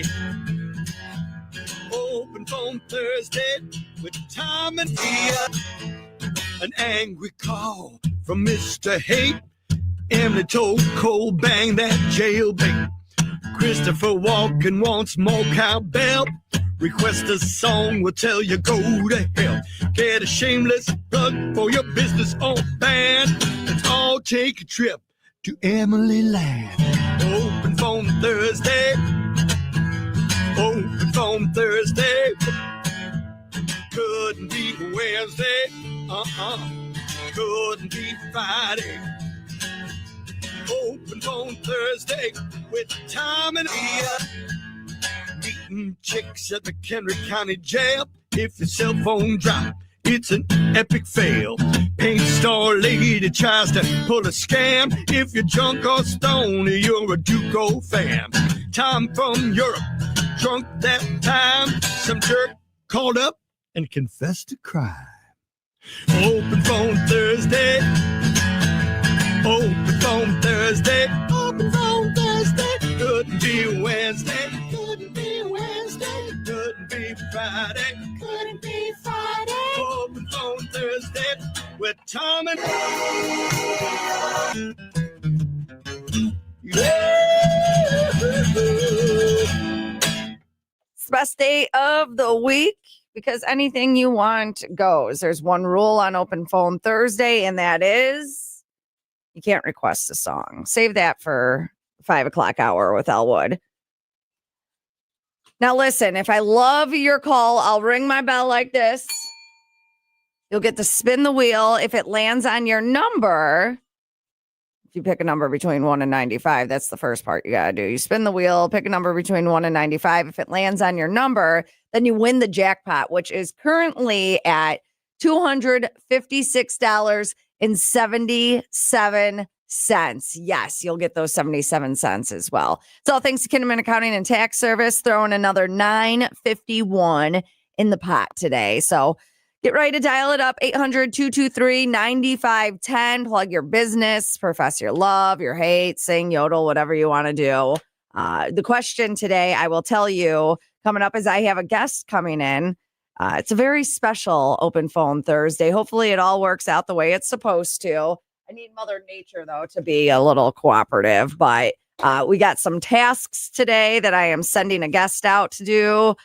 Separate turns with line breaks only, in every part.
Friday. Open phone Thursday with Tom and Tia. An angry call from Mr. Hate. Emily told Cole bang that jailbait. Christopher Walken wants more cowbell. Request a song, will tell you go to hell. Get a shameless plug for your business on band. Let's all take a trip to Emily Land. Open phone Thursday. Open phone Thursday. Couldn't be Wednesday. Couldn't be Friday. Open phone Thursday with Tom and Tia. Meeting chicks at the Henry County Jail. If your cell phone drop, it's an epic fail. Paint store lady tries to pull a scam. If you're drunk or stoned, you're a Duco fan. Tom from Europe, drunk that time. Some jerk called up and confessed to crime. Open phone Thursday. Open phone Thursday. Open phone Thursday. Couldn't be Wednesday. Couldn't be Wednesday. Couldn't be Friday. Couldn't be Friday. Open phone Thursday with Tom and
It's the best day of the week because anything you want goes. There's one rule on Open Phone Thursday, and that is you can't request a song. Save that for 5 o'clock hour with Elwood. Now, listen, if I love your call, I'll ring my bell like this. You'll get to spin the wheel. If it lands on your number, if you pick a number between 1 and 95, that's the first part you got to do. You spin the wheel, pick a number between 1 and 95. If it lands on your number, then you win the jackpot, which is currently at $256.77. Yes, you'll get those 77 cents as well. It's all thanks to Kinderman Accounting and Tax Service, throwing another $9.51 in the pot today. So get ready to dial it up, 800-223-9510. Plug your business, profess your love, your hate, sing, yodel, whatever you want to do. The question today, I will tell you, coming up is I have a guest coming in. It's a very special Open Phone Thursday. Hopefully it all works out the way it's supposed to. I need Mother Nature, though, to be a little cooperative, but we got some tasks today that I am sending a guest out to do.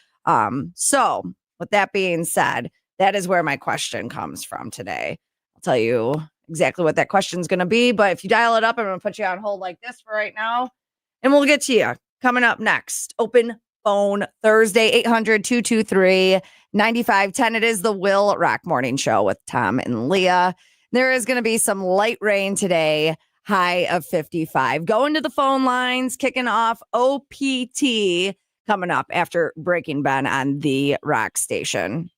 So with that being said, that is where my question comes from today. I'll tell you exactly what that question is going to be, but if you dial it up, I'm going to put you on hold like this for right now, and we'll get to you. Coming up next, Open Phone Thursday, 800-223-9510. It is the WIIL Rock Morning Show with Tom and Leah. There is going to be some light rain today, high of 55. Going to the phone lines, kicking off OPT coming up after Breaking Ben on the Rock Station.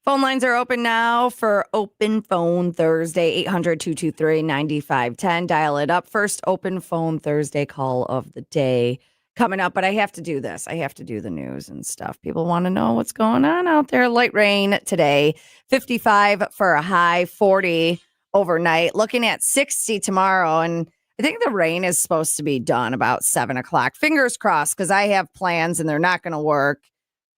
Phone lines are open now for Open Phone Thursday, 800-223-9510. Dial it up. First Open Phone Thursday call of the day coming up, but I have to do this. I have to do the news and stuff. People want to know what's going on out there. Light rain today, 55 for a high, 40 overnight, looking at 60 tomorrow. And I think the rain is supposed to be done about 7 o'clock. Fingers crossed, because I have plans and they're not going to work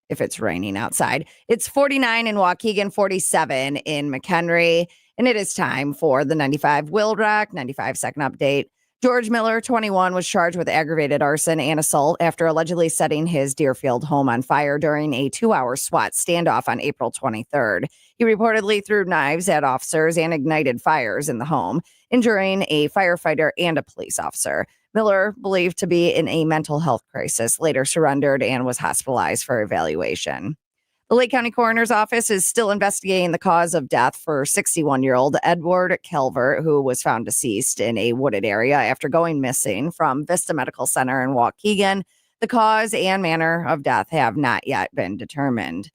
if it's raining outside. It's 49 in Waukegan, 47 in McHenry, and it is time for the 95 WIIL Rock 95 second update. George Miller, 21, was charged with aggravated arson and assault after allegedly setting his Deerfield home on fire during a 2-hour SWAT standoff on April 23rd. He reportedly threw knives at officers and ignited fires in the home, injuring a firefighter and a police officer. Miller, believed to be in a mental health crisis, later surrendered and was hospitalized for evaluation. The Lake County Coroner's Office is still investigating the cause of death for 61-year-old Edward Calvert, who was found deceased in a wooded area after going missing from Vista Medical Center in Waukegan. The cause and manner of death have not yet been determined.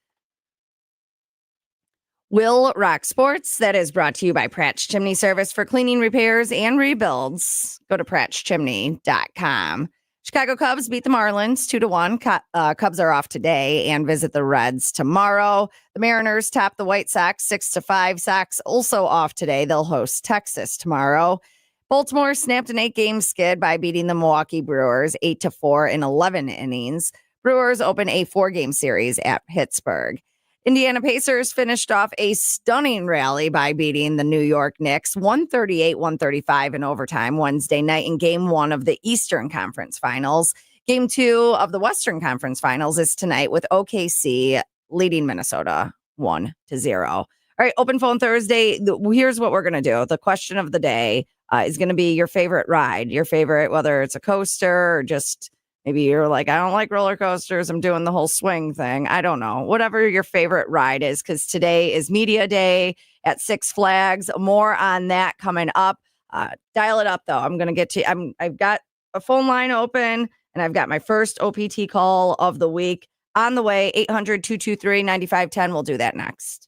WIIL Rock Sports, that is brought to you by Pratt's Chimney Service for cleaning, repairs, and rebuilds. Go to prattschimney.com. Chicago Cubs beat the Marlins 2-1. Cubs are off today and visit the Reds tomorrow. The Mariners tap the White Sox 6-5. Sox also off today. They'll host Texas tomorrow. Baltimore snapped an 8-game skid by beating the Milwaukee Brewers 8-4 in 11 innings. Brewers open a 4-game series at Pittsburgh. Indiana Pacers finished off a stunning rally by beating the New York Knicks 138-135 in overtime Wednesday night in Game 1 of the Eastern Conference Finals. Game 2 of the Western Conference Finals is tonight with OKC leading Minnesota 1-0. All right, Open Phone Thursday. Here's what we're going to do. The question of the day is going to be your favorite ride, your favorite, whether it's a coaster or just maybe you're like, I don't like roller coasters. I'm doing the whole swing thing. I don't know. Whatever your favorite ride is, because today is Media Day at Six Flags. More on that coming up. Dial it up, though. I'm going to get to I've got a phone line open, and I've got my first OPT call of the week on the way. 800-223-9510. We'll do that next.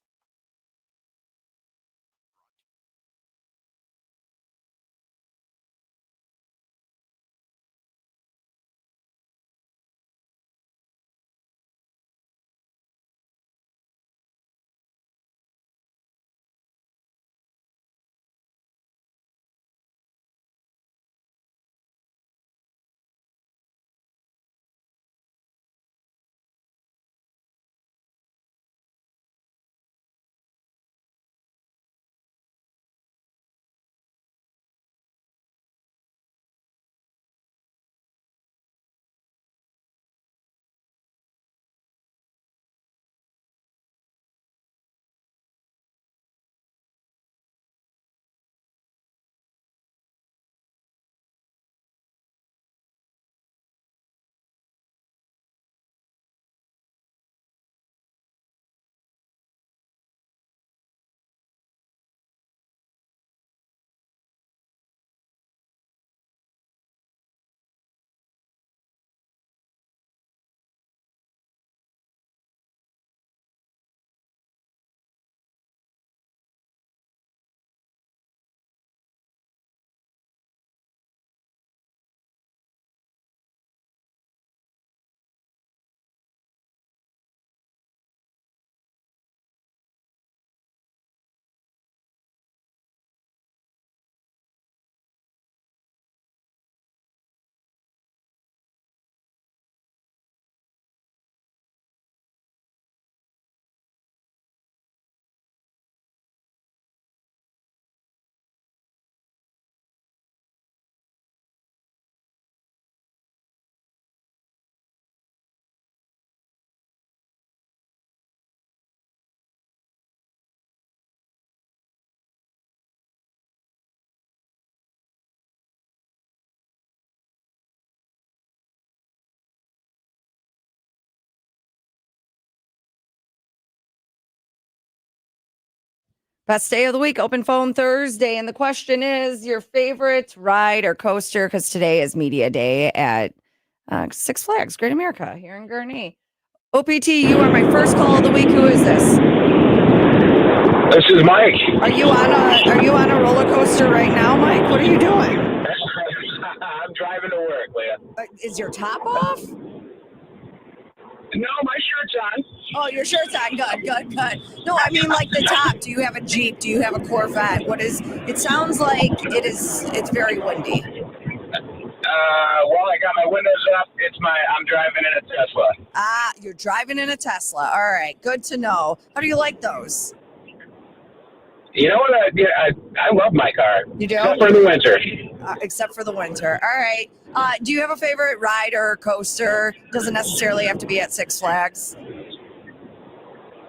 Best day of the week, Open Phone Thursday. And the question is your favorite ride or coaster, because today is Media Day at Six Flags, Great America here in Gurnee. OPT, you are my first call of the week. Who is this?
is Mike.
Are you on a roller coaster right now, Mike? What are you doing?
I'm driving to work, Leah.
Is your top off?
No, my shirt's on.
Oh, your shirt's on. Good. No, I mean like the top. Do you have a Jeep? Do you have a Corvette? What is? It sounds like it is. It's very windy.
Well, I got my windows up. I'm driving in a Tesla.
Ah, you're driving in a Tesla. All right, good to know. How do you like those?
You know what? I love my car.
You do?
Except for the winter.
Except for the winter. All right. Do you have a favorite ride or coaster? Doesn't necessarily have to be at Six Flags.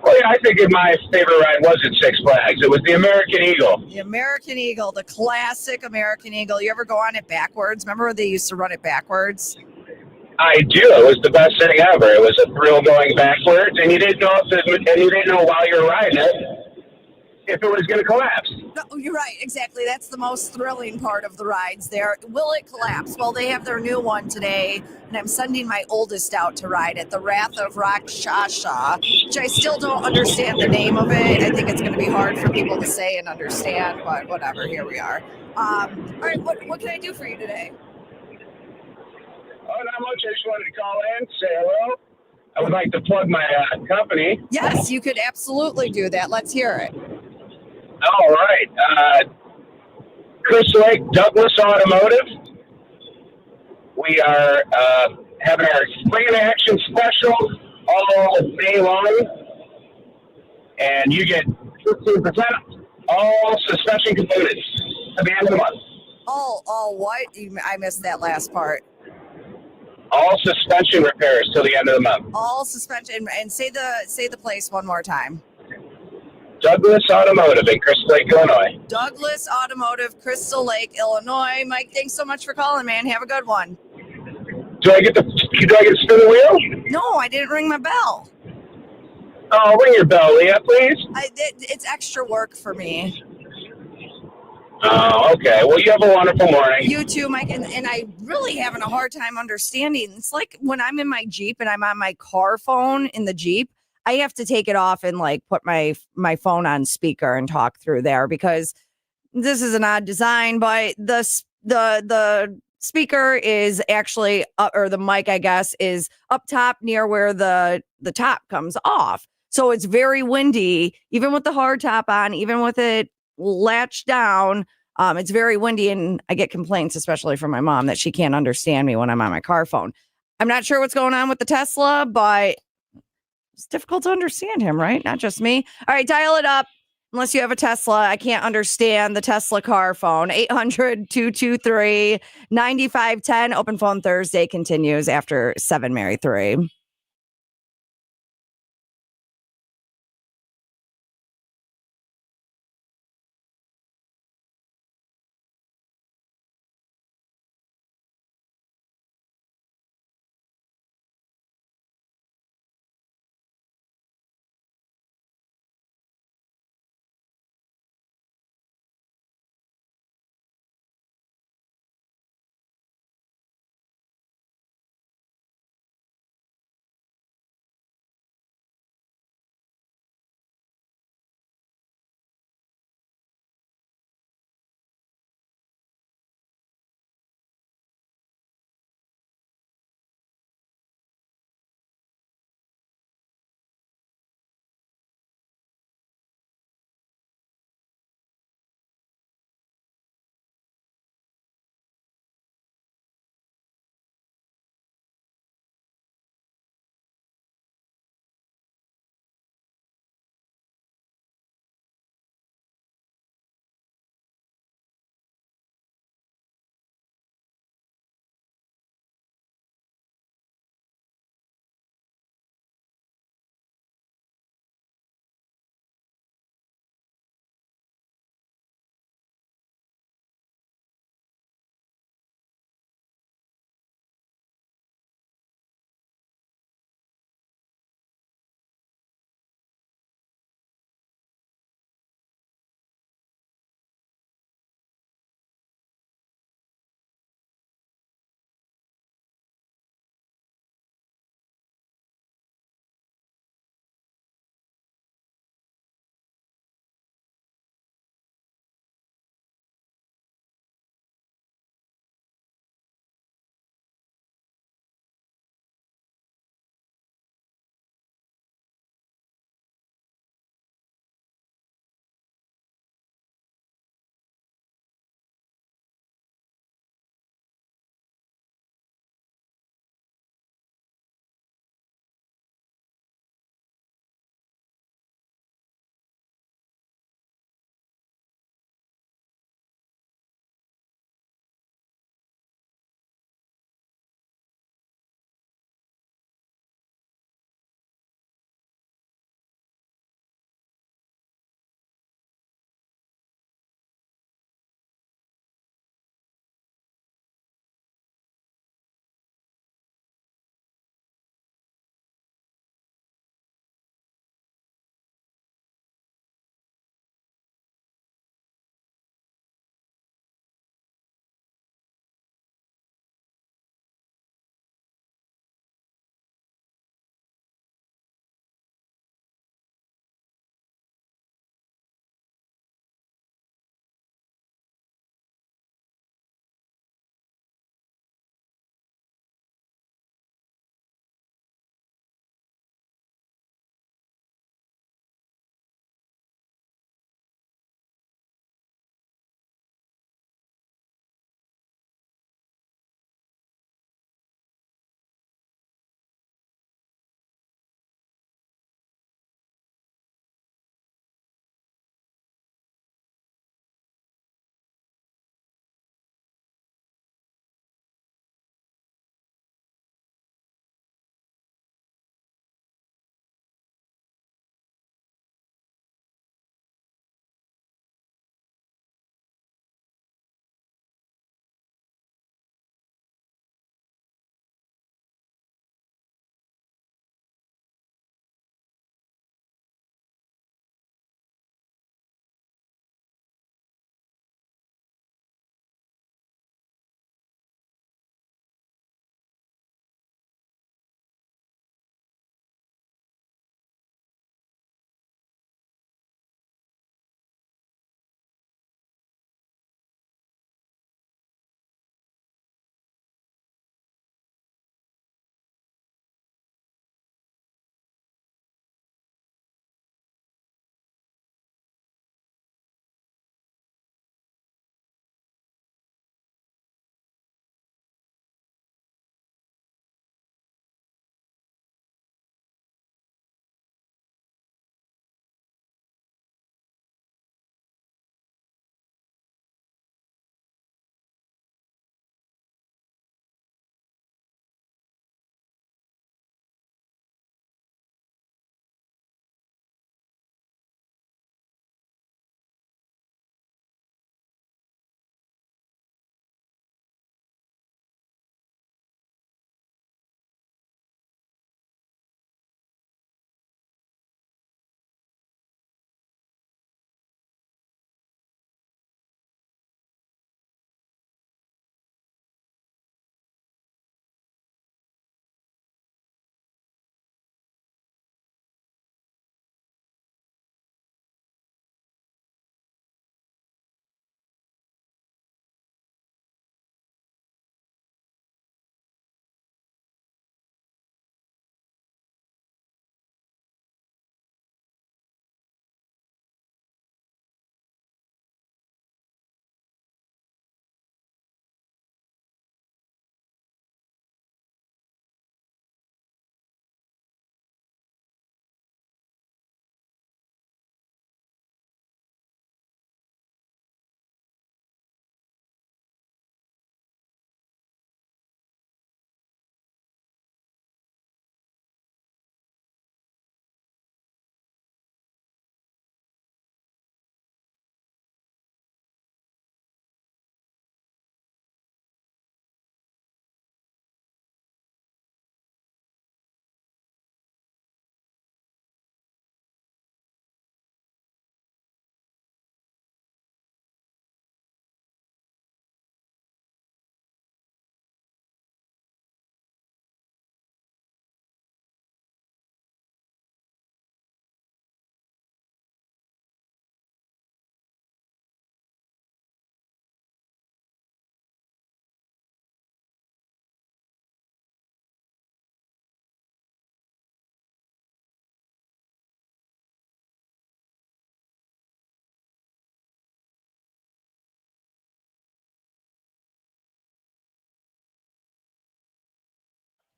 Well, yeah, I think my favorite ride was at Six Flags. It was the American Eagle.
The American Eagle, the classic American Eagle. You ever go on it backwards? Remember when they used to run it backwards?
I do. It was the best thing ever. It was a thrill going backwards, and you didn't know while you were riding it if it was going to collapse.
No, you're right. Exactly. That's the most thrilling part of the rides there. Will it collapse? Well, they have their new one today, and I'm sending my oldest out to ride it, the Wrath of Rakshasa, which I still don't understand the name of it. I think it's going to be hard for people to say and understand, but whatever. Here we are. All right. What can I do for you today?
Oh, not much. I just wanted to call in, say hello. I would like to plug my company.
Yes, you could absolutely do that. Let's hear it.
All right. Chris Lake, Douglas Automotive. We are having our spring in action special all day long. And you get 15% all suspension components at the end of the month.
All what? I missed that last part.
All suspension repairs till the end of the month.
All suspension, and say the place one more time.
Douglas Automotive in Crystal Lake, Illinois.
Douglas Automotive, Crystal Lake, Illinois. Mike, thanks so much for calling, man. Have a good one.
Do I get to spin the wheel?
No, I didn't ring my bell.
Oh, ring your bell, Leah, please.
It's extra work for me.
Oh, okay. Well, you have a wonderful morning.
You too, Mike. And I really having a hard time understanding. It's like when I'm in my Jeep and I'm on my car phone in the Jeep, I have to take it off and like put my phone on speaker and talk through there because this is an odd design, but the speaker is actually or the mic, I guess, is up top near where the top comes off. So it's very windy, even with the hard top on, even with it latched down. It's very windy, and I get complaints, especially from my mom, that she can't understand me when I'm on my car phone. I'm not sure what's going on with the Tesla, but it's difficult to understand him, right? Not just me. All right, dial it up. Unless you have a Tesla, I can't understand the Tesla car phone. 800-223-9510. Open phone Thursday continues after 7 Mary 3.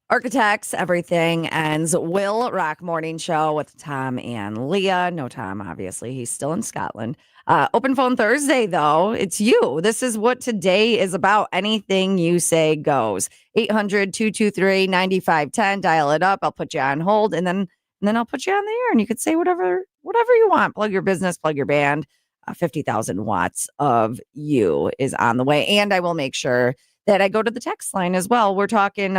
Architects, everything ends. WIIL Rock Morning Show with Tom and Leah. No Tom, obviously. He's still in Scotland. Open phone Thursday, though. It's you. This is what today is about. Anything you say goes. 800-223-9510. Dial it up. I'll put you on hold, and then I'll put you on the air, and you could say whatever you want. Plug your business, plug your band. 50,000 watts of you is on the way. And I will make sure that I go to the text line as well. We're talking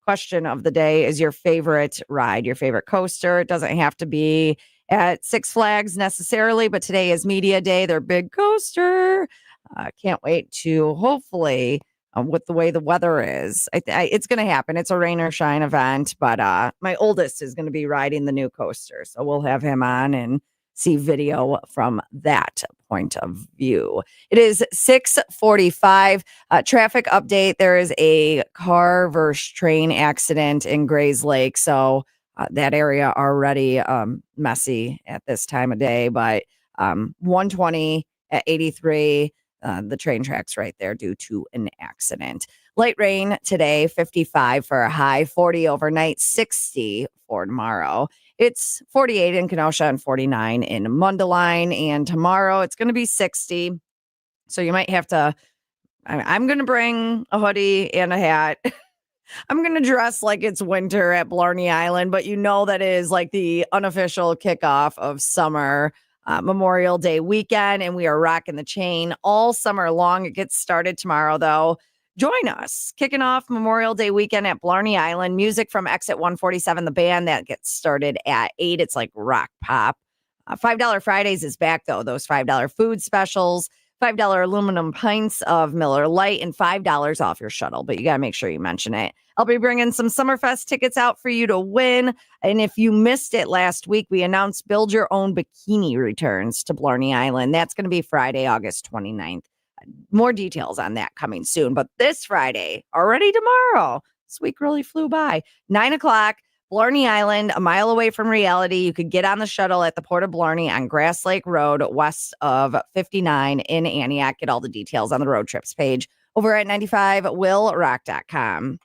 question of the day is your favorite ride, your favorite coaster. It doesn't have to be at Six Flags necessarily, but today is media day, their big coaster. Can't wait to hopefully, with the way the weather is, it's going to happen. It's a rain or shine event, but my oldest is going to be riding the new coaster. So we'll have him on and see video from that point of view. It is 6:45. Traffic update. There is a car versus train accident in Grays Lake. So that area already messy at this time of day. But 120 at 83, the train tracks right there due to an accident. Light rain today, 55 for a high, 40 overnight, 60 for tomorrow. It's 48 in Kenosha and 49 in Mundelein. And tomorrow it's going to be 60. So you might have to, I'm going to bring a hoodie and a hat. I'm going to dress like it's winter at Blarney Island, but you know that is like the unofficial kickoff of summer, Memorial Day weekend, and we are rocking the chain all summer long. It gets started tomorrow, though. Join us. Kicking off Memorial Day weekend at Blarney Island. Music from Exit 147, the band that gets started at 8. It's like rock pop. $5 Fridays is back, though. Those $5 food specials. $5 aluminum pints of Miller Lite, and $5 off your shuttle. But you got to make sure you mention it. I'll be bringing some Summerfest tickets out for you to win. And if you missed it last week, we announced Build Your Own Bikini returns to Blarney Island. That's going to be Friday, August 29th. More details on that coming soon. But this Friday, already tomorrow, this week really flew by. 9 o'clock. Blarney Island, a mile away from reality. You could get on the shuttle at the Port of Blarney on Grass Lake Road, west of 59 in Antioch. Get all the details on the road trips page over at 95willrock.com.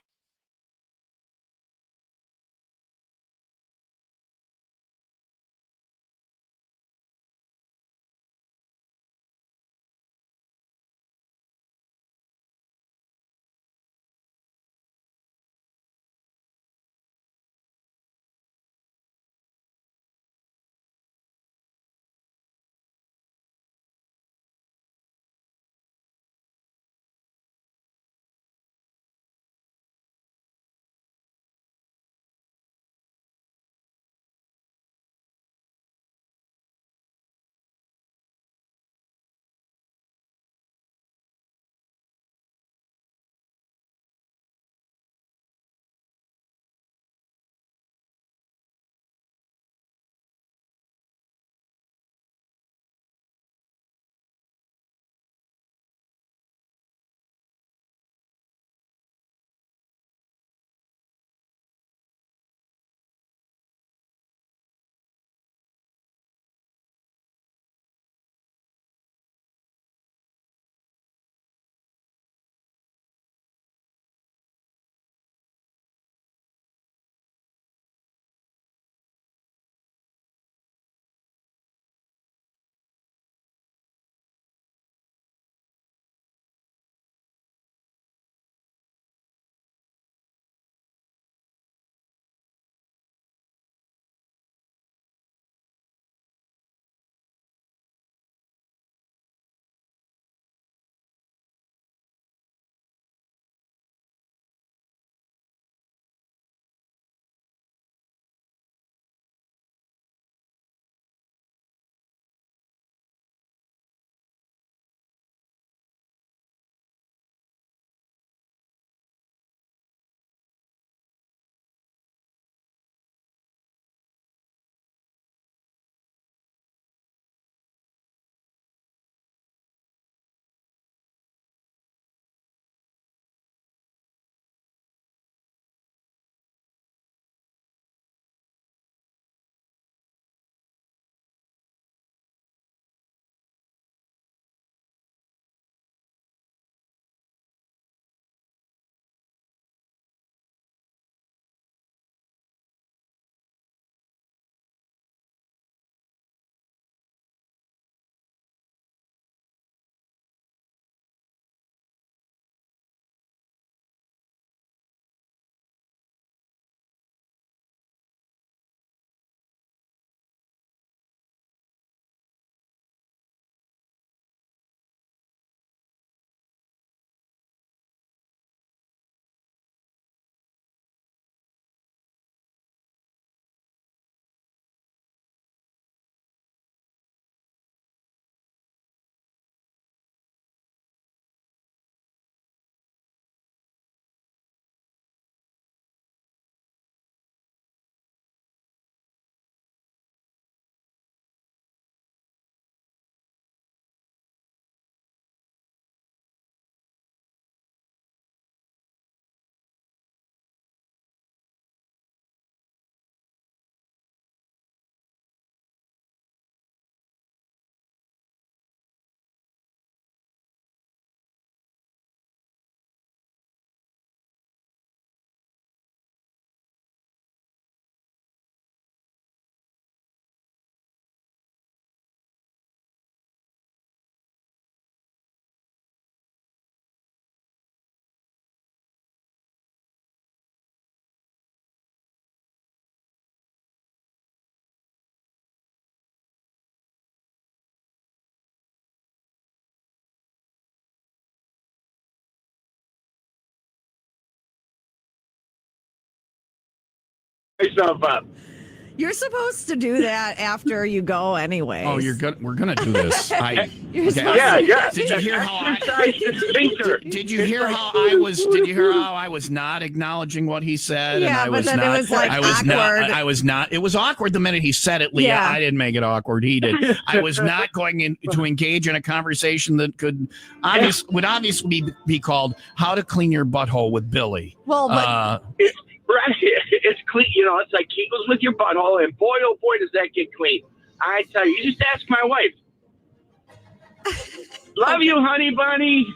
myself up.
You're supposed to do that after you go anyway.
Oh, we're gonna do this.
You're supposed
Yeah,
to-
yeah.
Did you hear how
Exercise the sphincter.
Did you hear how I was not acknowledging what he said?
Yeah,
and I
but
was
then
not,
it was, like,
I was
awkward.
not. I was not. It was awkward the minute he said it, Leah.
Yeah.
I didn't make it awkward. He did. I was not going in to engage in a conversation that would obviously be called "How to Clean Your Butthole with Billy."
Well, but
Right. It's clean. It's like Kegels with your butthole, and boy, oh boy, does that get clean. I tell you, you just ask my wife. Love you, honey bunny.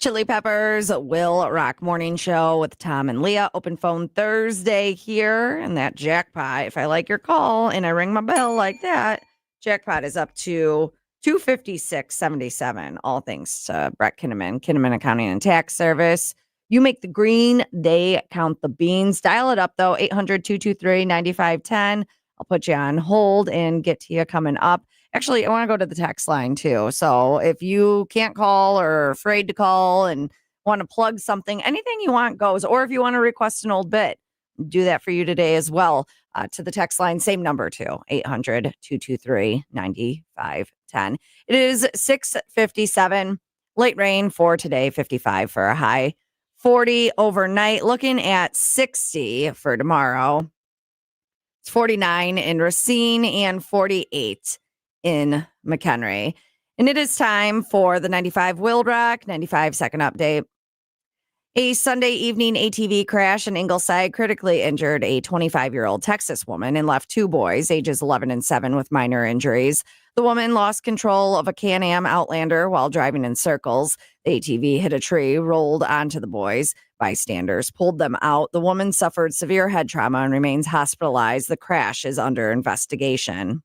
Chili Peppers Will Rock Morning Show with Tom and Leah. Open phone Thursday here. And that jackpot, if I like your call and I ring my bell like that, jackpot is up to $256.77. All thanks to Brett Kinnaman Accounting and Tax Service. You make the green, they count the beans. Dial it up, though, 800-223-9510. I'll put you on hold and get to you coming up. Actually, I want to go to the text line, too. So if you can't call or are afraid to call and want to plug something, anything you want goes. Or if you want to request an old bit, do that for you today as well. To the text line, same number, too, 800-223-9510. It is 6:57. Late rain for today, 55 for a high. 40 overnight, looking at 60 for tomorrow. It's 49 in Racine and 48 in McHenry. And it is time for the 95 WIIL Rock 95 second update. A Sunday evening ATV crash in Ingleside critically injured a 25-year-old Texas woman and left two boys, ages 11 and 7, with minor injuries. The woman lost control of a Can-Am Outlander while driving in circles. The ATV hit a tree, rolled onto the boys. Bystanders pulled them out. The woman suffered severe head trauma and remains hospitalized. The crash is under investigation.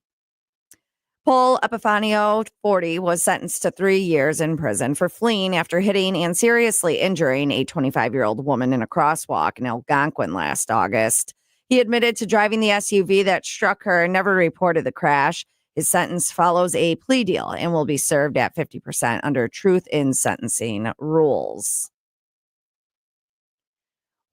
Paul Epifanio, 40, was sentenced to 3 years in prison for fleeing after hitting and seriously injuring a 25-year-old woman in a crosswalk in Algonquin last August. He admitted to driving the SUV that struck her and never reported the crash. His sentence follows a plea deal and will be served at 50% under truth in sentencing rules.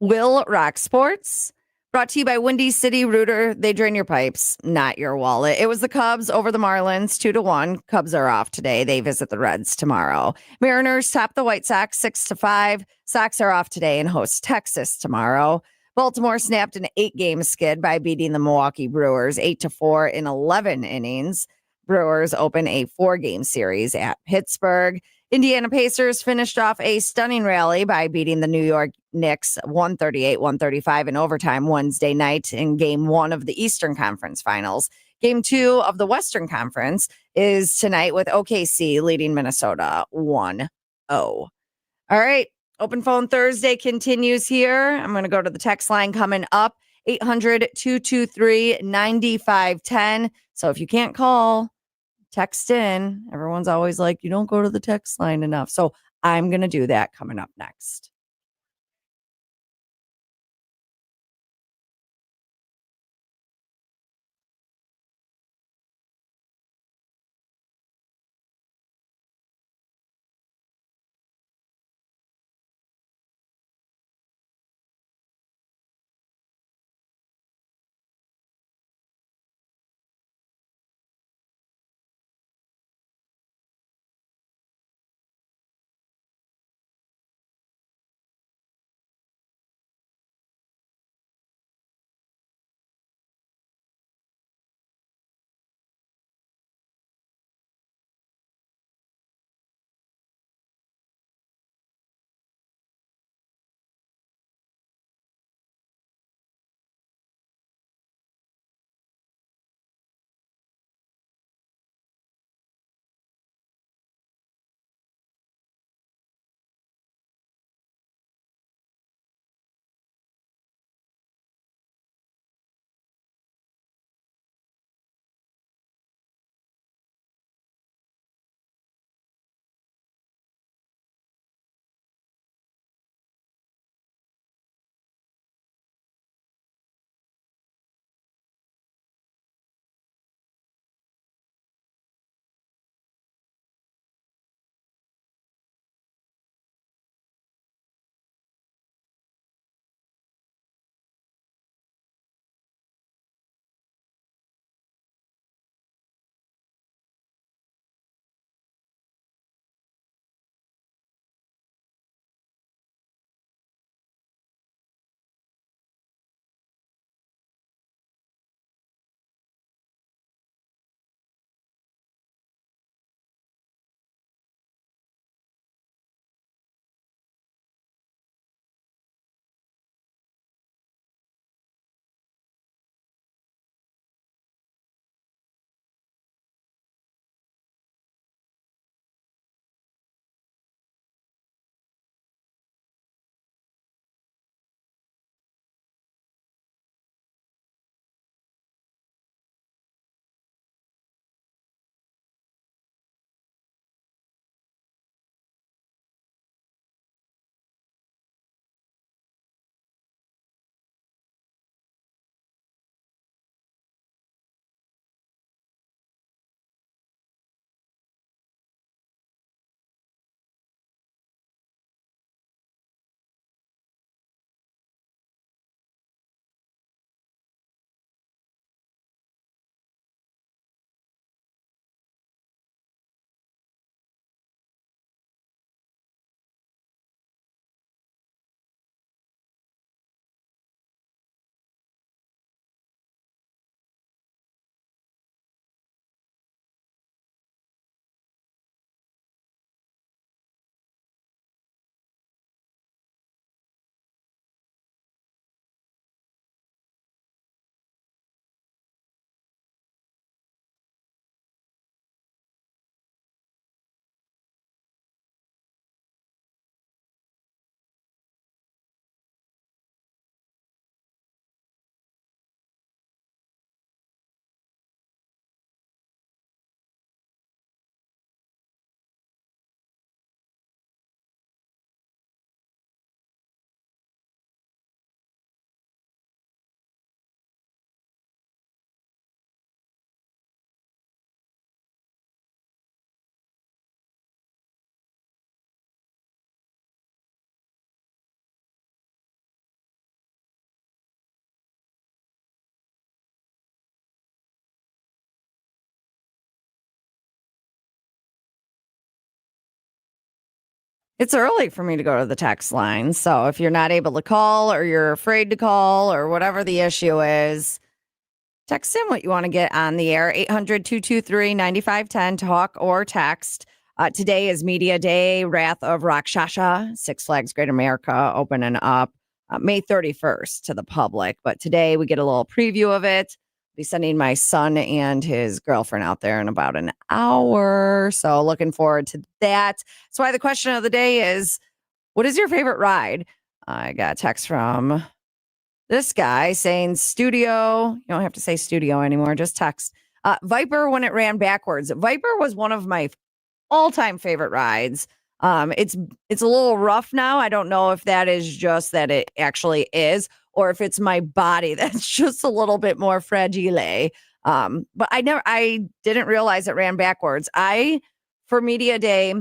WIIL Rock Sports, brought to you by Windy City Rooter. They drain your pipes, not your wallet. It was the Cubs over the Marlins, 2-1. Cubs are off today. They visit the Reds tomorrow. Mariners top the White Sox 6-5. Sox are off today and host Texas tomorrow. Baltimore snapped an 8-game skid by beating the Milwaukee Brewers 8-4 in 11 innings. Brewers open a 4-game series at Pittsburgh. Indiana Pacers finished off a stunning rally by beating the New York Knicks 138-135 in overtime Wednesday night in Game 1 of the Eastern Conference Finals. Game 2 of the Western Conference is tonight with OKC leading Minnesota 1-0. All right, Open Phone Thursday continues here. I'm going to go to the text line coming up, 800-223-9510. So if you can't call, text in. Everyone's always like, you don't go to the text line enough. So I'm going to do that coming up next. It's early for me to go to the text line. So if you're not able to call or you're afraid to call or whatever the issue is, text in what you want to get on the air. 800-223-9510, talk or text. Today is Media Day, Wrath of Rakshasa, Six Flags Great America opening up May 31st to the public. But today we get a little preview of it. Be sending my son and his girlfriend out there in about an hour. So looking forward to that. That's why the question of the day is, what is your favorite ride? I got a text from this guy saying studio. You don't have to say studio anymore. Just text. Viper when it ran backwards. Viper was one of my all-time favorite rides. It's a little rough now. I don't know if that is just that it actually is, or if it's my body that's just a little bit more fragile. But I didn't realize it ran backwards. For Media Day,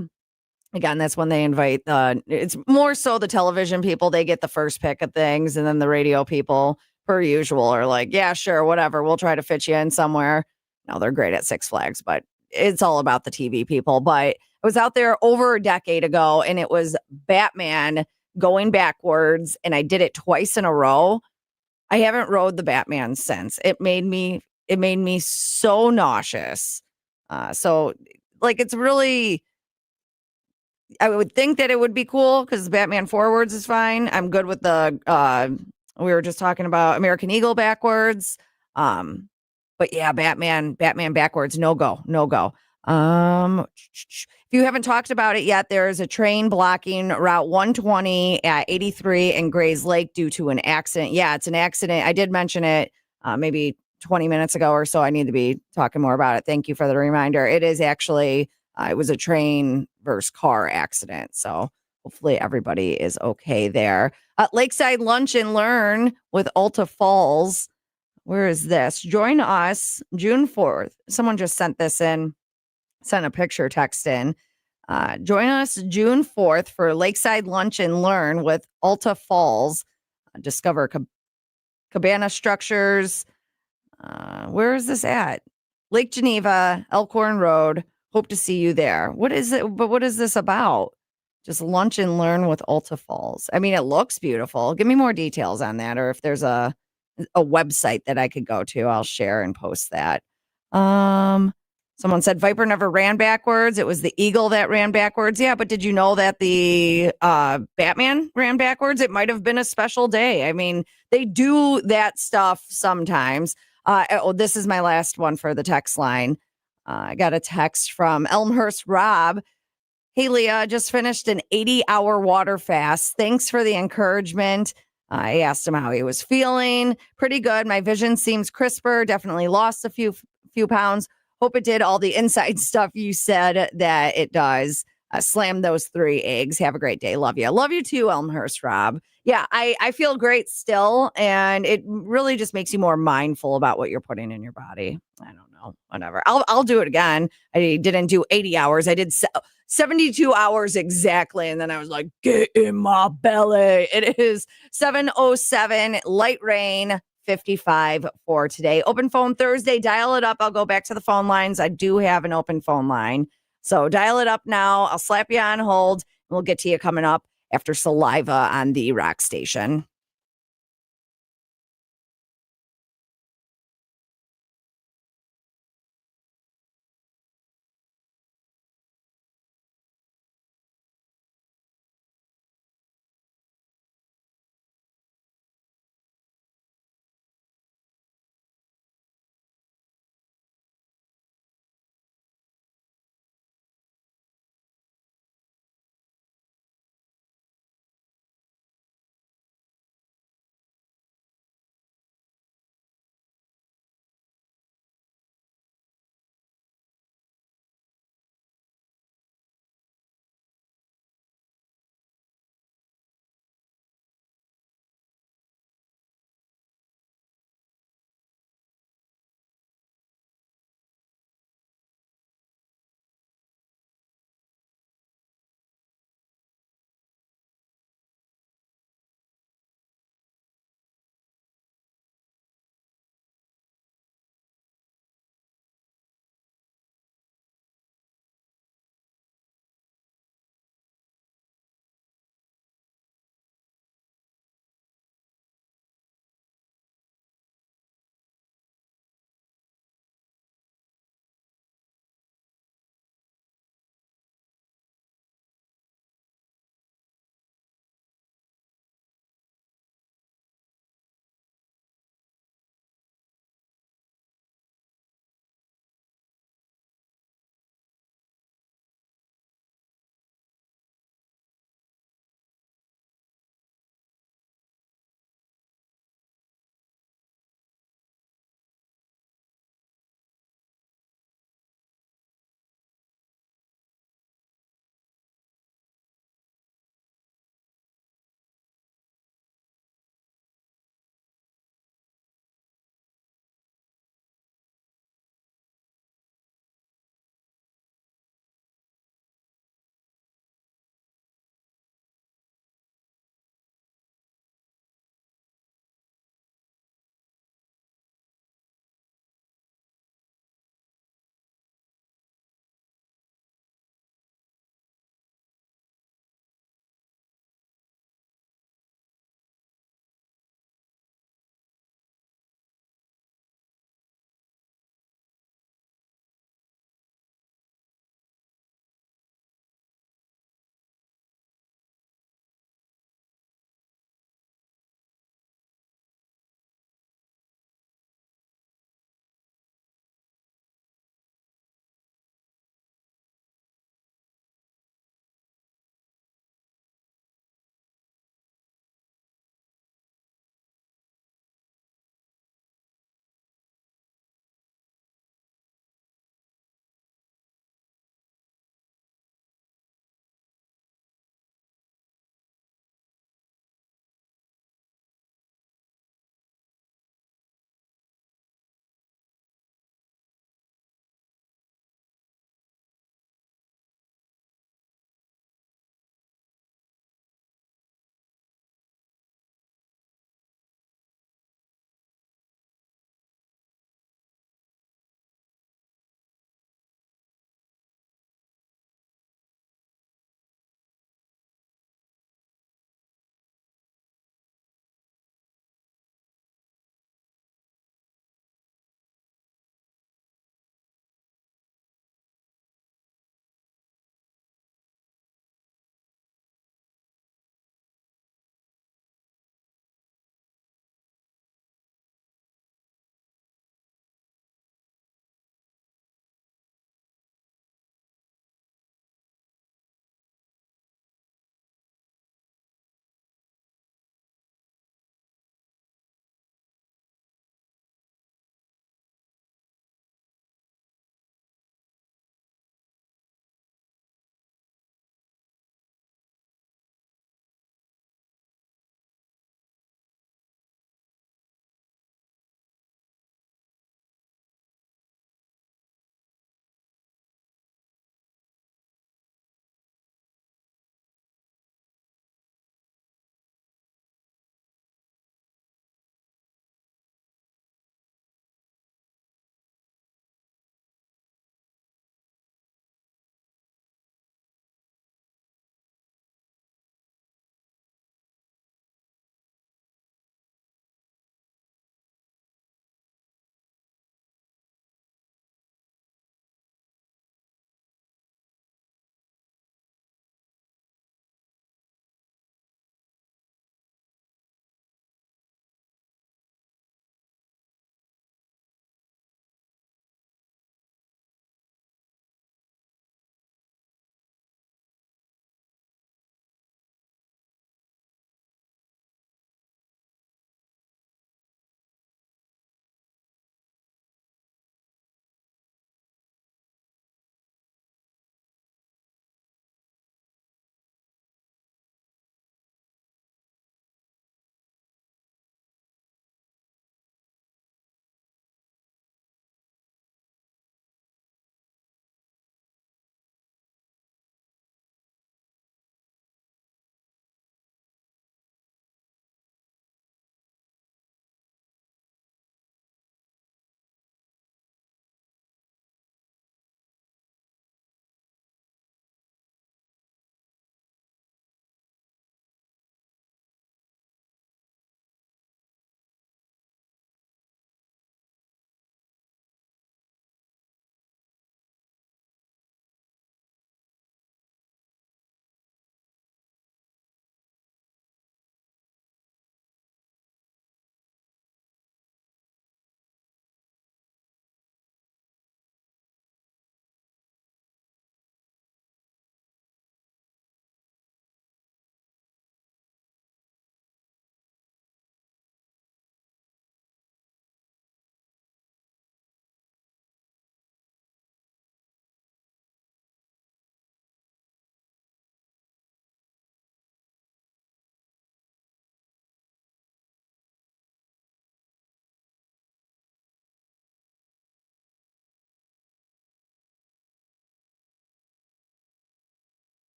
again, that's when they invite it's more so the television people, they get the first pick of things, and then the radio people, per usual, are like, yeah, sure, whatever. We'll try to fit you in somewhere. No, they're great at Six Flags, but it's all about the TV people. But I was out there over a decade ago, and it was Batman going backwards, and I did it twice in a row. I haven't rode the Batman since. It made me so nauseous. So like it's really, I would think that it would be cool because Batman forwards is fine. I'm good with the we were just talking about American Eagle backwards. But yeah, Batman backwards, no go. If you haven't talked about it yet, there is a train blocking Route 120 at 83 in Grays Lake due to an accident. Yeah, it's an accident. I did mention it maybe 20 minutes ago or so. I need to be talking more about it. Thank you for the reminder. It is actually, it was a train versus car accident. So hopefully everybody is okay there. Lakeside Lunch and Learn with Alta Falls. Where is this? Join us June 4th. Someone just sent a picture text in. Join us June 4th for Lakeside Lunch and Learn with Alta Falls. Discover cabana structures. Where is this at? Lake Geneva, Elkhorn Road. Hope to see you there. What is it? But what is this about? Just lunch and learn with Alta Falls. I mean, it looks beautiful. Give me more details on that, or if there's a website that I could go to, I'll share and post that. Someone said Viper never ran backwards. It was the Eagle that ran backwards. Yeah, but did you know that the Batman ran backwards? It might have been a special day. I mean, they do that stuff sometimes. This is my last one for the text line. I got a text from Elmhurst Rob. Hey, Leah, just finished an 80-hour water fast. Thanks for the encouragement. I asked him how he was feeling. Pretty good. My vision seems crisper. Definitely lost a few pounds. Hope it did all the inside stuff you said that it does. Slam those 3 eggs. Have a great day. Love you. Love you too, Elmhurst Rob. Yeah, I feel great still. And it really just makes you more mindful about what you're putting in your body. I don't know. Whatever. I'll do it again. I didn't do 80 hours. I did 72 hours exactly. And then I was like, get in my belly. It is 7:07, light rain, 55 for today. Open phone Thursday. Dial it up. I'll go back to the phone lines. I do have an open phone line. So dial it up now. I'll slap you on hold. We'll get to you coming up after Saliva on the Rock Station.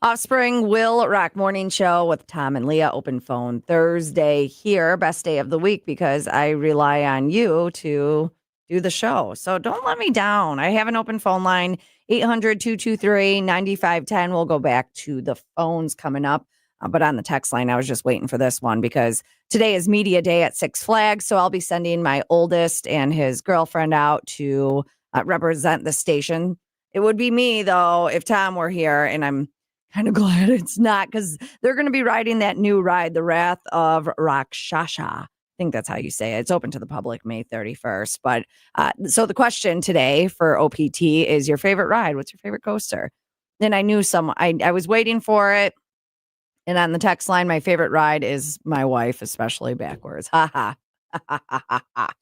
Offspring will rock morning show with Tom and Leah. Open phone Thursday here. Best day of the week because I rely on you to do the show. So don't let me down. I have an open phone line 800-223-9510. We'll go back to the phones coming up. But on the text line, I was just waiting for this one because today is media day at Six Flags. So I'll be sending my oldest and his girlfriend out to represent the station. It would be me, though, if Tom were here, and I'm kind of glad it's not because they're going to be riding that new ride, The Wrath of Rakshasa. I think that's how you say it. It's open to the public May 31st. But so the question today for OPT is your favorite ride. What's your favorite coaster? And I knew I was waiting for it. And on the text line, my favorite ride is my wife, especially backwards. Ha ha.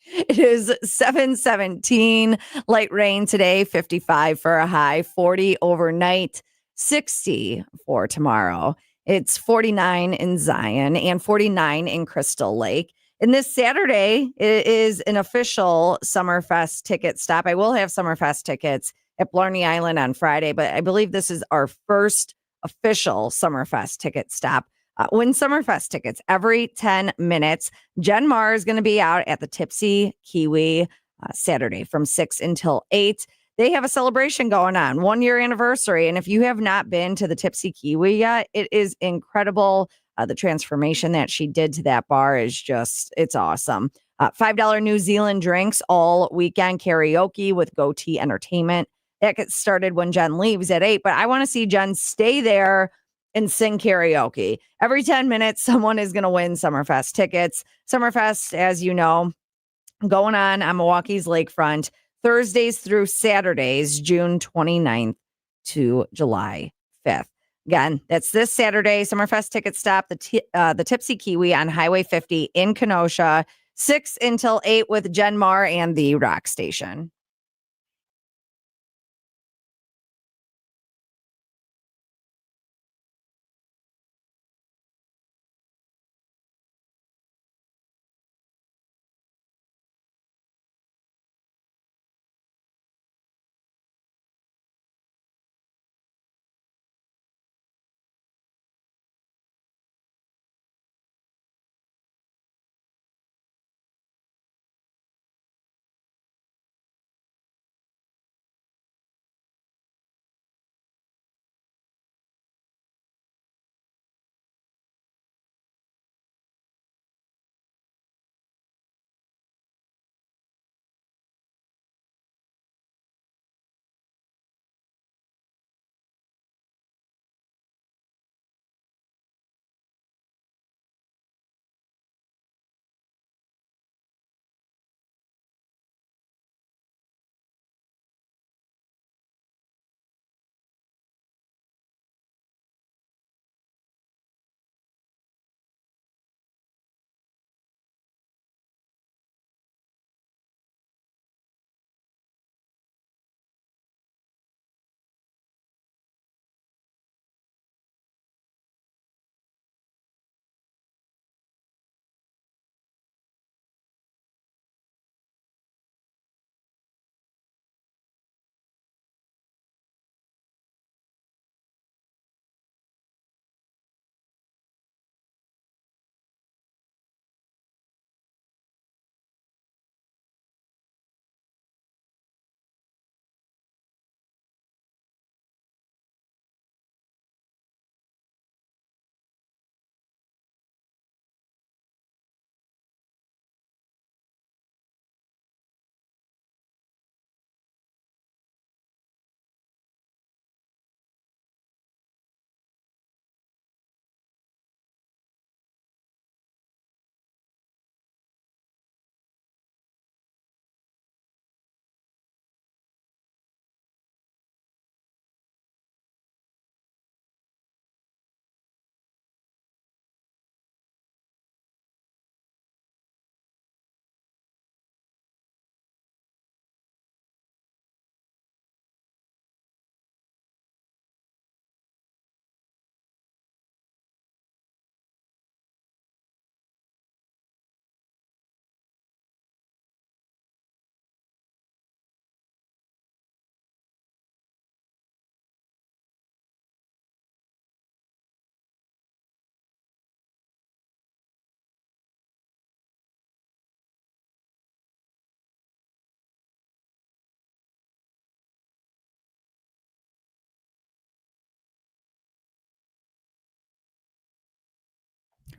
It is 7:17. Light rain today, 55 for a high, 40 overnight, 60 for tomorrow. It's 49 in Zion and 49 in Crystal Lake. And this Saturday it is an official Summerfest ticket stop. I will have Summerfest tickets at Blarney Island on Friday, but I believe this is our first official Summerfest ticket stop. Win Summerfest tickets every 10 minutes. Jen Marr is going to be out at the Tipsy Kiwi Saturday from 6 until 8. They have a celebration going on, 1-year anniversary. And if you have not been to the Tipsy Kiwi yet, it is incredible. The transformation that she did to that bar is it's awesome. $5 New Zealand drinks all weekend, karaoke with Goatee Entertainment. That gets started when Jen leaves at 8, but I want to see Jen stay there and sing karaoke. Every 10 minutes, someone is going to win Summerfest tickets. Summerfest, as you know, going on Milwaukee's lakefront Thursdays through Saturdays, June 29th to July 5th. Again, that's this Saturday, Summerfest ticket stop, the Tipsy Kiwi on Highway 50 in Kenosha, 6 until 8 with Jen Marr and the Rock Station.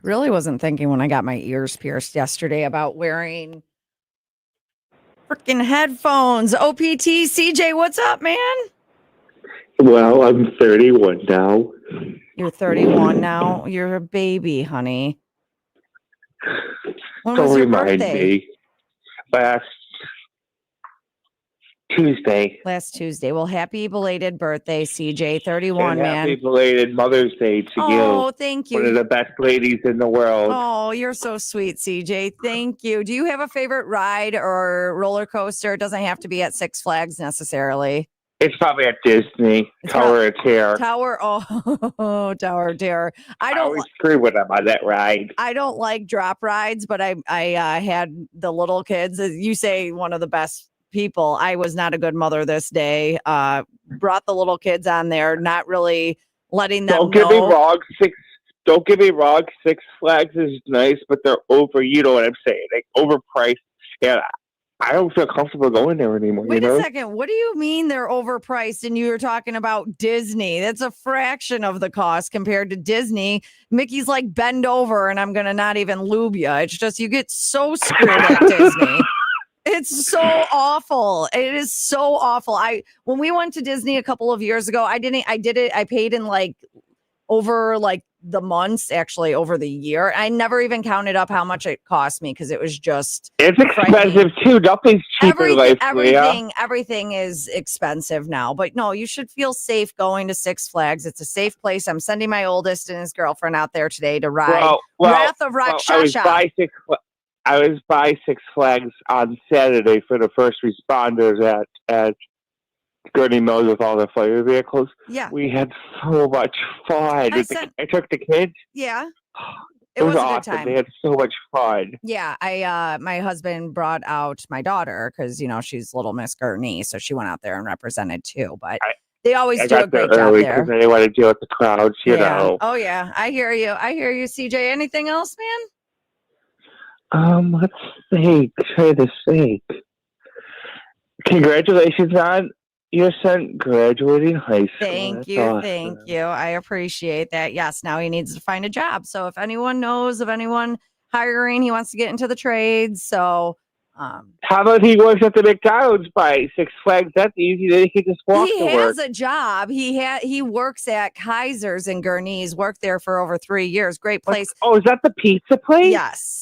Really wasn't thinking when I got my ears pierced yesterday about wearing freaking headphones. OPT CJ, what's up, man?
Well, I'm 31 now.
You're 31 now. You're a baby, honey. When was
Don't
your
remind
birthday?
me. Last Tuesday.
Last Tuesday. Well, happy belated birthday, CJ. 31,
And happy
man.
belated Mother's Day to
Oh,
you.
thank
One of
you.
the best ladies in the world.
Oh, you're so sweet, CJ. Thank you. Do you have a favorite ride or roller coaster? It doesn't have to be at Six Flags necessarily.
It's probably at Disney.
It's
Tower of Terror.
Tower. Oh, Tower of Terror.
I always screw with them on that ride.
I don't like drop rides, but I had the little kids. As you say, one of the best people. I was not a good mother this day. Brought the little kids on there, not really letting them
Don't get me
know.
wrong. Don't get me wrong. Six Flags is nice, but they're over. You know what I'm saying? Like overpriced. And I don't feel comfortable going there anymore.
Wait
you know?
a second. What do you mean they're overpriced? And you were talking about Disney. That's a fraction of the cost compared to Disney. Mickey's like, bend over and I'm going to not even lube you. It's just you get so screwed at Disney. It's so awful. It is so awful. When we went to Disney a couple of years ago, I paid in like over like the months, actually over the year. I never even counted up how much it cost me because it was just
It's expensive too. Nothing's cheaper in life, Leah.
everything is expensive now. But no, you should feel safe going to Six Flags. It's a safe place. I'm sending my oldest and his girlfriend out there today to ride Wrath of Rakshasa.
I was by Six Flags on Saturday for the first responders at Gurney Mills with all the fire vehicles.
Yeah.
We had so much fun. I took the kids.
Yeah.
It was
a
awesome.
good time.
They had so much fun.
Yeah, my husband brought out my daughter because she's Little Miss Gurney, so she went out there and represented too. But they always do a great job there.
Because they didn't want to deal with the crowds, you know.
Oh yeah, I hear you. CJ. Anything else, man?
Let's see. Try to think. Congratulations on your son graduating high school.
Thank you. I appreciate that. Yes, now he needs to find a job. So if anyone knows of anyone hiring, he wants to get into the trades. So
how about he works at the McDonald's by Six Flags? That's easy. Then he can just walk to work.
He has a job. He works at Kaiser's in Gurney. He's worked there for over 3 years. Great place.
Oh, is that the pizza place?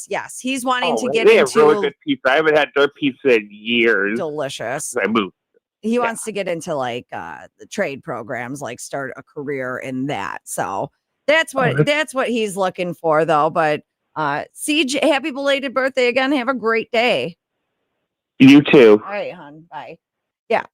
Yes. He's wanting to get
they
into
have really good pizza. I haven't had their pizza in years.
Delicious.
I moved.
He wants to get into like the trade programs, like start a career in that. So that's what he's looking for, though. But CJ, happy belated birthday again. Have a great day.
You too.
All right, hon. Bye. Yeah,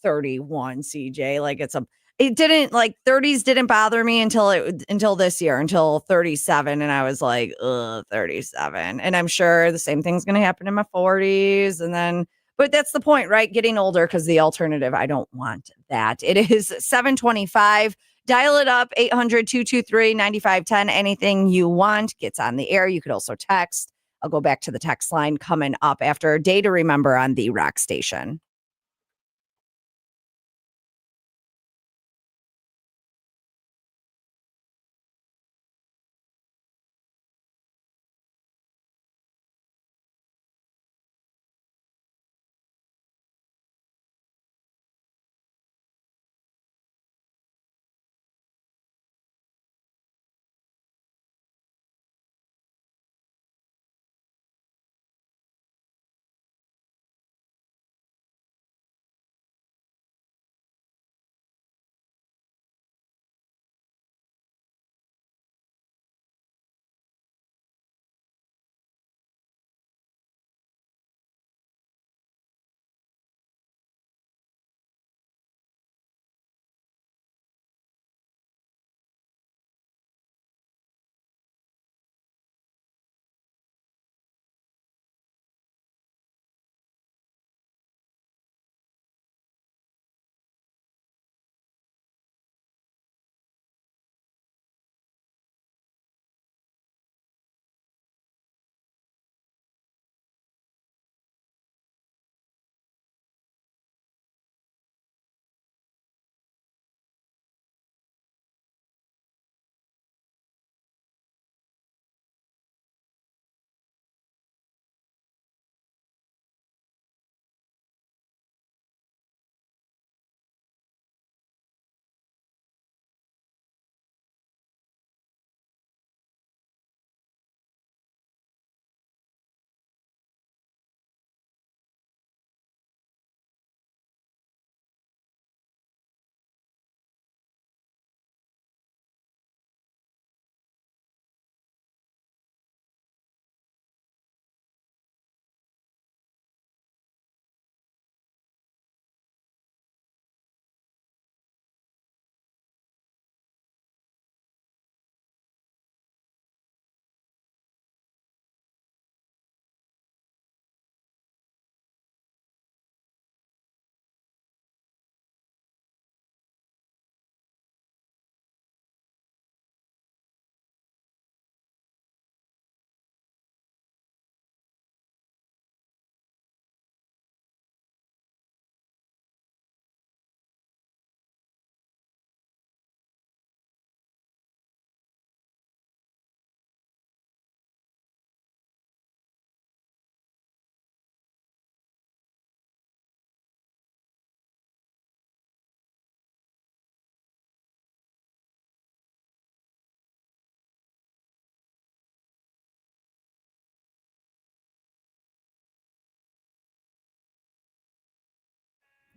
31, CJ. Like it didn't like 30s didn't bother me until this year, until 37. And I was like, 37. And I'm sure the same thing's going to happen in my 40s. And then, but that's the point, right? Getting older, because the alternative, I don't want that. It is 7:25. Dial it up, 800-223-9510. Anything you want gets on the air. You could also text. I'll go back to the text line coming up after a day to remember on the Rock Station.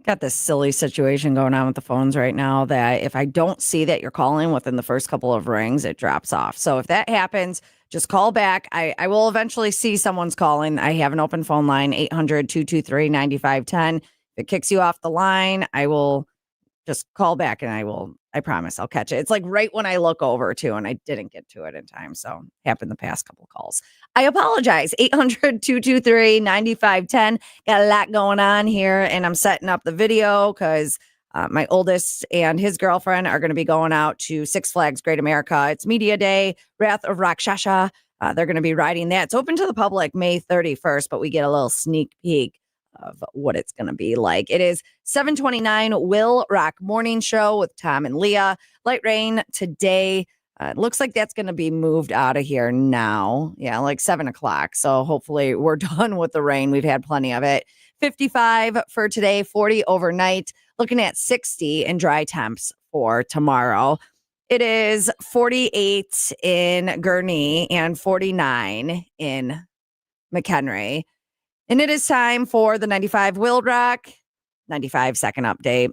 Got this silly situation going on with the phones right now that if I don't see that you're calling within the first couple of rings, it drops off. So if that happens, just call back. I will eventually see someone's calling. I have an open phone line, 800-223-9510. If it kicks you off the line, I will just call back and I promise I'll catch it. It's like right when I look over too, and I didn't get to it in time. So happened the past couple calls. I apologize. 800-223-9510. Got a lot going on here, and I'm setting up the video because my oldest and his girlfriend are going to be going out to Six Flags Great America. It's Media Day, Wrath of Rakshasa. They're going to be riding that. It's open to the public May 31st, but we get a little sneak peek of what it's going to be like. It is 7:29 WIIL Rock Morning Show with Tom and Leah. Light rain today. It looks like that's going to be moved out of here now. Yeah, like 7 o'clock. So hopefully we're done with the rain. We've had plenty of it. 55 for today, 40 overnight. Looking at 60 in dry temps for tomorrow. It is 48 in Gurnee and 49 in McHenry. And it is time for the 95 WIIL Rock 95 second update.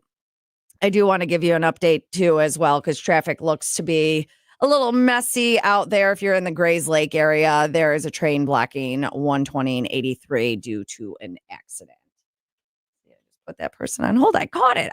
I do want to give you an update too as well because traffic looks to be a little messy out there. If you're in the Grays Lake area, there is a train blocking 120 and 83 due to an accident. Yeah, just put that person on hold. I caught it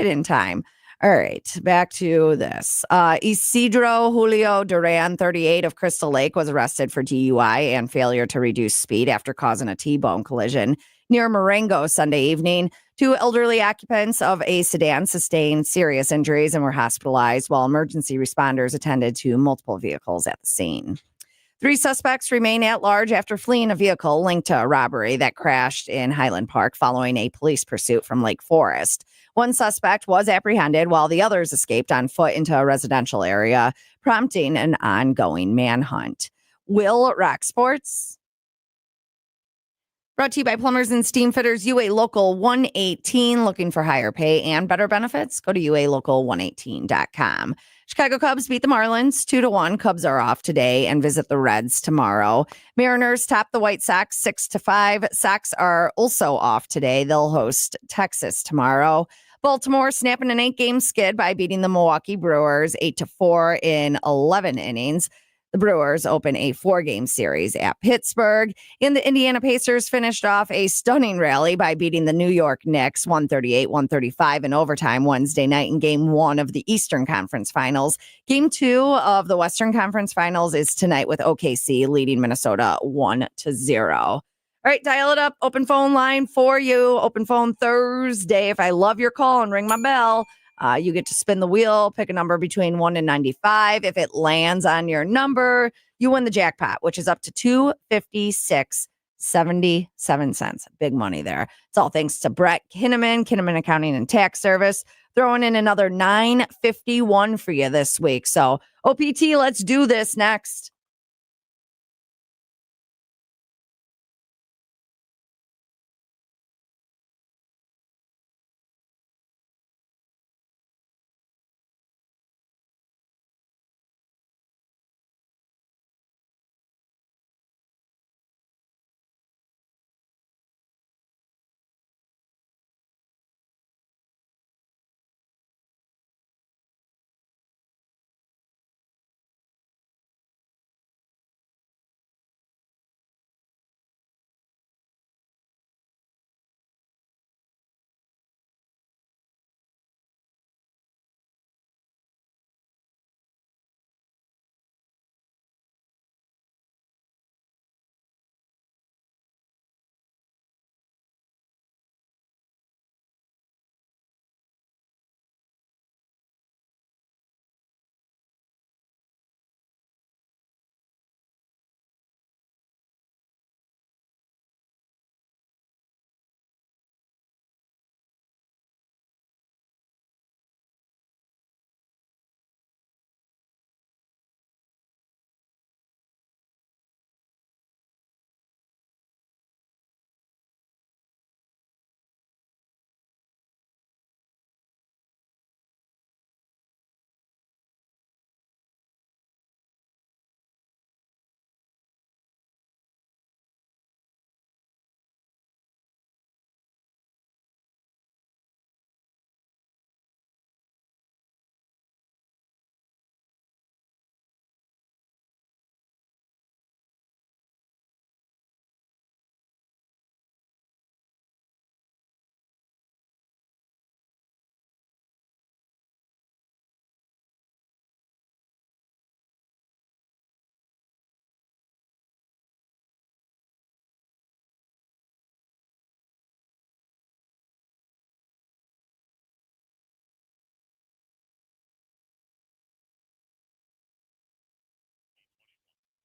in time. All right, back to this. Isidro Julio Duran, 38 of Crystal Lake, was arrested for DUI and failure to reduce speed after causing a T-bone collision near Marengo Sunday evening. 2 elderly occupants of a sedan sustained serious injuries and were hospitalized while emergency responders attended to multiple vehicles at the scene. 3 suspects remain at large after fleeing a vehicle linked to a robbery that crashed in Highland Park following a police pursuit from Lake Forest. 1 suspect was apprehended while the others escaped on foot into a residential area, prompting an ongoing manhunt. WIIL Rock Sports. Brought to you by Plumbers and Steam Fitters, UA Local 118. Looking for higher pay and better benefits? Go to UALocal118.com. Chicago Cubs beat the Marlins 2-1. Cubs are off today and visit the Reds tomorrow. Mariners top the White Sox 6-5. Sox are also off today. They'll host Texas tomorrow. Baltimore snapping an 8-game skid by beating the Milwaukee Brewers 8-4 in 11 innings. The Brewers open a 4-game series at Pittsburgh. And the Indiana Pacers finished off a stunning rally by beating the New York Knicks 138-135 in overtime Wednesday night in Game 1 of the Eastern Conference Finals. Game 2 of the Western Conference Finals is tonight with OKC leading Minnesota 1-0. All right, dial it up. Open phone line for you. Open phone Thursday. If I love your call and ring my bell, you get to spin the wheel, pick a number between 1 and 95. If it lands on your number, you win the jackpot, which is up to $256.77. Big money there. It's all thanks to Brett Kinnaman Accounting and Tax Service, throwing in another $951 for you this week. So, OPT, let's do this next.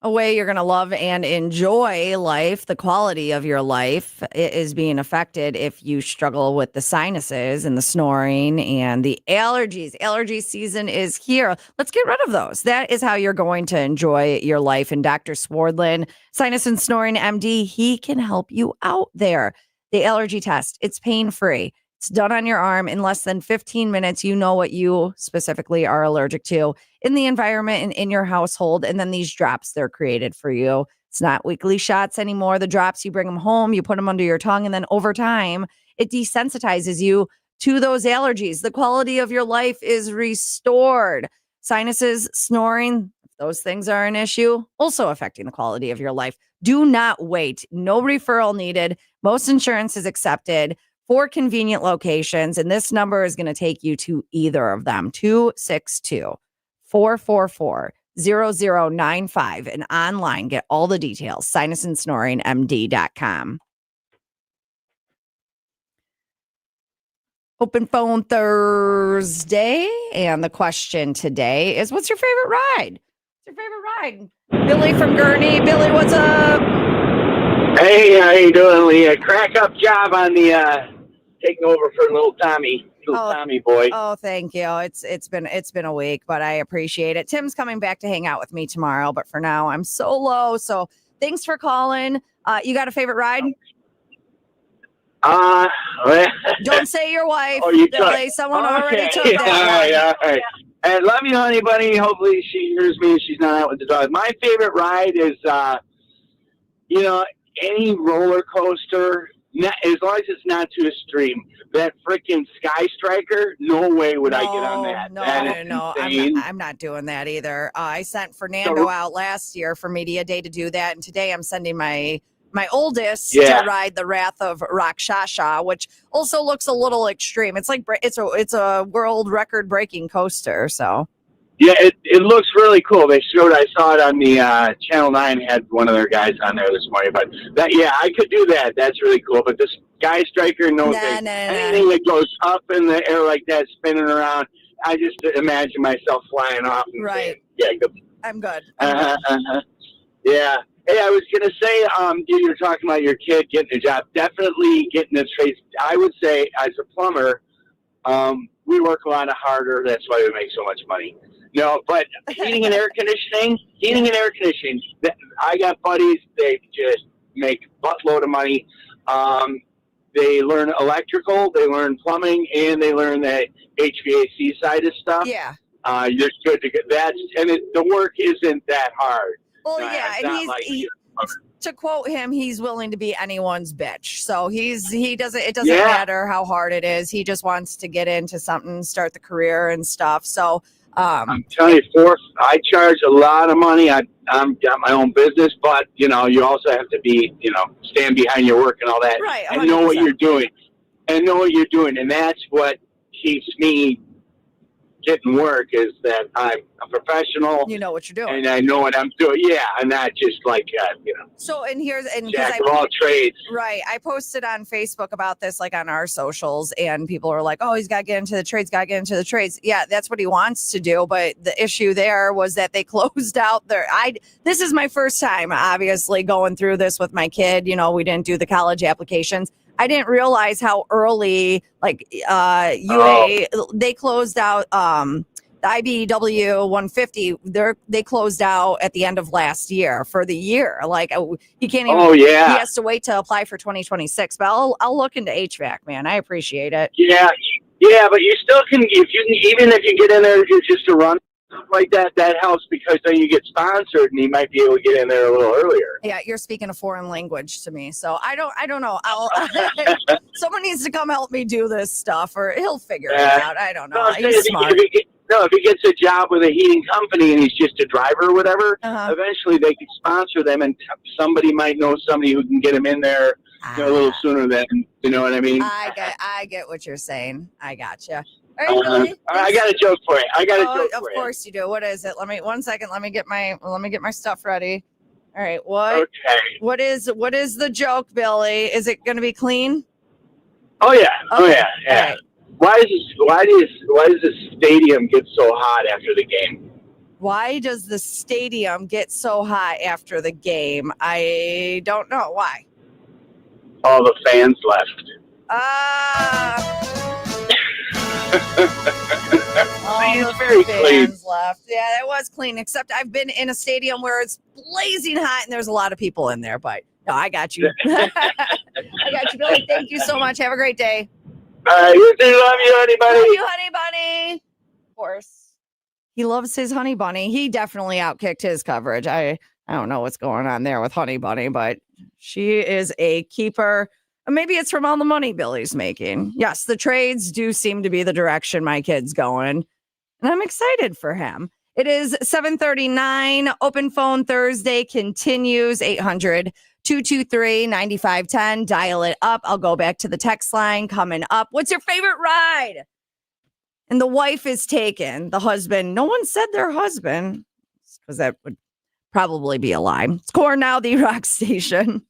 A way you're going to love and enjoy life, the quality of your life is being affected if you struggle with the sinuses and the snoring and the allergies. Allergy season is here. Let's get rid of those. That is how you're going to enjoy your life. And Dr. Swardlin, Sinus and Snoring MD, he can help you out there. The allergy test, it's pain-free. It's done on your arm in less than 15 minutes. You know what you specifically are allergic to in the environment and in your household. And then these drops, they're created for you. It's not weekly shots anymore. The drops, you bring them home, you put them under your tongue, and then over time, it desensitizes you to those allergies. The quality of your life is restored. Sinuses, snoring, those things are an issue, also affecting the quality of your life. Do not wait. No referral needed. Most insurance is accepted. 4 convenient locations, and this number is going to take you to either of them. 262-444-0095 and online. Get all the details. SinusandSnoringMD.com. Open Phone Thursday, and the question today is, what's your favorite ride? What's your favorite ride? Billy from Gurney. Billy, what's up?
Hey, how you doing, Leah? Crack up job on the taking over for little Tommy boy.
Oh, thank you. It's been a week, but I appreciate it. Tim's coming back to hang out with me tomorrow, but for now I'm solo. So thanks for calling. You got a favorite ride? Don't say your wife.
Oh, you
Billy. Someone already took
all
that.
right. And love you, honey bunny. Hopefully she hears me. She's not out with the dog. My favorite ride is, any roller coaster. As long as it's not too extreme. That freaking Sky Striker, no way would I get on that.
No. I'm not doing that either. I sent Fernando out last year for Media Day to do that, and today I'm sending my oldest to ride the Wrath of Rakshasa, which also looks a little extreme. It's like it's a world record breaking coaster. So.
Yeah, it looks really cool. I saw it on the Channel 9 had one of their guys on there this morning. But I could do that. That's really cool. But the Sky Striker, no thing. Anything that goes up in the air like that, spinning around, I just imagine myself flying off.
Right.
Saying,
I'm good.
Yeah. Hey, I was going to say, you were talking about your kid getting a job. Definitely getting a trade. I would say, as a plumber, we work a lot harder. That's why we make so much money. No, but heating and air conditioning. I got buddies. They just make a buttload of money. They learn electrical, they learn plumbing, and they learn the HVAC side of stuff.
Yeah.
You're good to get that, and the work isn't that hard.
Well, and to quote him, he's willing to be anyone's bitch. So it doesn't matter how hard it is. He just wants to get into something, start the career and stuff. So.
I'm telling you, I charge a lot of money. I'm got my own business, but you also have to be, stand behind your work and all that,
right? 100%.
And know what you're doing, and that's what keeps me getting work is that I'm a professional.
You know what you're doing,
and I know what I'm doing. Yeah, I'm not just like
So
jack of all trades.
Right. I posted on Facebook about this, like on our socials, and people are like, "Oh, he's got to get into the trades. Yeah, that's what he wants to do. But the issue there was that they closed out their. This is my first time, obviously, going through this with my kid. We didn't do the college applications. I didn't realize how early, UA, they closed out the IBW 150. They closed out at the end of last year for the year. Like he can't even.
Oh yeah.
He has to wait to apply for 2026. But I'll look into HVAC, man. I appreciate it.
Yeah, but you still can even if you get in there just to run. Like that helps because then you get sponsored and you might be able to get in there a little earlier.
Yeah, you're speaking a foreign language to me, so I don't know. Someone needs to come help me do this stuff, or he'll figure it out. I don't know. He's smart.
If he gets a job with a heating company and he's just a driver or whatever, eventually they could sponsor them, and somebody might know somebody who can get him in there a little sooner than you know what I mean.
I get what you're saying. I gotcha. All right, Billy,
I got a joke for you.
Of course you do. What is it? Let me 1 second. Let me get my stuff ready. All right. What?
Okay.
What is the joke, Billy? Is it going to be clean?
Oh yeah.
Okay.
Oh yeah. Yeah.
Right.
Why does the stadium get so hot after the game?
Why does the stadium get so hot after the game? I don't know. Why?
All the fans left.
All
See,
the
it's very clean.
fans left. Yeah, it was clean, except I've been in a stadium where it's blazing hot and there's a lot of people in there, but no, I got you. I got you, Billy. Thank you so much. Have a great day.
All right, you too. Love you, honey bunny.
Love you, honey bunny. Of course. He loves his honey bunny. He definitely outkicked his coverage. I don't know what's going on there with honey bunny, but she is a keeper. Maybe it's from all the money Billy's making. Yes, the trades do seem to be the direction my kid's going, and I'm excited for him. It is 7:39. Open phone Thursday continues. 800-223-9510. Dial it up. I'll go back to the text line coming up. What's your favorite ride? And the wife is taken. The husband, no one said their husband, because that would probably be a lie. It's Core Now, the rock station.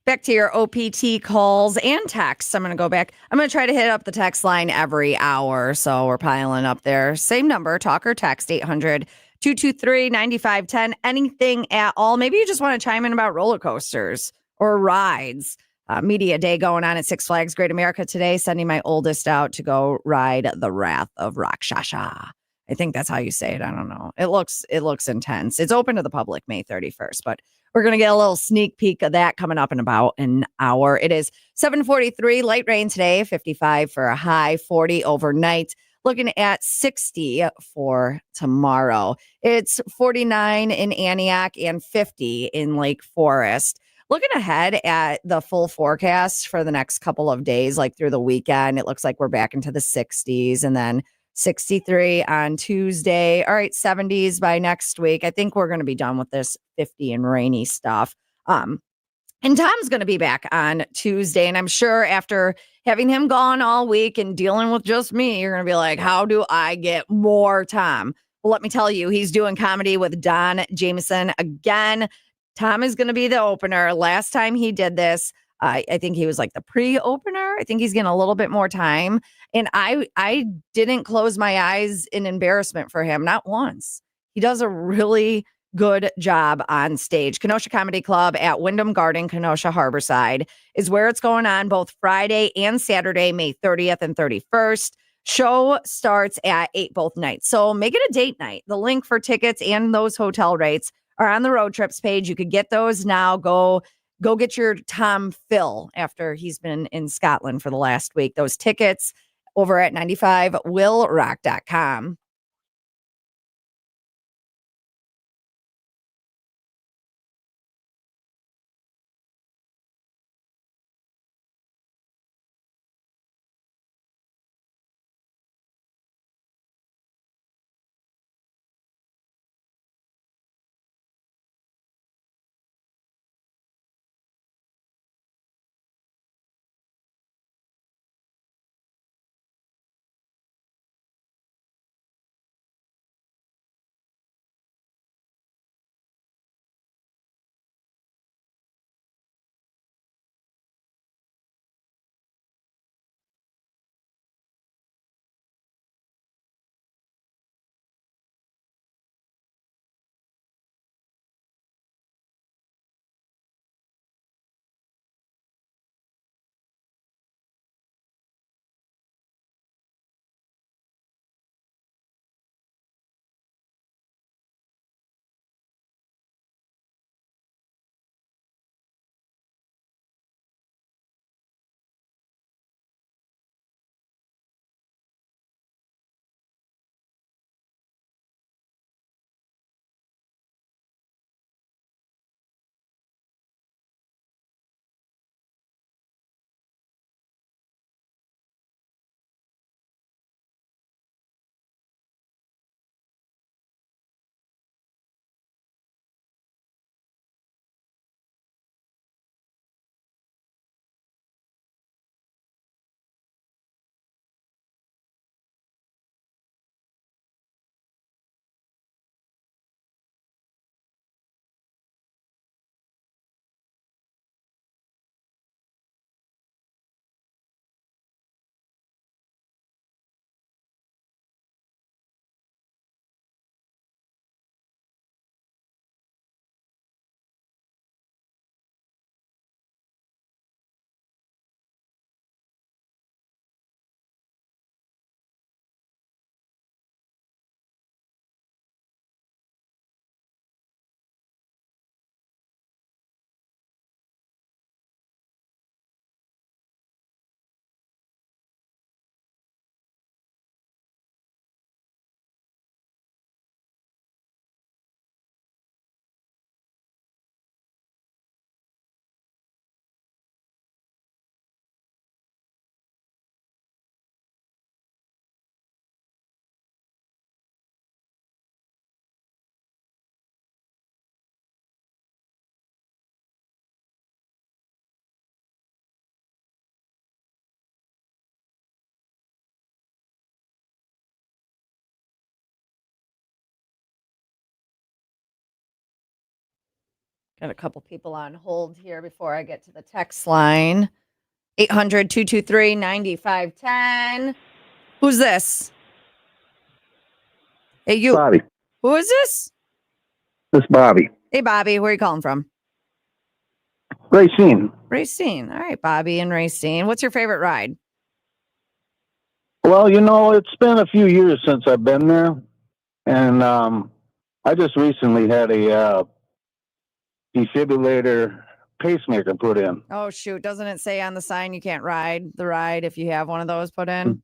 Back to your OPT calls and texts. I'm going to go back. I'm going to try to hit up the text line every hour. So we're piling up there. Same number, talk or text, 800-223-9510. Anything at all. Maybe you just want to chime in about roller coasters or rides. Media Day going on at Six Flags Great America today. Sending my oldest out to go ride the Wrath of Rakshasa. I think that's how you say it. I don't know. It looks intense. It's open to the public May 31st, but we're going to get a little sneak peek of that coming up in about an hour. It is 7:43, light rain today, 55 for a high, 40 overnight. Looking at 60 for tomorrow. It's 49 in Antioch and 50 in Lake Forest. Looking ahead at the full forecast for the next couple of days, like through the weekend, it looks like we're back into the 60s and then 63 on Tuesday. All right, 70s by next week. I think we're going to be done with this 50 and rainy stuff. And Tom's going to be back on Tuesday. And I'm sure after having him gone all week and dealing with just me, you're going to be like, how do I get more Tom? Well, let me tell you, he's doing comedy with Don Jameson again. Tom is going to be the opener. Last time he did this, I think he was like the pre-opener. I think he's getting a little bit more time. And I didn't close my eyes in embarrassment for him, not once. He does a really good job on stage. Kenosha Comedy Club at Wyndham Garden, Kenosha Harborside is where it's going on both Friday and Saturday, May 30th and 31st. Show starts at 8 both nights. So make it a date night. The link for tickets and those hotel rates are on the road trips page. You could get those now. Go get your Tom fill after he's been in Scotland for the last week. Those tickets over at 95willrock.com. Got a couple people on hold here before I get to the text line. 800-223-9510. Who's this? Hey, you.
Bobby.
Who is this?
This is Bobby.
Hey, Bobby. Where are you calling from?
Racine.
Racine. All right, Bobby and Racine. What's your favorite ride?
Well, it's been a few years since I've been there. And I just recently had a defibrillator pacemaker put in.
Oh, shoot. Doesn't it say on the sign you can't ride the ride if you have one of those put in?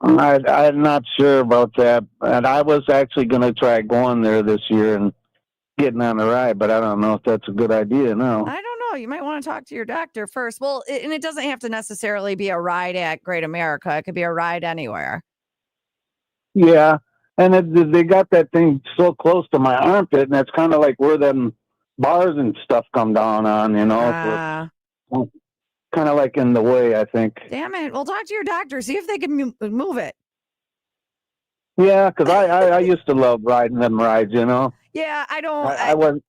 I'm not sure about that. And I was actually going to try going there this year and getting on the ride, but I don't know if that's a good idea now.
I don't know. You might want to talk to your doctor first. Well, and it doesn't have to necessarily be a ride at Great America. It could be a ride anywhere.
Yeah. And they got that thing so close to my armpit, and that's kind of like where them bars and stuff come down on, kind of like in the way, I think.
Damn it. Well, talk to your doctor. See if they can move it.
Yeah, because I used to love riding them rides.
Yeah, I don't.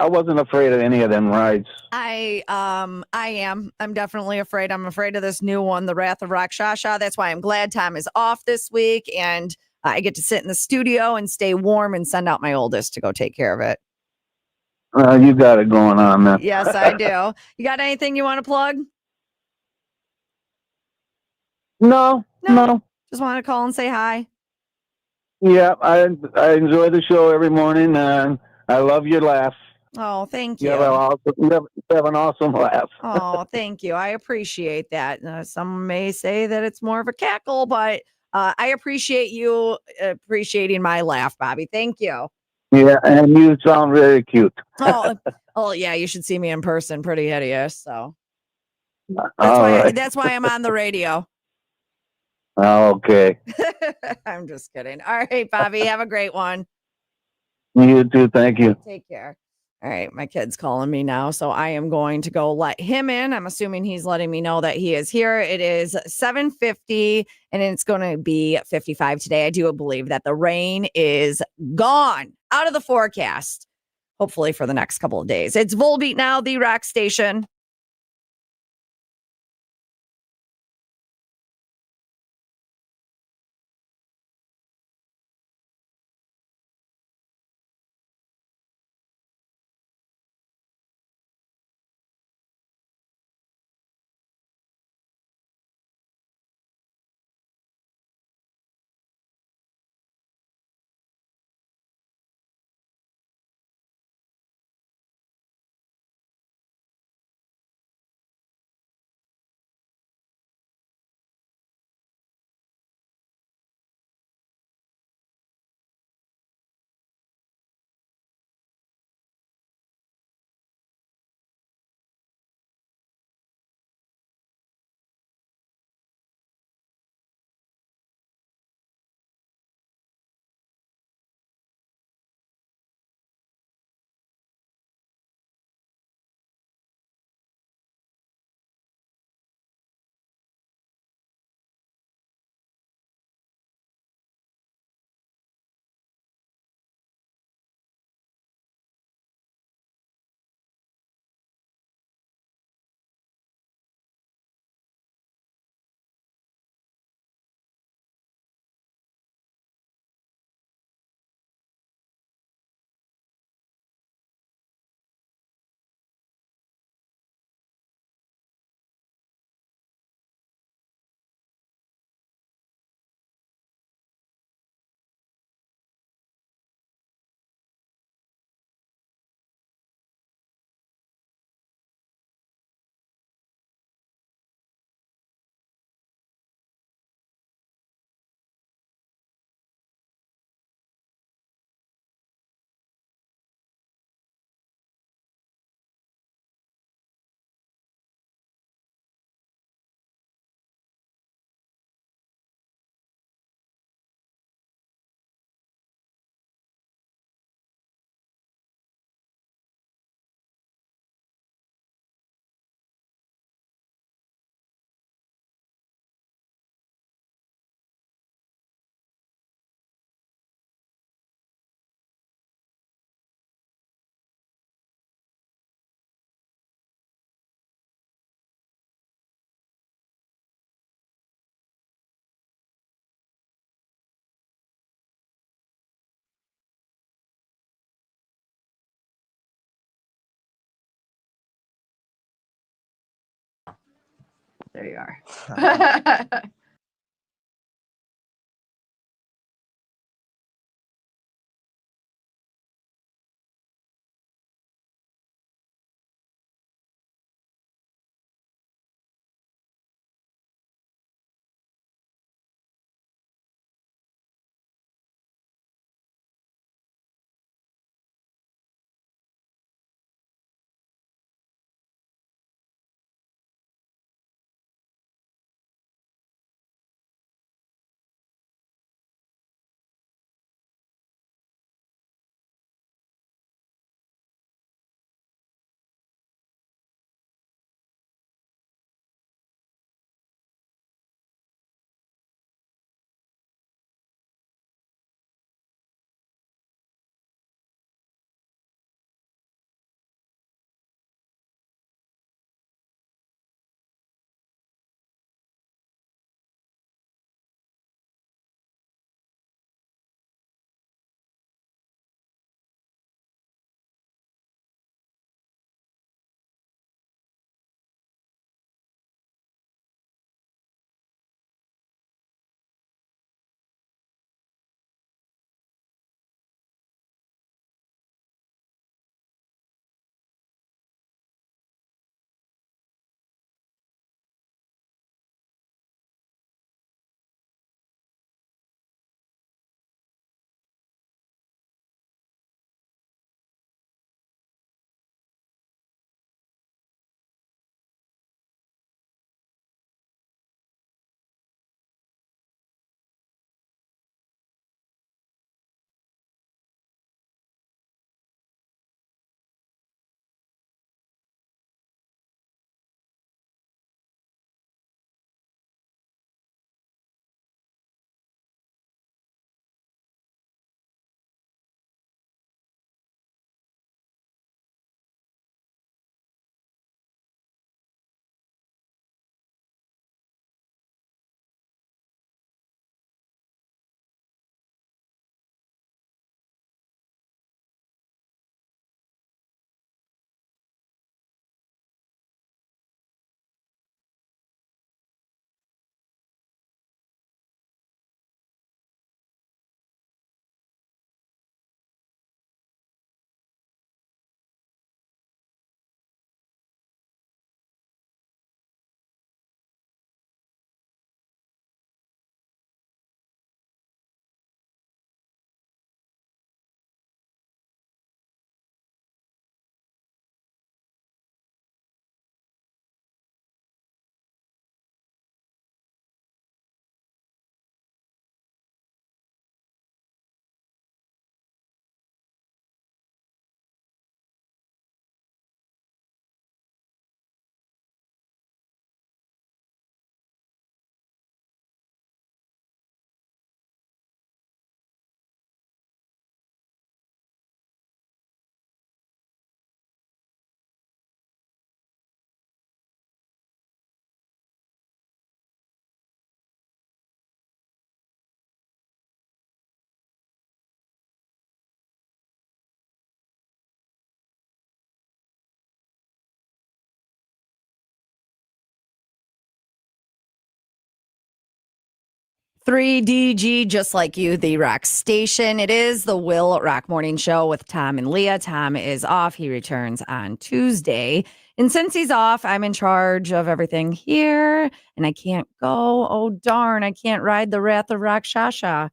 I wasn't afraid of any of them rides.
I am. I'm definitely afraid. I'm afraid of this new one, The Wrath of Rakshasa. That's why I'm glad Tom is off this week and I get to sit in the studio and stay warm and send out my oldest to go take care of it.
You got it going on, man.
Yes, I do. You got anything you want to plug?
No, no.
Just want to call and say hi.
Yeah, I enjoy the show every morning, and I love your laugh.
Oh, thank
You
you.
have an awesome laugh.
Oh, thank you. I appreciate that. Some may say that it's more of a cackle, but I appreciate you appreciating my laugh, Bobby. Thank you.
Yeah, and you sound very cute.
Oh, yeah. You should see me in person. Pretty hideous. So
All right.
that's why I'm on the radio.
Okay.
I'm just kidding. All right, Bobby. Have a great one.
You too. Thank you.
Take care. All right, my kid's calling me now, so I am going to go let him in. I'm assuming he's letting me know that he is here. It is 7:50 and it's going to be 55 today. I do believe that the rain is gone out of the forecast, hopefully for the next couple of days. It's Volbeat now, the rock station. There you are. 3DG, just like you, the rock station. It is the WIIL Rock Morning Show with Tom and Leah. Tom is off. He returns on Tuesday. And since he's off, I'm in charge of everything here, and I can't go. Oh, darn. I can't ride the Wrath of Rakshasa. I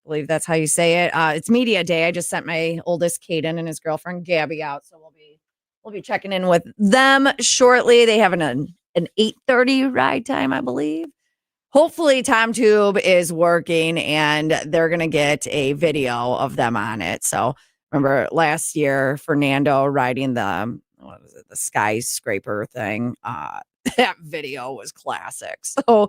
believe that's how you say it. It's media day. I just sent my oldest Caden and his girlfriend Gabby out, so we'll be checking in with them shortly. They have an 8:30 ride time, I believe. Hopefully TomTube is working and they're going to get a video of them on it. So remember last year, Fernando riding the skyscraper thing. That video was classic. So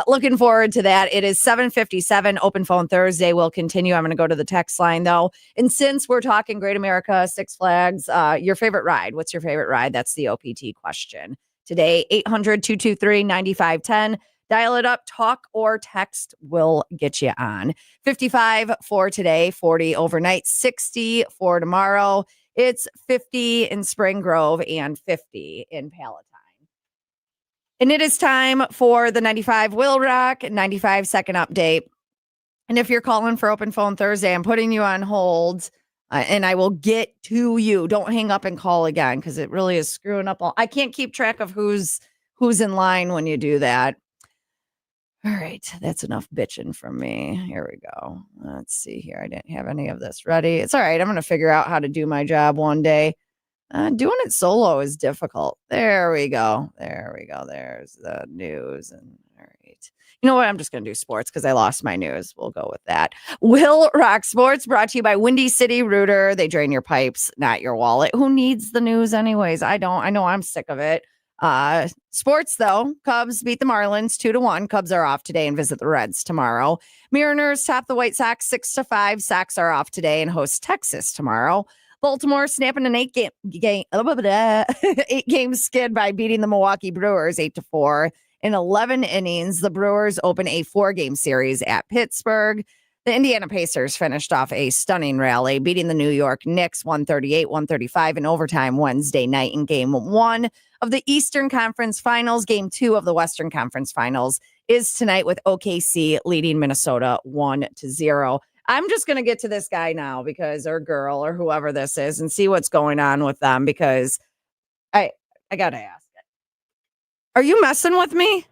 looking forward to that. It is 7:57. Open Phone Thursday will continue. I'm going to go to the text line though. And since we're talking Great America, Six Flags, your favorite ride, what's your favorite ride? That's the OPT question. Today, 800-223-9510. Dial it up, talk or text will get you on. 55 for today, 40 overnight, 60 for tomorrow. It's 50 in Spring Grove and 50 in Palatine. And it is time for the 95 WIIL Rock 95 second update. And if you're calling for Open Phone Thursday, I'm putting you on hold and I will get to you. Don't hang up and call again because it really is screwing up. I can't keep track of who's in line when you do that. All right, that's enough bitching from me. Here we go. Let's see here. I didn't have any of this ready. It's all right. I'm going to figure out how to do my job one day. Doing it solo is difficult. There we go. There's the news. And all right. You know what? I'm just going to do sports because I lost my news. We'll go with that. WIIL Rock Sports brought to you by Windy City Rooter. They drain your pipes, not your wallet. Who needs the news anyways? I don't. I know I'm sick of it. Sports though, Cubs beat the Marlins 2-1. Cubs are off today and visit the Reds tomorrow. Mariners top the White Sox 6-5. Sox are off today and host Texas tomorrow. Baltimore snapping an 8-game skid by beating the Milwaukee Brewers 8-4 in 11 innings. The Brewers open a 4-game series at Pittsburgh. The Indiana Pacers finished off a stunning rally, beating the New York Knicks 138-135 in overtime Wednesday night in Game 1 of the Eastern Conference Finals. Game 2 of the Western Conference Finals is tonight with OKC leading Minnesota 1-0. I'm just going to get to this guy now or girl or whoever this is and see what's going on with them because I got to ask it. Are you messing with me?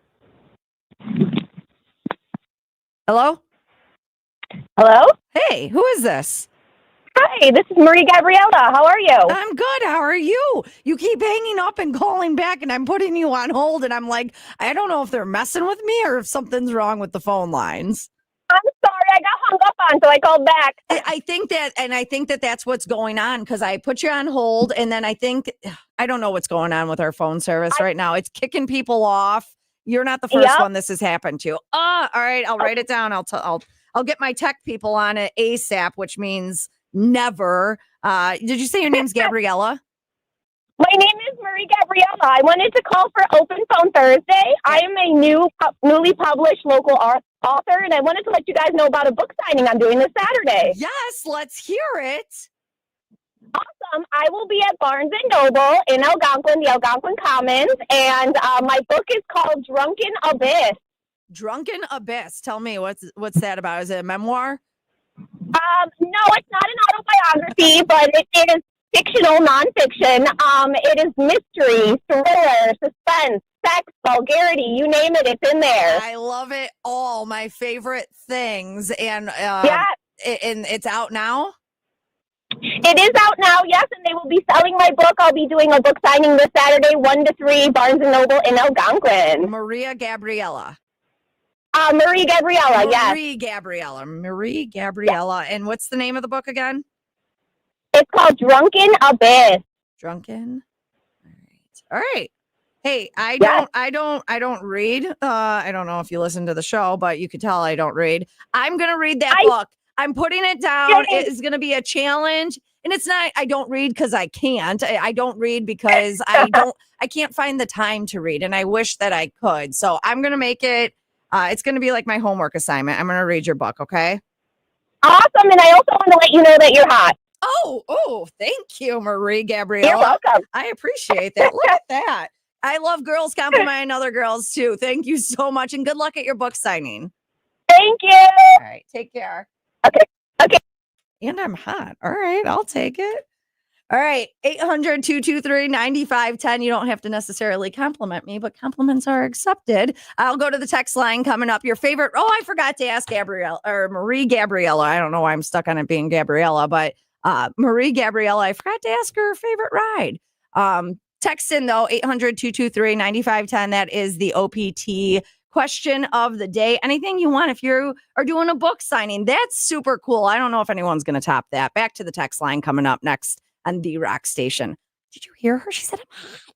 Hello?
Hello?
Hey, who is this?
Hi, this is Marie Gabriella. How are you?
I'm good. How are you? You keep hanging up and calling back, and I'm putting you on hold, and I'm like, I don't know if they're messing with me or if something's wrong with the phone lines.
I'm sorry, I got hung up on, so I called back.
I think that that's what's going on because I put you on hold, and then I don't know what's going on with our phone service right now. It's kicking people off. You're not the first one this has happened to. All right, I'll write it down. I'll get my tech people on it ASAP, which means never. Did you say your name's Gabriella?
My name is Marie Gabriella. I wanted to call for Open Phone Thursday. I am a newly published local author, and I wanted to let you guys know about a book signing I'm doing this Saturday.
Yes, let's hear it.
Awesome. I will be at Barnes & Noble in Algonquin, the Algonquin Commons, and my book is called Drunken Abyss.
Drunken Abyss. Tell me, what's that about? Is it a memoir?
No, it's not an autobiography, but it is fictional, nonfiction. It is mystery, thriller, suspense, sex, vulgarity, you name it, it's in there.
I love it all. My favorite things. And and it's out now?
It is out now, yes, and they will be selling my book. I'll be doing a book signing this Saturday, 1 to 3, Barnes & Noble in Algonquin.
Marie Gabriella.
Marie Gabriella, yes.
Marie Gabriella. And what's the name of the book again?
It's called Drunken Abyss.
Drunken. All right. Hey, I don't read. I don't know if you listen to the show, but you could tell I don't read. I'm going to read that book. I'm putting it down. It's going to be a challenge. And it's not, I don't read because I can't. I don't read because I can't find the time to read. And I wish that I could. So I'm going to make it. It's going to be like my homework assignment. I'm going to read your book, okay?
Awesome. And I also want to let you know that you're hot.
Oh, thank you, Marie Gabriella.
You're welcome.
I appreciate that. Look at that. I love girls complimenting other girls, too. Thank you so much. And good luck at your book signing.
Thank you.
All right. Take care.
Okay. Okay.
And I'm hot. All right. I'll take it. All right. 800-223-9510. You don't have to necessarily compliment me, but compliments are accepted. I'll go to the text line coming up. Your favorite. Oh, I forgot to ask Gabrielle or Marie Gabriella. I don't know why I'm stuck on it being Gabriella, but Marie Gabriella, I forgot to ask her favorite ride. Text in though, 800-223-9510. That is the OPT question of the day. Anything you want. If you are doing a book signing, that's super cool. I don't know if anyone's going to top that. Back to the text line coming up next on the Rock Station. Did you hear her? She said, I'm hot.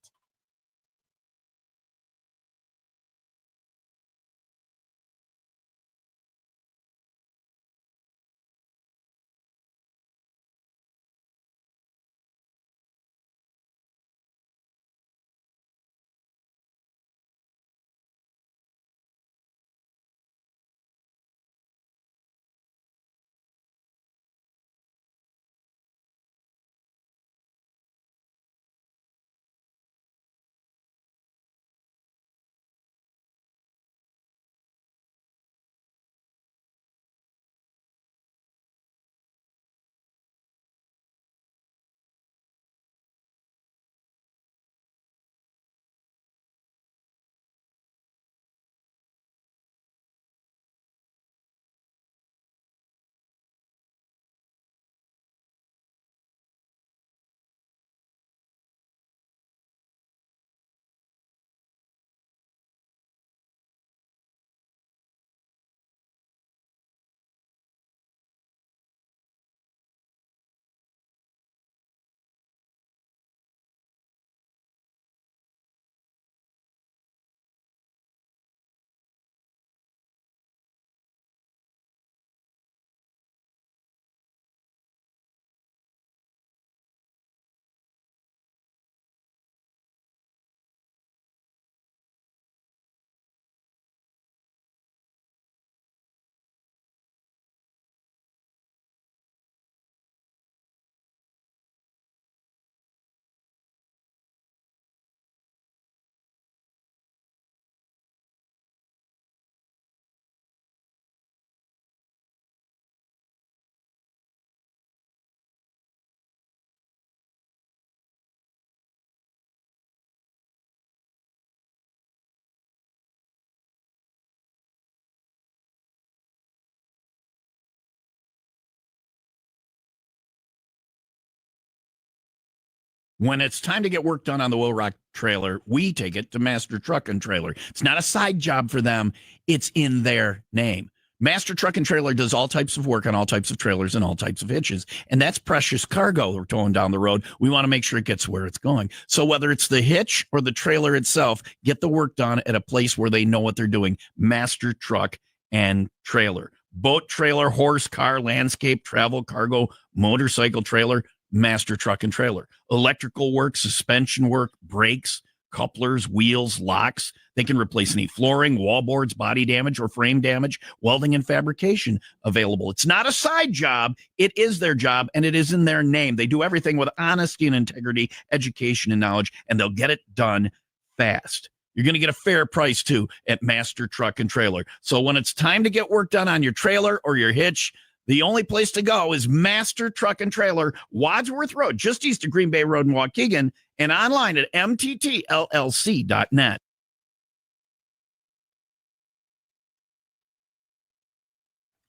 When it's time to get work done on the Will Rock trailer, we take it to Master Truck and Trailer. It's not a side job for them. It's in their name. Master Truck and Trailer does all types of work on all types of trailers and all types of hitches. And that's precious cargo we're towing down the road. We want to make sure it gets where it's going. So whether it's the hitch or the trailer itself, get the work done at a place where they know what they're doing. Master Truck and Trailer. Boat trailer, horse, car, landscape, travel, cargo, motorcycle trailer, Master Truck and Trailer. Electrical work, suspension work, brakes, couplers, wheels, locks. They can replace any flooring, wallboards, body damage, or frame damage, welding and fabrication available. It's not a side job. It is their job, and it is in their name. They do everything with honesty and integrity, education and knowledge, and they'll get it done fast. You're going to get a fair price, too, at Master Truck and Trailer. So when it's time to get work done on your trailer or your hitch, the only place to go is Master Truck and Trailer, Wadsworth Road, just east of Green Bay Road in Waukegan, and online at mttllc.net.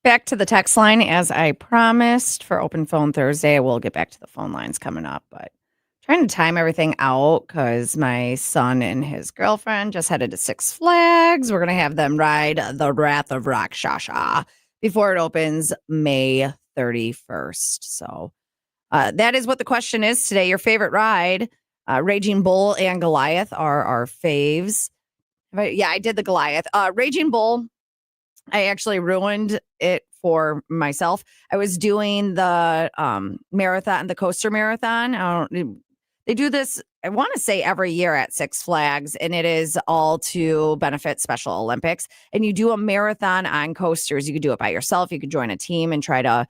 Back to the text line, as I promised for Open Phone Thursday. We'll get back to the phone lines coming up, but trying to time everything out because my son and his girlfriend just headed to Six Flags. We're going to have them ride the Wrath of Rakshasa before it opens May 31st. So that is what the question is today. Your favorite ride. Raging Bull and Goliath are our faves. Yeah, I did the Goliath. Raging Bull, I actually ruined it for myself. I was doing the marathon, the coaster marathon. They do this, I want to say every year at Six Flags, and it is all to benefit Special Olympics. And you do a marathon on coasters. You could do it by yourself. You could join a team and try to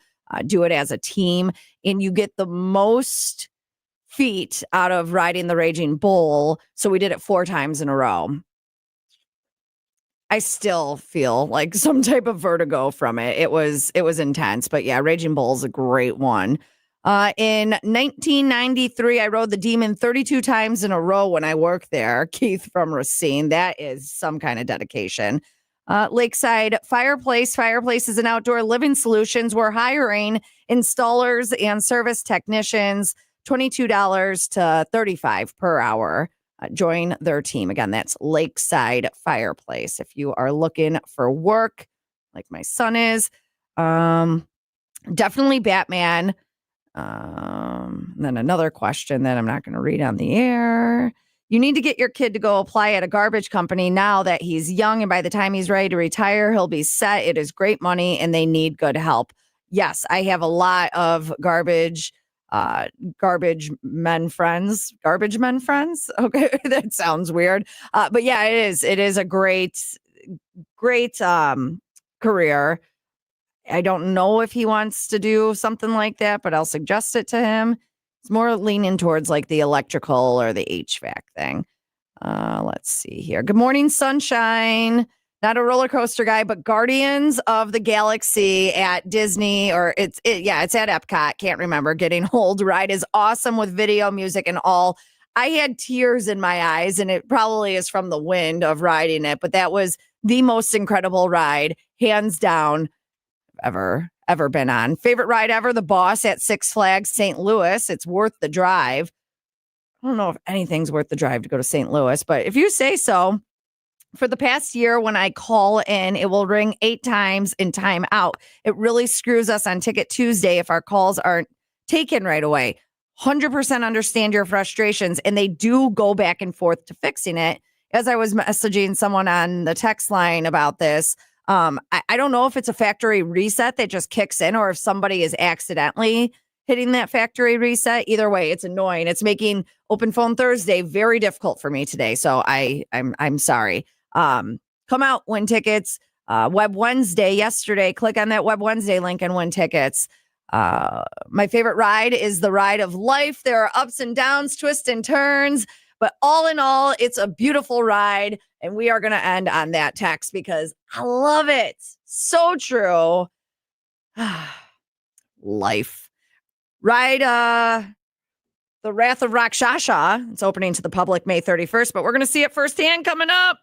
do it as a team. And you get the most feet out of riding the Raging Bull. So we did it 4 times in a row. I still feel like some type of vertigo from it. It was intense, but yeah, Raging Bull is a great one. In 1993, I rode the Demon 32 times in a row when I worked there. Keith from Racine. That is some kind of dedication. Lakeside Fireplace. Fireplace is an outdoor living solutions. We're hiring installers and service technicians, $22 to $35 per hour. Join their team. Again, that's Lakeside Fireplace. If you are looking for work, like my son is, definitely Batman. And then another question that I'm not going to read on the air. You need to get your kid to go apply at a garbage company now that he's young, and by the time he's ready to retire, he'll be set. It is great money, and they need good help. Yes, I have a lot of garbage men friends. Garbage men friends. Okay, that sounds weird. But yeah, it is. It is a great career. I don't know if he wants to do something like that, but I'll suggest it to him. It's more leaning towards like the electrical or the HVAC thing. Let's see here. Good morning, sunshine. Not a roller coaster guy, but Guardians of the Galaxy at Disney, or it's at Epcot. Can't remember. Getting old. Ride is awesome with video, music, and all. I had tears in my eyes, and it probably is from the wind of riding it, but that was the most incredible ride, hands down, ever been on. Favorite ride ever, the Boss at Six Flags St. Louis. It's worth the drive. I don't know if anything's worth the drive to go to St. Louis, but if you say so. For the past year, when I call in, it will ring 8 times in time out. It really screws us on Ticket Tuesday if our calls aren't taken right away. 100% understand your frustrations, and they do go back and forth to fixing it. As I was messaging someone on the text line about this, I don't know if it's a factory reset that just kicks in or if somebody is accidentally hitting that factory reset. Either way, it's annoying. It's making Open Phone Thursday very difficult for me today. So I'm sorry. Come out, win tickets. Web Wednesday yesterday. Click on that Web Wednesday link and win tickets. My favorite ride is the ride of life. There are ups and downs, twists and turns, but all in all, it's a beautiful ride. And we are going to end on that text because I love it. So true. Life. Ride, The Wrath of Rakshasa. It's opening to the public May 31st, but we're going to see it firsthand coming up.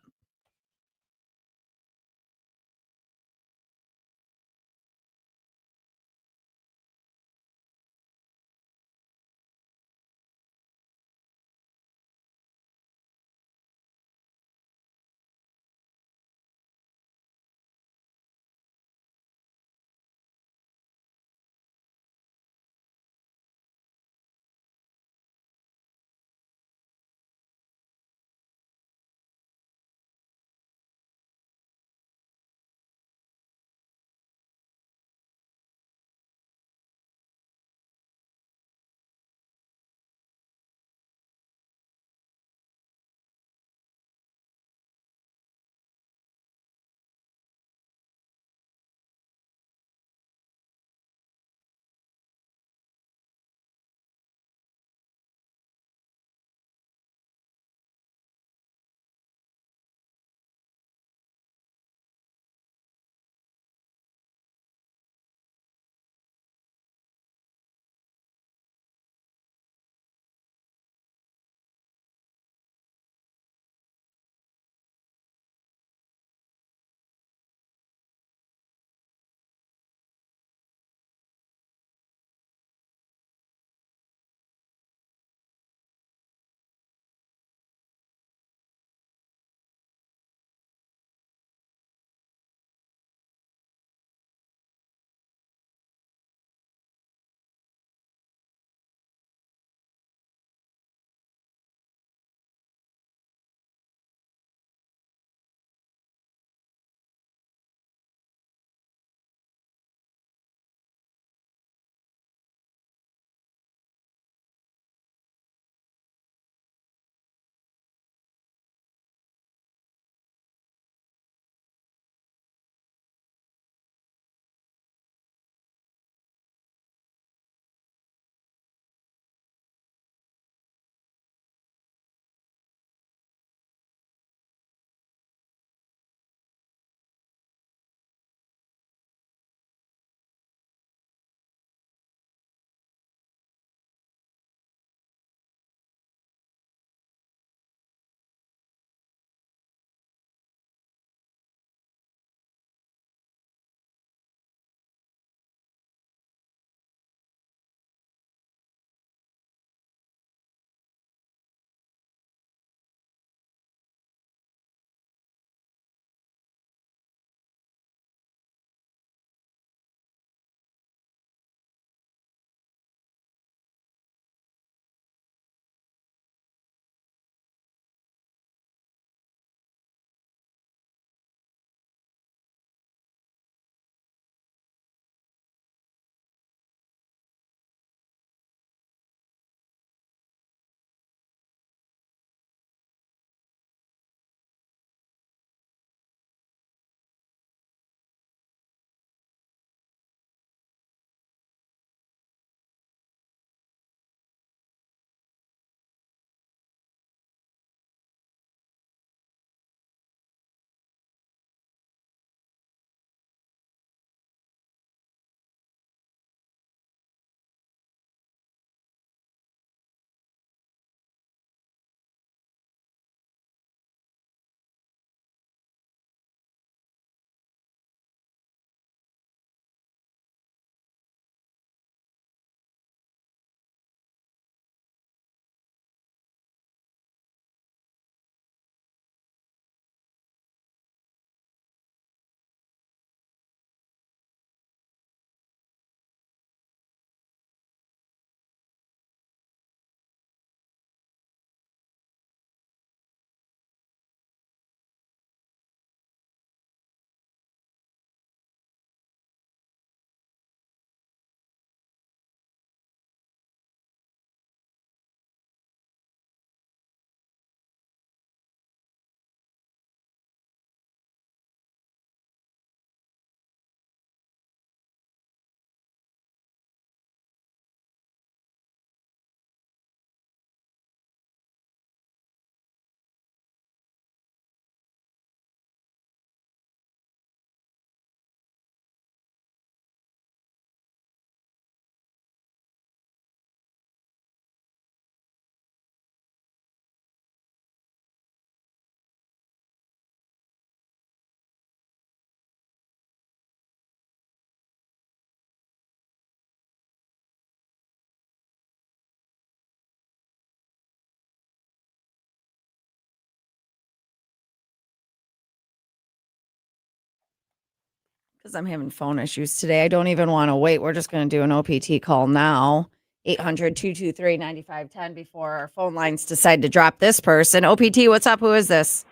Because I'm having phone issues today. I don't even want to wait. We're just going to do an OPT call now. 800-223-9510 before our phone lines decide to drop this person. OPT, what's up? Who is this?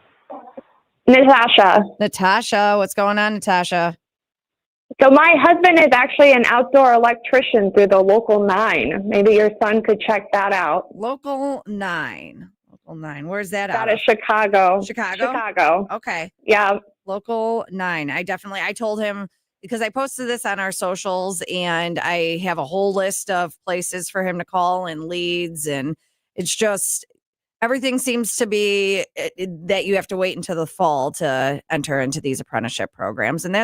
Natasha.
Natasha. What's going on, Natasha?
So my husband is actually an outdoor electrician through the Local 9. Maybe your son could check that out.
Local 9. Local 9. Where's that
Out
out
of
of?
Chicago.
Chicago? Okay.
Yeah.
Local 9. I told him because I posted this on our socials and I have a whole list of places for him to call and leads. And it's just everything seems to be that you have to wait until the fall to enter into these apprenticeship programs. And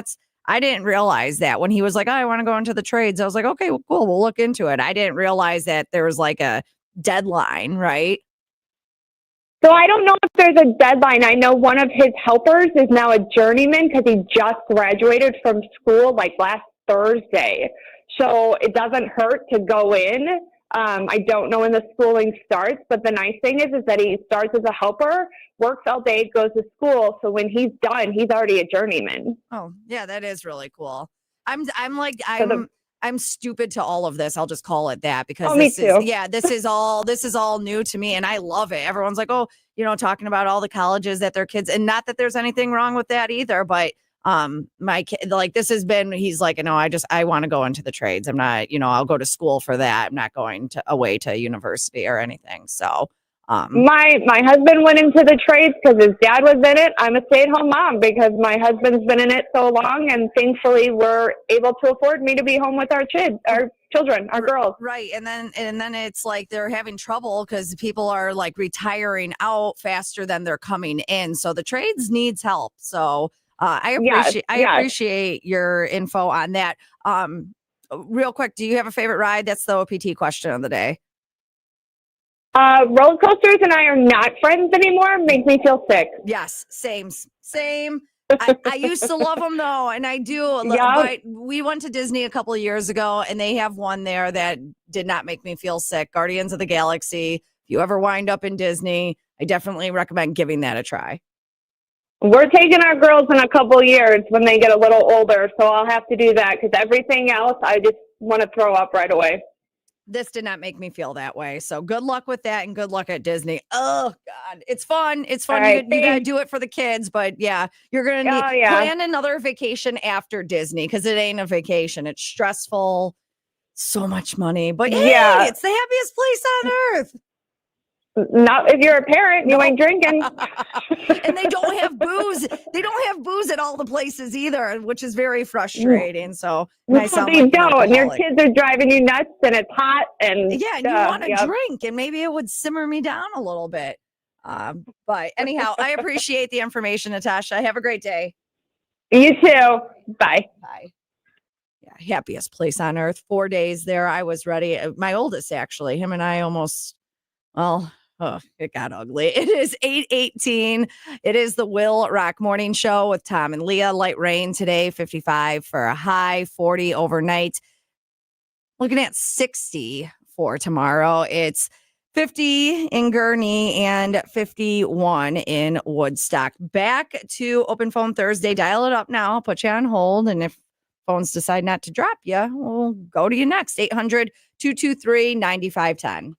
I didn't realize that when he was like, oh, I want to go into the trades. I was like, okay, well, cool. We'll look into it. I didn't realize that there was like a deadline, right?
So I don't know if there's a deadline. I know one of his helpers is now a journeyman because he just graduated from school like last Thursday. So it doesn't hurt to go in. I don't know when the schooling starts, but the nice thing is that he starts as a helper, works all day, goes to school. So when he's done, he's already a journeyman.
Oh, yeah, that is really cool. I'm
So
I'm stupid to all of this. I'll just call it that because
me
this is
too.
this is all new to me and I love it. Everyone's like, "Oh, talking about all the colleges that their kids," and not that there's anything wrong with that either, but my kid, like, this has been, he's like, "No, I want to go into the trades. I'm not, I'll go to school for that. I'm not going away to university or anything." So,
my husband went into the trades because his dad was in it. I'm a stay-at-home mom because my husband's been in it so long, and thankfully we're able to afford me to be home with our children, our girls.
right. And then it's like they're having trouble because people are like retiring out faster than they're coming in. So the trades needs help. So I appreciate your info on that. Real quick, do you have a favorite ride? That's the OPT question of the day.
Roller coasters and I are not friends anymore. Make me feel sick.
Yes, same. I used to love them though, and I do.
Yeah.
But we went to Disney a couple of years ago, and they have one there that did not make me feel sick. Guardians of the Galaxy. If you ever wind up in Disney, I definitely recommend giving that a try.
We're taking our girls in a couple years when they get a little older, so I'll have to do that because everything else, I just want to throw up right away.
This did not make me feel that way. So good luck with that and good luck at Disney. Oh God, it's fun. It's fun.
Right,
you got to do it for the kids, but yeah, you're going to need plan another vacation after Disney because it ain't a vacation. It's stressful. So much money, but hey, it's the happiest place on earth.
Not if you're a parent, you ain't drinking.
And they don't have booze. They don't have booze at all the places either, which is very frustrating. So
they don't. And your kids are driving you nuts and it's hot. And
you want to drink and maybe it would simmer me down a little bit. But anyhow, I appreciate the information, Natasha. Have a great day.
You too. Bye.
Bye. Yeah, happiest place on earth. 4 days there. I was ready. My oldest, actually, him and I almost, it got ugly. It is 8:18. It is the WIIL Rock Morning Show with Tom and Leah. Light rain today, 55 for a high, 40 overnight. Looking at 60 for tomorrow. It's 50 in Gurnee and 51 in Woodstock. Back to Open Phone Thursday. Dial it up now. I'll put you on hold. And if phones decide not to drop you, we'll go to you next. 800-223-9510.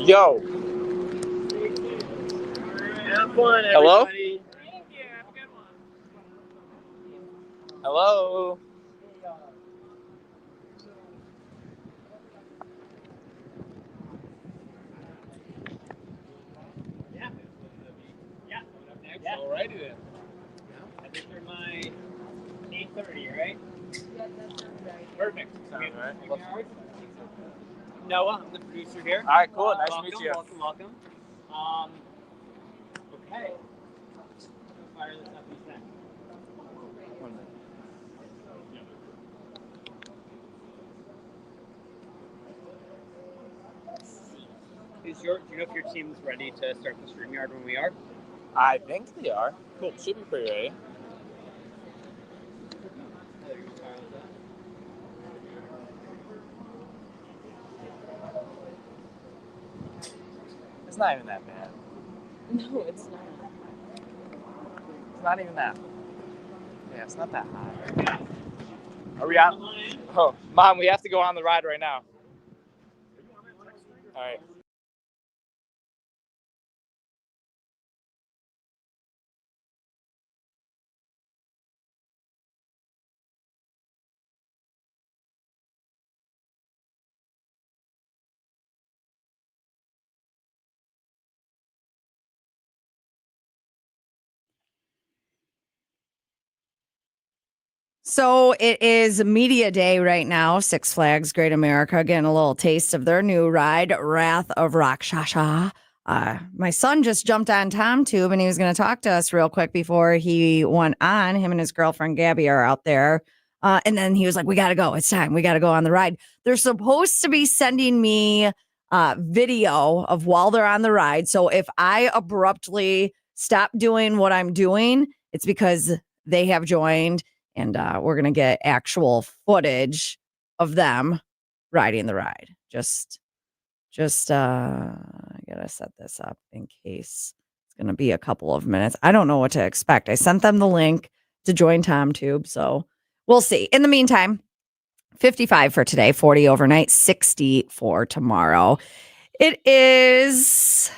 Yo.
Have fun, everybody.
Hello?
Thank you. Have a good one.
Hello.
Yeah. Alrighty then. I think they're my 8:30, right? Yeah, that sounds right. Perfect.
Sounds right.
Noah, I'm the producer here.
All right, cool. Nice
welcome,
to meet you.
Welcome. Okay. Fire this up in a sec. Do you know if your team's ready to start the StreamYard when we are?
I think they are. Cool. Should be pretty ready. It's not even that bad.
No, it's not.
It's not even that. Yeah, it's not that high. Are we on? Oh, Mom, we have to go on the ride right now. All right.
So it is media day right now. Six Flags Great America getting a little taste of their new ride, Wrath of Rakshasa. My son just jumped on TomTube and he was going to talk to us real quick before he went on. Him and his girlfriend Gabby are out there. And then he was like, we got to go. It's time. We got to go on the ride. They're supposed to be sending me video of while they're on the ride. So if I abruptly stop doing what I'm doing, it's because they have joined. And we're going to get actual footage of them riding the ride. Just I got to set this up in case it's going to be a couple of minutes. I don't know what to expect. I sent them the link to join TomTube, so we'll see. In the meantime, 55 for today, 40 overnight, 60 for tomorrow. It is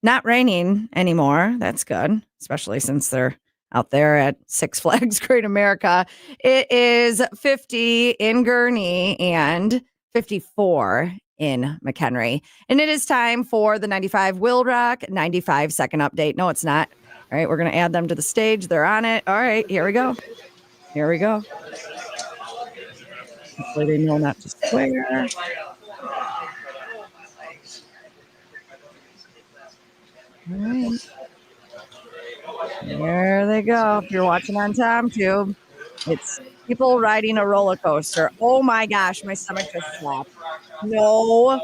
not raining anymore. That's good, especially since they're out there at Six Flags Great America. It is 50 in Gurnee and 54 in McHenry. And it is time for the 95 WIIL Rock 95 second update. No, it's not. All right, we're going to add them to the stage. They're on it. All right, here we go. Here we go. Hopefully they know not to swear. All right. There they go. If you're watching on TomTube, it's people riding a roller coaster. Oh my gosh, my stomach just slapped. No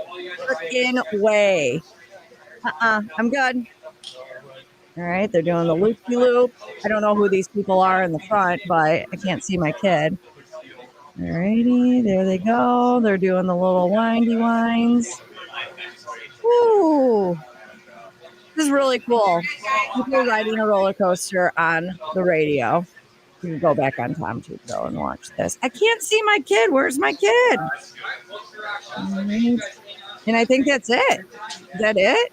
freaking way. I'm good. All right, they're doing the loop-de-loop. I don't know who these people are in the front, but I can't see my kid. All righty, there they go. They're doing the little windy winds. Woo! This is really cool. People riding a roller coaster on the radio. You can go back on TomTube though and watch this. I can't see my kid. Where's my kid? Right. And I think that's it. Is that it?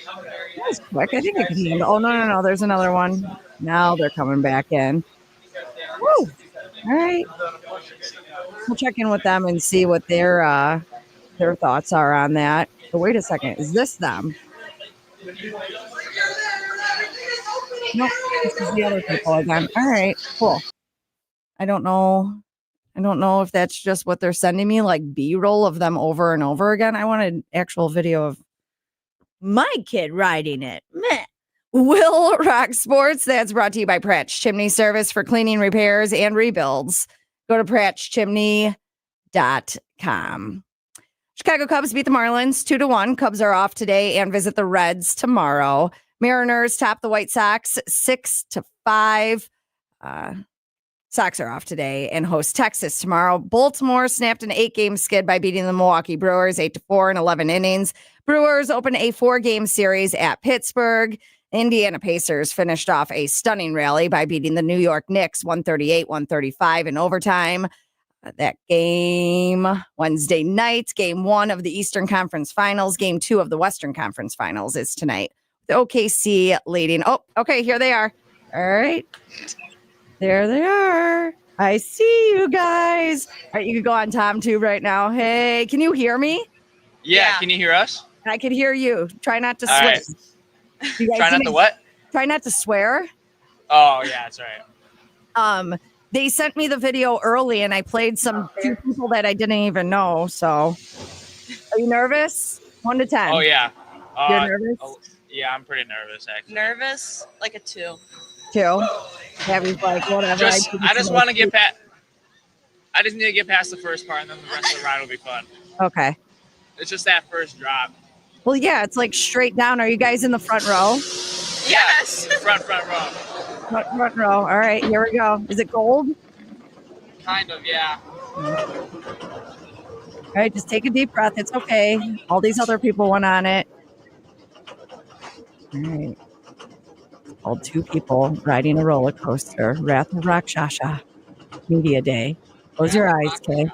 That was quick. I think I can handle. Oh no! There's another one. Now they're coming back in. Woo! All right. We'll check in with them and see what their thoughts are on that. But wait a second. Is this them? Nope, this is the other people again. All right, cool. I don't know if that's just what they're sending me, like B-roll of them over and over again. I wanted actual video of my kid riding it. Meh. WIIL Rock Sports, that's brought to you by Pratch Chimney Service for cleaning, repairs, and rebuilds. Go to PratchChimney.com. Chicago Cubs beat the Marlins 2-1. Cubs are off today and visit the Reds tomorrow. Mariners top the White Sox 6-5. Sox are off today and host Texas tomorrow. Baltimore snapped an 8-game skid by beating the Milwaukee Brewers 8-4 in 11 innings. Brewers open a 4-game series at Pittsburgh. Indiana Pacers finished off a stunning rally by beating the New York Knicks 138-135 in overtime. that game Wednesday night. Game 1 of the Eastern Conference Finals. Game 2 of the Western Conference Finals is tonight. The OKC leading. Oh, okay, here they are. All right. There they are. I see you guys. All right, you can go on TomTube right now. Hey, can you hear me?
Yeah, can you hear us?
I can hear you. Try not to
All
swear.
right.
You guys
Try not
need
to what?
Try not to swear.
Oh, yeah, that's right.
They sent me the video early and I played some few people that I didn't even know. So are you nervous? 1 to 10.
Oh, yeah.
You're nervous?
Yeah, I'm pretty nervous, actually.
Nervous? Like a 2.
2. Gabby's like, whatever.
I just want to get past. I just need to get past the first part, and then the rest of the ride will be fun.
Okay.
It's just that first drop.
Well, yeah, it's like straight down. Are you guys in the front row?
Yes.
Front row.
Front row. All right, here we go. Is it gold?
Kind of, yeah.
All right, just take a deep breath. It's okay. All these other people went on it. All right. All 2 people riding a roller coaster. Wrath of Rakshasa. Media Day. Close your eyes, Kay.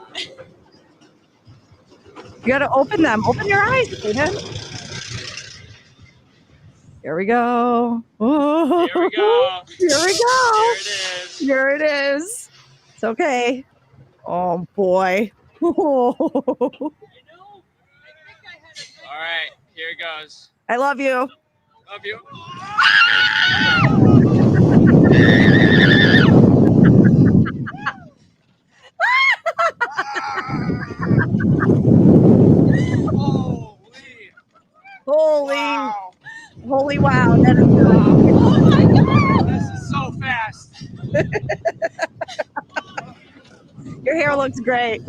You got to open them. Open your eyes, Kaden. Here we go. Oh,
Here we go.
Here we go.
Here it is.
Here it is. It's okay. Oh, boy.
All right, here it goes.
I love you.
Love you.
Holy wow. That is
Oh my God. This is so fast.
Your hair looks great.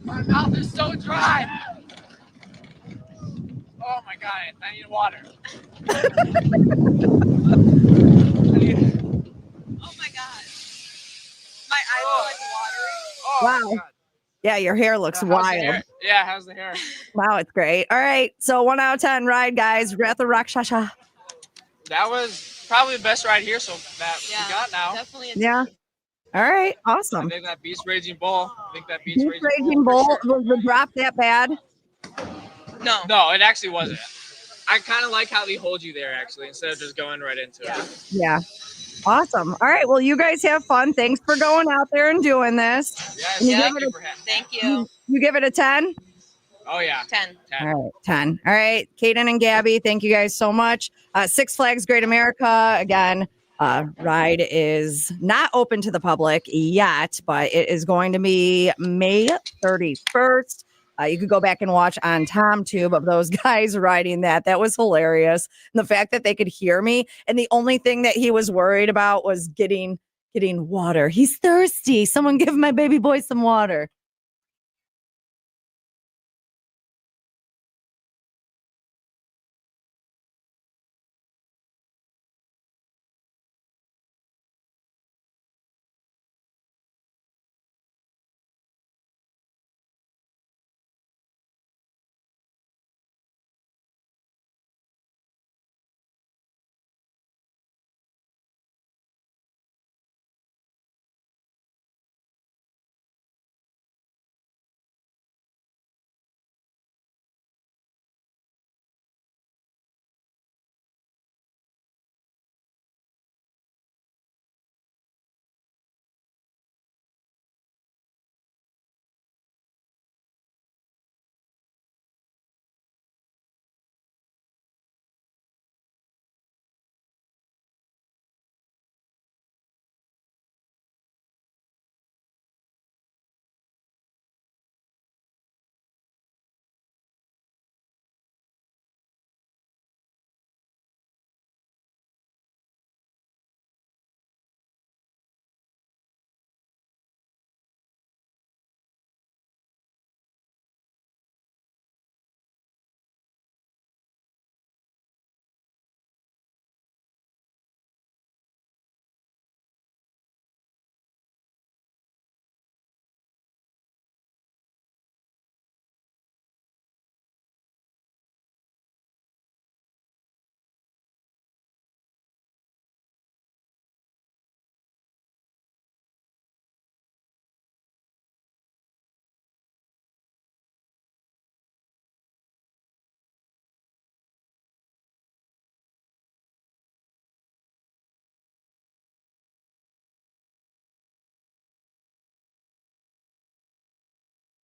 My mouth is so dry. Oh my God, I need water.
Oh my God. My eyes are like watering.
Oh,
Wow.
God.
Yeah, your hair looks
How's the
wild.
hair? Yeah, how's the hair?
Wow, it's great. All right. So 1 out of 10 ride, guys. Wrath of Rakshasa.
That was probably the best ride here so that we got now.
Definitely a 10.
Yeah. All right.
I
Awesome.
think that Beast Raging Bull.
Beast Raging Bull. Was the drop that bad?
No.
No, it actually wasn't. I kind of like how they hold you there, actually, instead of just going right into it.
Yeah. Awesome. All right. Well, you guys have fun. Thanks for going out there and doing this.
Yes,
And you
thank
give
you
it
for having
Thank you.
You give it a 10?
Oh, yeah.
10.
10.
All right, 10. All right, Kaden and Gabby, thank you guys so much. Six Flags Great America, again, ride is not open to the public yet, but it is going to be May 31st. You could go back and watch on TomTube of those guys riding that. That was hilarious. And the fact that they could hear me, and the only thing that he was worried about was getting water. He's thirsty. Someone give my baby boy some water.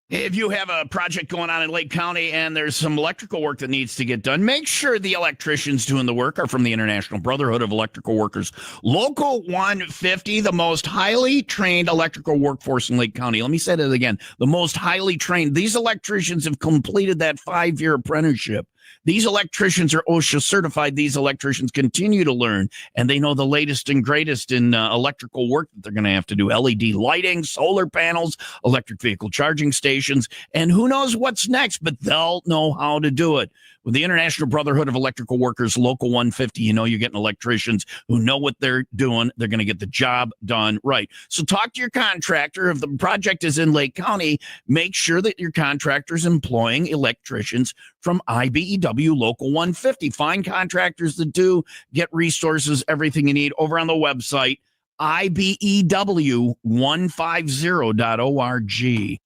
If you have a project going on in Lake County and there's some electrical work that needs to get done, make sure the electricians doing the work are from the International Brotherhood of Electrical Workers. Local 150, the most highly trained electrical workforce in Lake County. Let me say that again. The most highly trained. These electricians have completed that 5-year apprenticeship. These electricians are OSHA certified. These electricians continue to learn, and they know the latest and greatest in electrical work that they're going to have to do. LED lighting, solar panels, electric vehicle charging stations, and who knows what's next, but they'll know how to do it. With the International Brotherhood of Electrical Workers, Local 150, you know you're getting electricians who know what they're doing. They're going to get the job done right. So talk to your contractor. If the project is in Lake County, make sure that your contractor is employing electricians from IBEW Local 150. Find contractors that do, get resources, everything you need over on the website, IBEW150.org.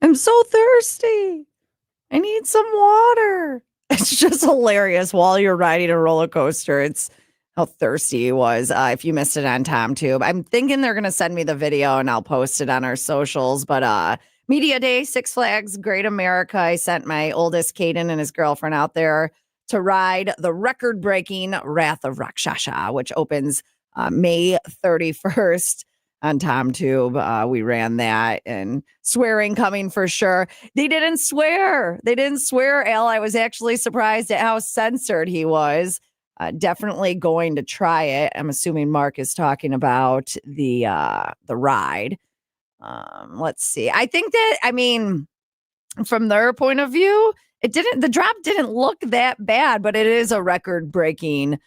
I'm so thirsty. I need some water. It's just hilarious while you're riding a roller coaster. It's how thirsty he was. If you missed it on TomTube, I'm thinking they're going to send me the video and I'll post it on our socials. But Media Day, Six Flags, Great America. I sent my oldest, Caden, and his girlfriend out there to ride the record-breaking Wrath of Rakshasa, which opens May 31st. On TomTube, we ran that, and swearing coming for sure. They didn't swear. Al. I was actually surprised at how censored he was. Definitely going to try it. I'm assuming Mark is talking about the ride. Let's see. I think that, from their point of view, the drop didn't look that bad, but it is a record-breaking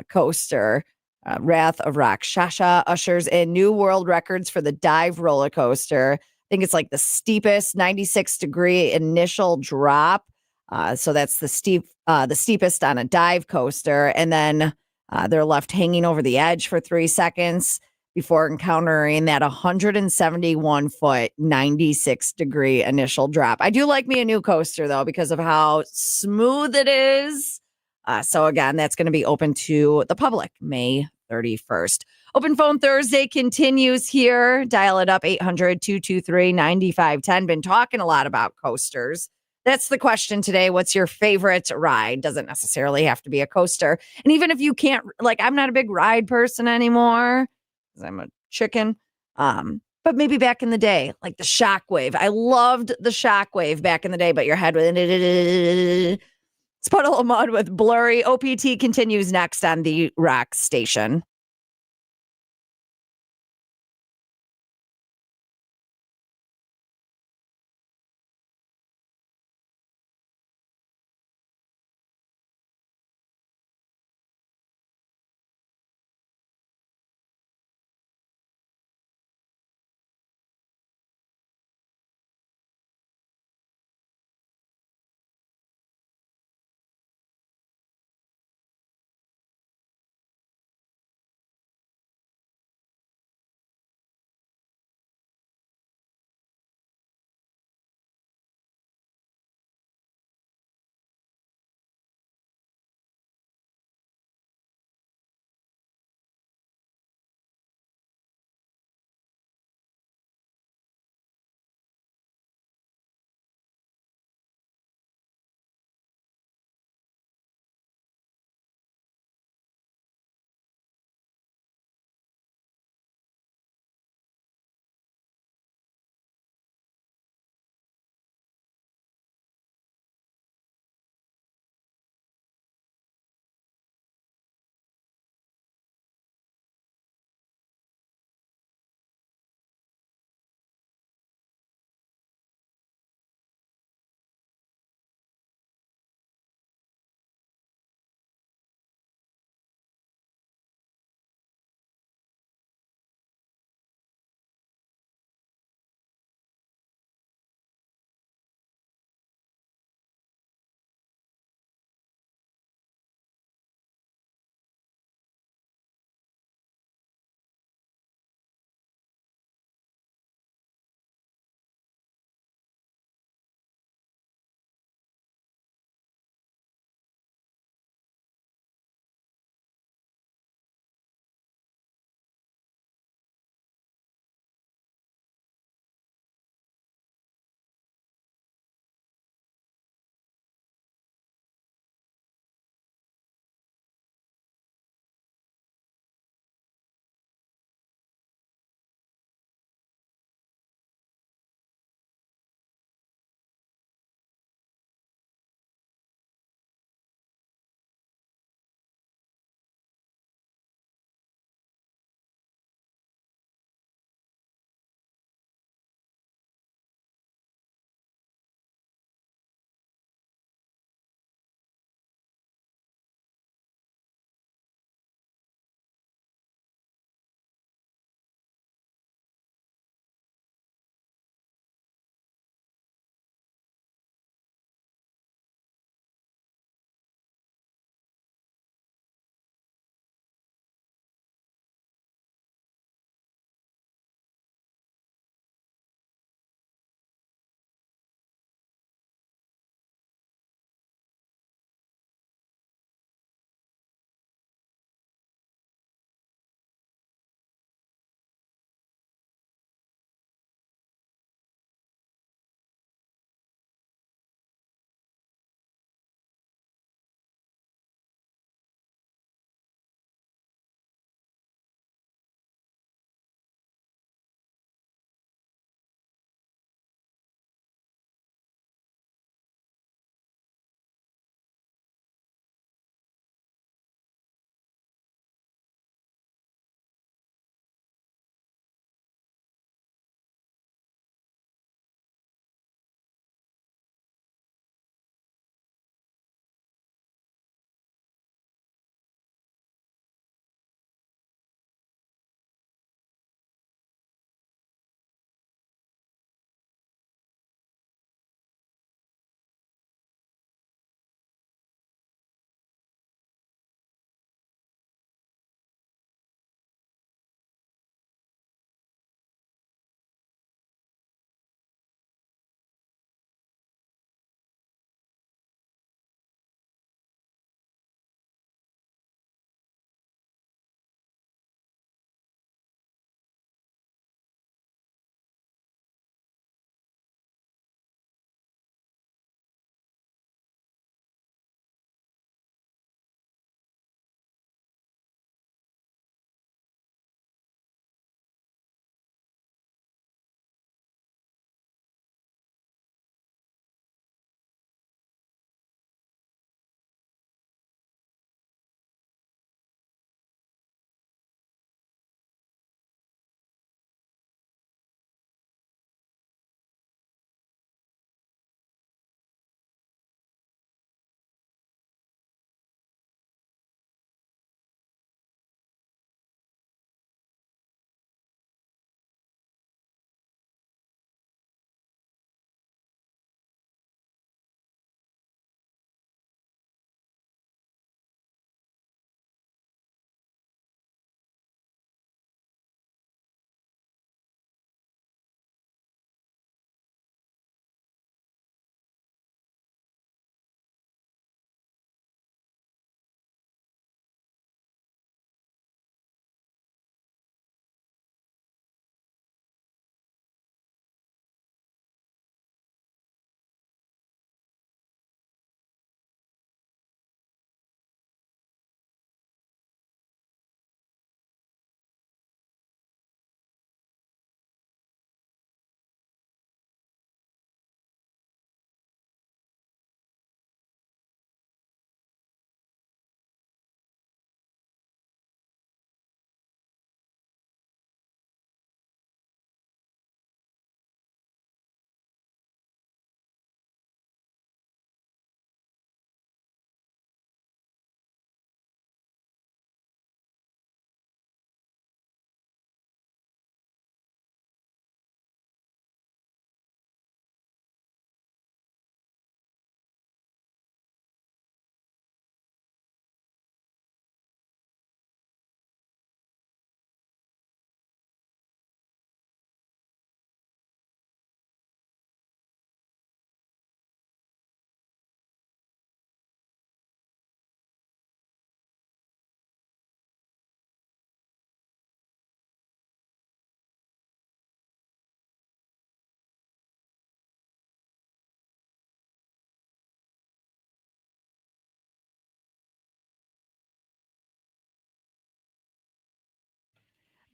coaster. Wrath of Rakshasa ushers in new world records for the dive roller coaster. I think it's like the steepest 96-degree initial drop. So that's the steepest on a dive coaster. And then they're left hanging over the edge for 3 seconds before encountering that 171-foot, 96-degree initial drop. I do like me a new coaster, though, because of how smooth it is. So again, that's going to be open to the public May 31st. Open Phone Thursday continues here. Dial it up 800-223-9510. Been talking a lot about coasters. That's the question today. What's your favorite ride? Doesn't necessarily have to be a coaster. And even if you can't, I'm not a big ride person anymore because I'm a chicken. But maybe back in the day, like the Shockwave. I loved the Shockwave back in the day, but your head would It's Puddle of Mud with Blurry. OPT continues next on the Rock Station.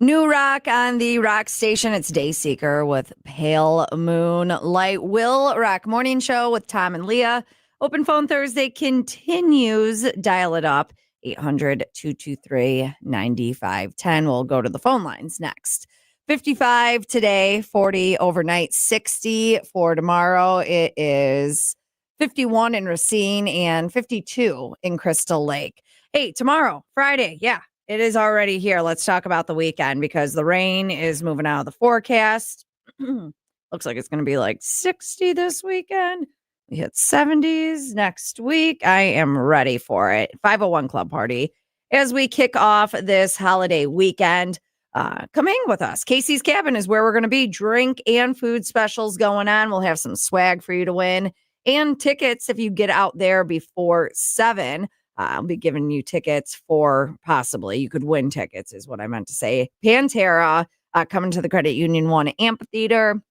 New rock on the rock station. It's Dayseeker with Pale Moonlight. WIIL Rock Morning Show with Tom and Leah. Open phone Thursday continues. Dial it up. 800-223-9510. We'll go to the phone lines next. 55 today, 40 overnight, 60 for tomorrow. It is 51 in Racine and 52 in Crystal Lake. Hey, tomorrow, Friday. Yeah. It is already here. Let's talk about the weekend because the rain is moving out of the forecast. Looks like it's going to be like 60 this weekend. We hit 70s next week. I am ready for it. 501 Club Party. As we kick off this holiday weekend, come hang with us. Casey's Cabin is where we're going to be. Drink and food specials going on. We'll have some swag for you to win and tickets if you get out there before 7. I'll be giving you tickets for possibly, you could win tickets is what I meant to say. Pantera coming to the Credit Union 1 Amphitheater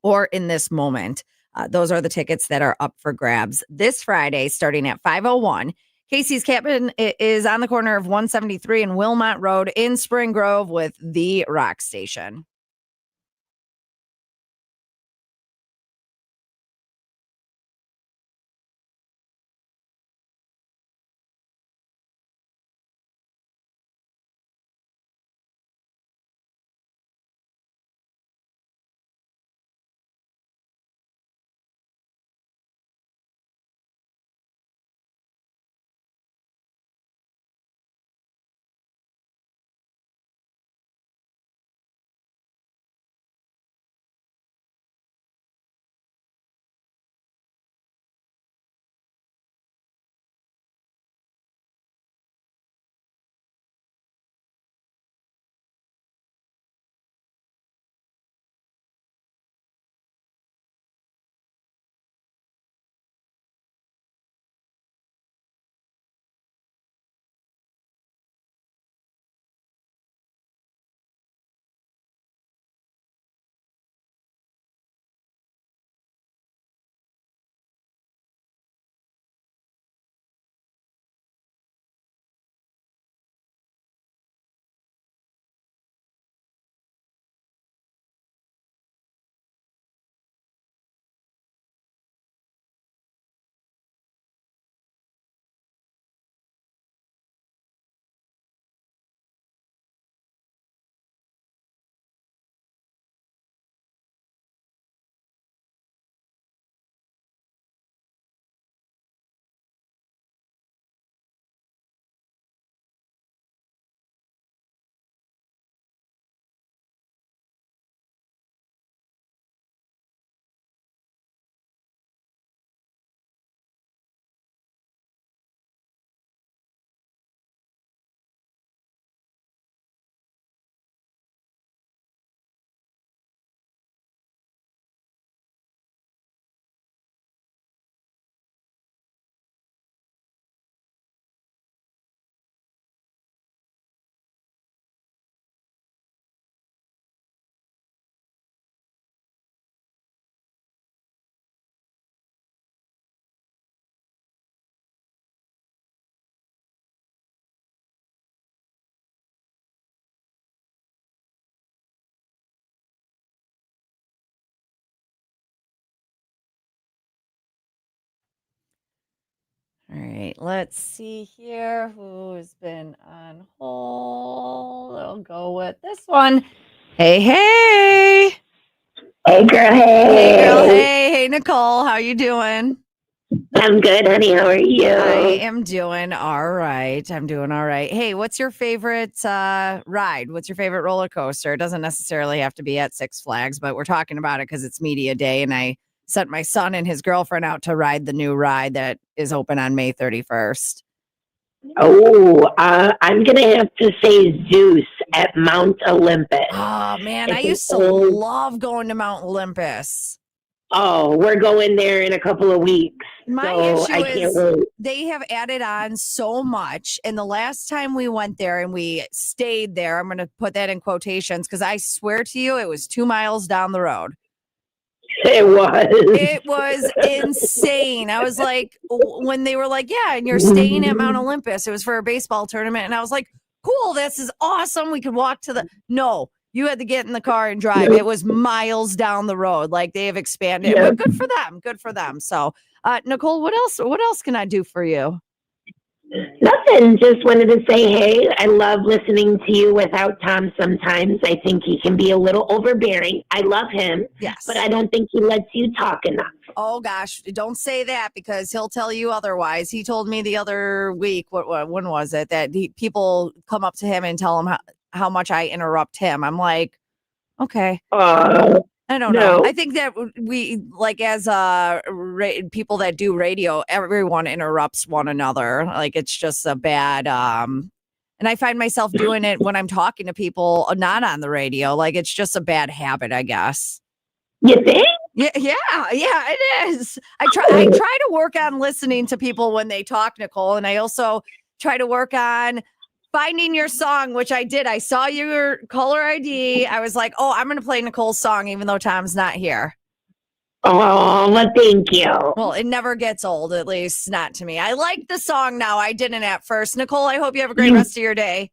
or In This Moment. Those are the tickets that are up for grabs this Friday starting at 5:01. Casey's Cabin is on the corner of 173 and Wilmot Road in Spring Grove with the Rock Station. All right, let's see here who has been on hold. I'll go with this one. Hey, hey.
Hey, girl.
Hey, girl. Hey, Nicole. How you doing?
I'm good, honey. How are you?
I am doing all right. I'm doing all right. Hey, what's your favorite ride? What's your favorite roller coaster? It doesn't necessarily have to be at Six Flags, but we're talking about it because it's media day, and I sent my son and his girlfriend out to ride the new ride that is open on May 31st.
Oh, I'm going to have to say Zeus at Mount Olympus.
Oh, man.
It's
I used to love going to Mount Olympus.
Oh, we're going there in a couple of weeks.
My
so
issue
I can't
is
wait.
they have added on so much. And the last time we went there and we stayed there, I'm going to put that in quotations because I swear to you, it was 2 miles down the road.
It was.
It was insane. I was like, when they were like, yeah, and you're staying at Mount Olympus. It was for a baseball tournament. And I was like, cool, this is awesome. We could walk to the, no, you had to get in the car and drive. It was miles down the road. Like they have expanded, but good for them. Good for them. So, Nicole, what else can I do for you?
Nothing. Just wanted to say, hey, I love listening to you without Tom sometimes. I think he can be a little overbearing. I love him,
Yes.
but I don't think he lets you talk enough.
Oh gosh, don't say that because he'll tell you otherwise. He told me the other week, when was it, that people come up to him and tell him how much I interrupt him. I'm like, okay. I don't know. I think that we, like, as people that do radio, everyone interrupts one another. Like it's just a bad and I find myself doing it when I'm talking to people not on the radio. Like it's just a bad habit, I guess.
You think?
Yeah, it is. I try to work on listening to people when they talk, Nicole, and I also try to work on finding your song, which I did. I saw your caller ID. I was like, oh, I'm going to play Nicole's song, even though Tom's not here.
Oh, well, thank you.
Well, it never gets old, at least not to me. I like the song now. I didn't at first. Nicole, I hope you have a great rest of your day.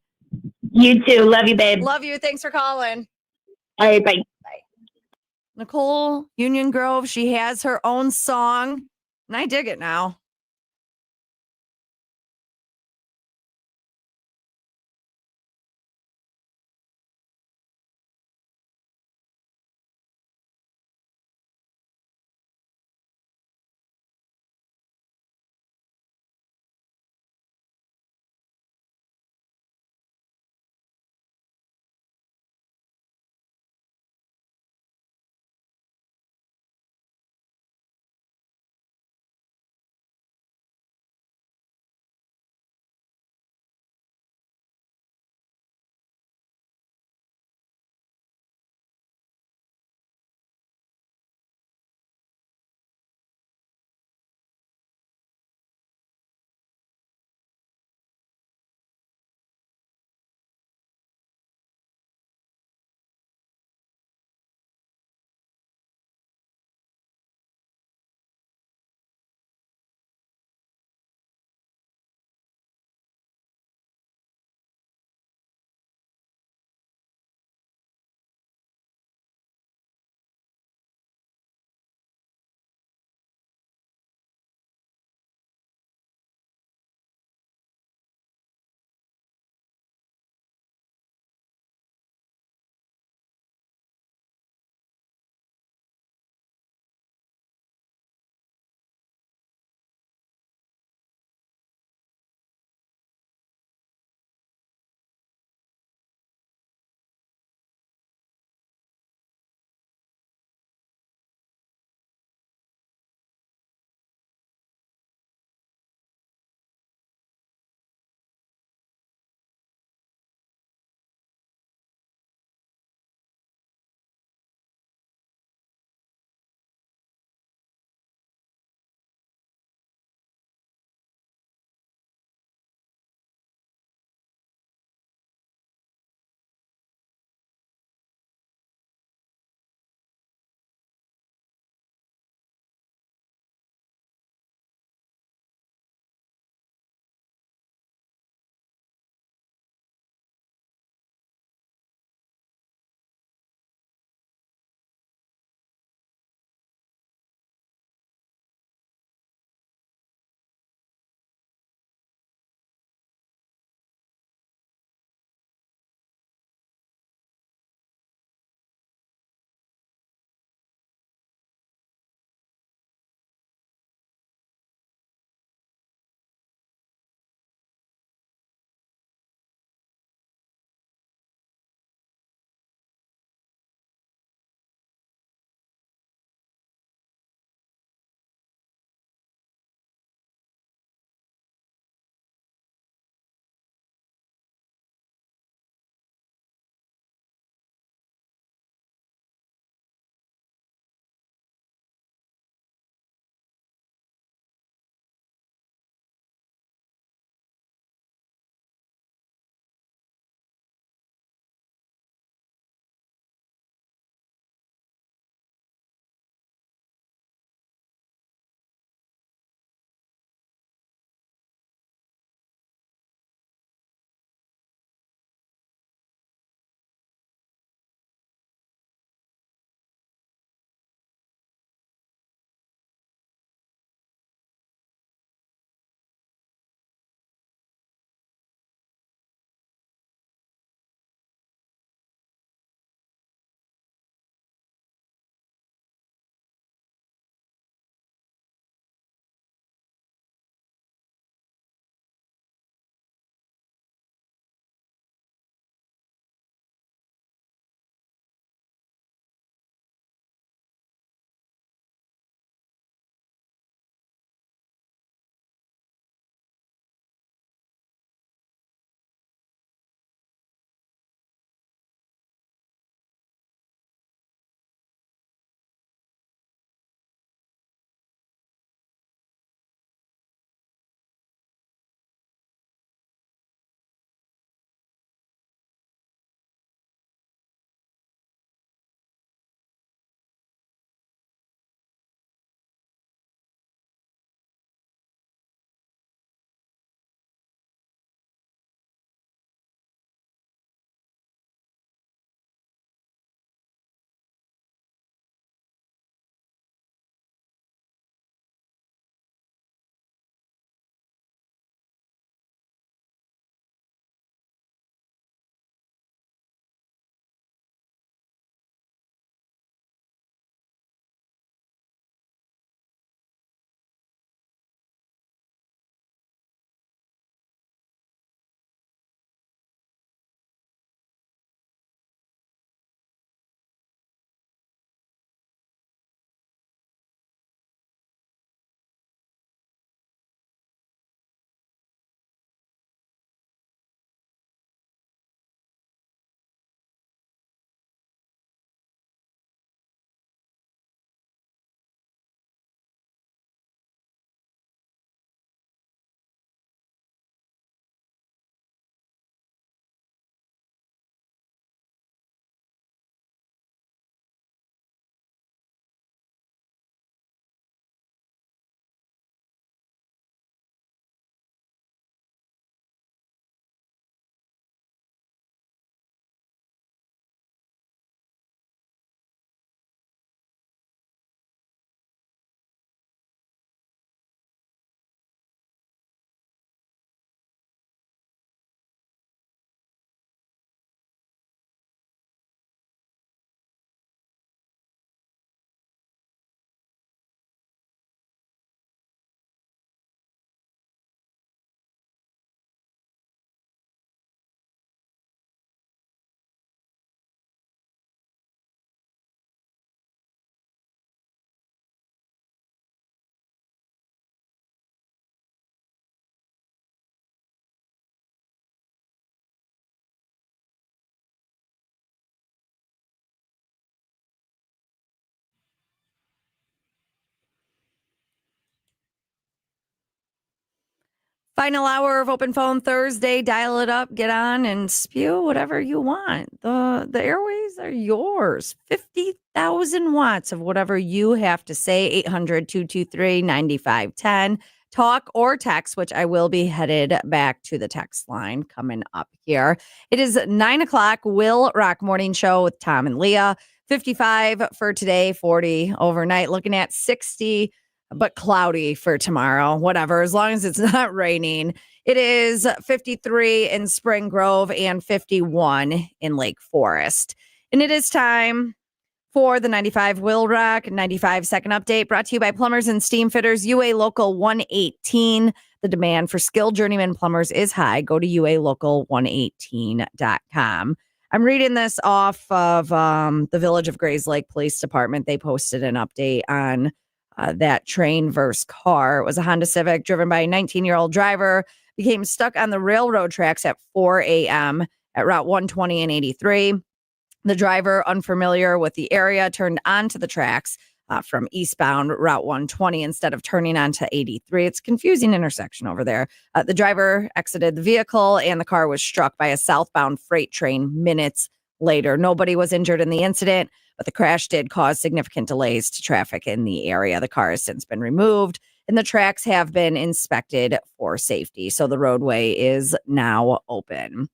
You too. Love you, babe.
Love you. Thanks for calling.
All right, bye.
Nicole, Union Grove, she has her own song, and I dig it now. Final hour of Open Phone Thursday. Dial it up, get on, and spew whatever you want. The airways are yours. 50,000 watts of whatever you have to say. 800-223-9510. Talk or text, which I will be headed back to the text line coming up here. It is 9 o'clock. WIIL Rock Morning Show with Tom and Leah. 55 for today, 40 overnight. Looking at 60. But cloudy for tomorrow, whatever, as long as it's not raining. It is 53 in Spring Grove and 51 in Lake Forest. And it is time for the 95 WIIL Rock 95 second update, brought to you by Plumbers and Steam Fitters, UA Local 118. The demand for skilled journeyman plumbers is high. Go to ualocal118.com. I'm reading this off of the Village of Grays Lake Police Department. They posted an update on that train versus car. It was a Honda Civic driven by a 19-year-old driver, became stuck on the railroad tracks at 4 a.m. at Route 120 and 83. The driver, unfamiliar with the area, turned onto the tracks from eastbound Route 120 instead of turning onto 83. It's a confusing intersection over there. The driver exited the vehicle and the car was struck by a southbound freight train minutes later. Nobody was injured in the incident, but the crash did cause significant delays to traffic in the area. The car has since been removed and the tracks have been inspected for safety. So the roadway is now open.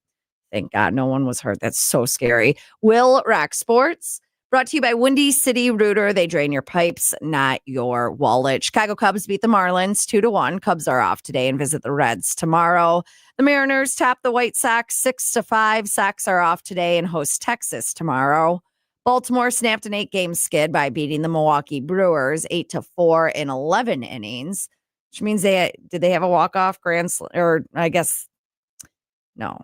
Thank God no one was hurt. That's so scary. WIIL Rock Sports, brought to you by Windy City Rooter. They drain your pipes, not your wallet. Chicago Cubs beat the Marlins 2-1. Cubs are off today and visit the Reds tomorrow. The Mariners top the White Sox 6-5. Sox are off today and host Texas tomorrow. Baltimore snapped an 8-game skid by beating the Milwaukee Brewers 8-4 in 11 innings, which means did they have a walk-off grand slam? Or I guess no.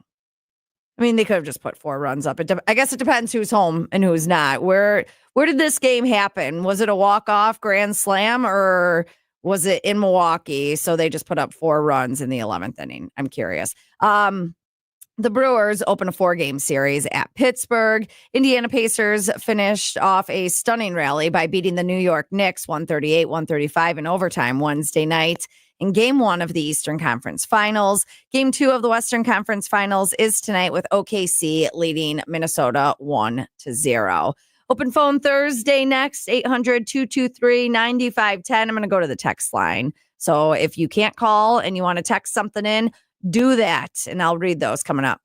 I mean, they could have just put 4 runs up. I guess it depends who's home and who's not. Where did this game happen? Was it a walk-off grand slam or was it in Milwaukee? So they just put up 4 runs in the 11th inning. I'm curious. The Brewers open a 4-game series at Pittsburgh. Indiana Pacers finished off a stunning rally by beating the New York Knicks 138-135 in overtime Wednesday night in Game 1 of the Eastern Conference Finals. Game 2 of the Western Conference Finals is tonight with OKC leading Minnesota 1-0. Open phone Thursday next, 800-223-9510. I'm going to go to the text line. So if you can't call and you want to text something in, do that, and I'll read those coming up.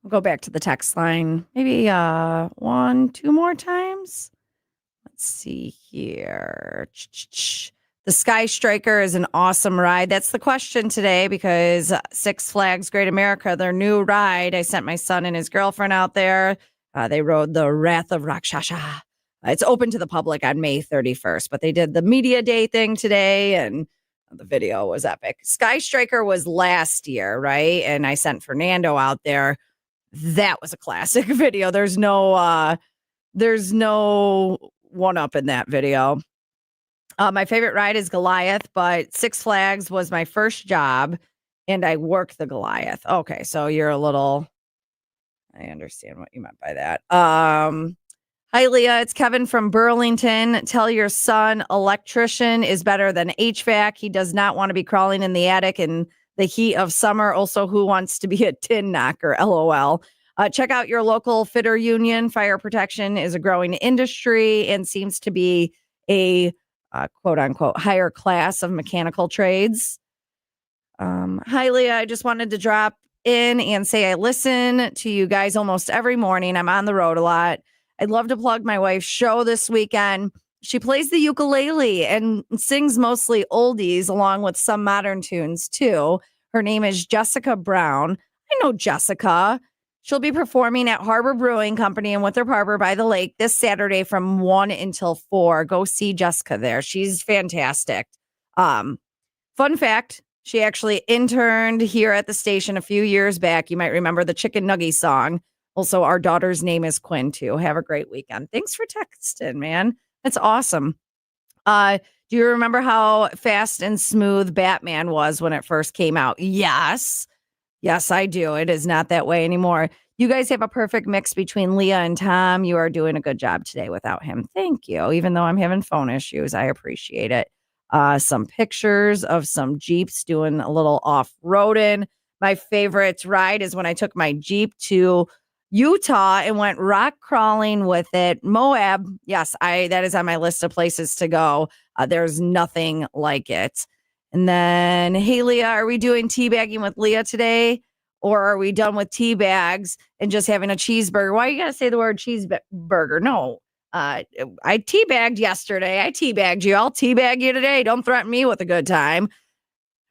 We'll go back to the text line. Maybe 2 more times. Let's see here. The Sky Striker is an awesome ride. That's the question today because Six Flags Great America, their new ride. I sent my son and his girlfriend out there. They rode the Wrath of Rakshasa. It's open to the public on May 31st, but they did the media day thing today, and the video was epic. Sky Striker was last year, right? And I sent Fernando out there. That was a classic video. There's no one up in that video. My favorite ride is Goliath, but Six Flags was my first job, and I worked the Goliath. Okay, so you're a little. I understand what you meant by that. Hi, Leah. It's Kevin from Burlington. Tell your son electrician is better than HVAC. He does not want to be crawling in the attic in the heat of summer. Also, who wants to be a tin knocker? LOL. Check out your local fitter union. Fire protection is a growing industry and seems to be a quote unquote higher class of mechanical trades. Hi, Leah. I just wanted to drop in and say I listen to you guys almost every morning. I'm on the road a lot. I'd love to plug my wife's show this weekend. She plays the ukulele and sings mostly oldies along with some modern tunes too. Her name is Jessica Brown. I know Jessica. She'll be performing at Harbor Brewing Company in Winthrop Harbor by the lake this Saturday from 1 until 4. Go see Jessica there. She's fantastic. Fun fact, she actually interned here at the station a few years back. You might remember the Chicken Nugget song. Also, our daughter's name is Quinn, too. Have a great weekend. Thanks for texting, man. That's awesome. Do you remember how fast and smooth Batman was when it first came out? Yes. Yes, I do. It is not that way anymore. You guys have a perfect mix between Leah and Tom. You are doing a good job today without him. Thank you. Even though I'm having phone issues, I appreciate it. Some pictures of some Jeeps doing a little off-roading. My favorite ride is when I took my Jeep to Utah and went rock crawling with it. Moab, yes, that is on my list of places to go. There's nothing like it. And then, hey, Leah, are we doing teabagging with Leah today? Or are we done with tea bags and just having a cheeseburger? Why you got to say the word cheeseburger? No, I teabagged yesterday. I teabagged you. I'll teabag you today. Don't threaten me with a good time.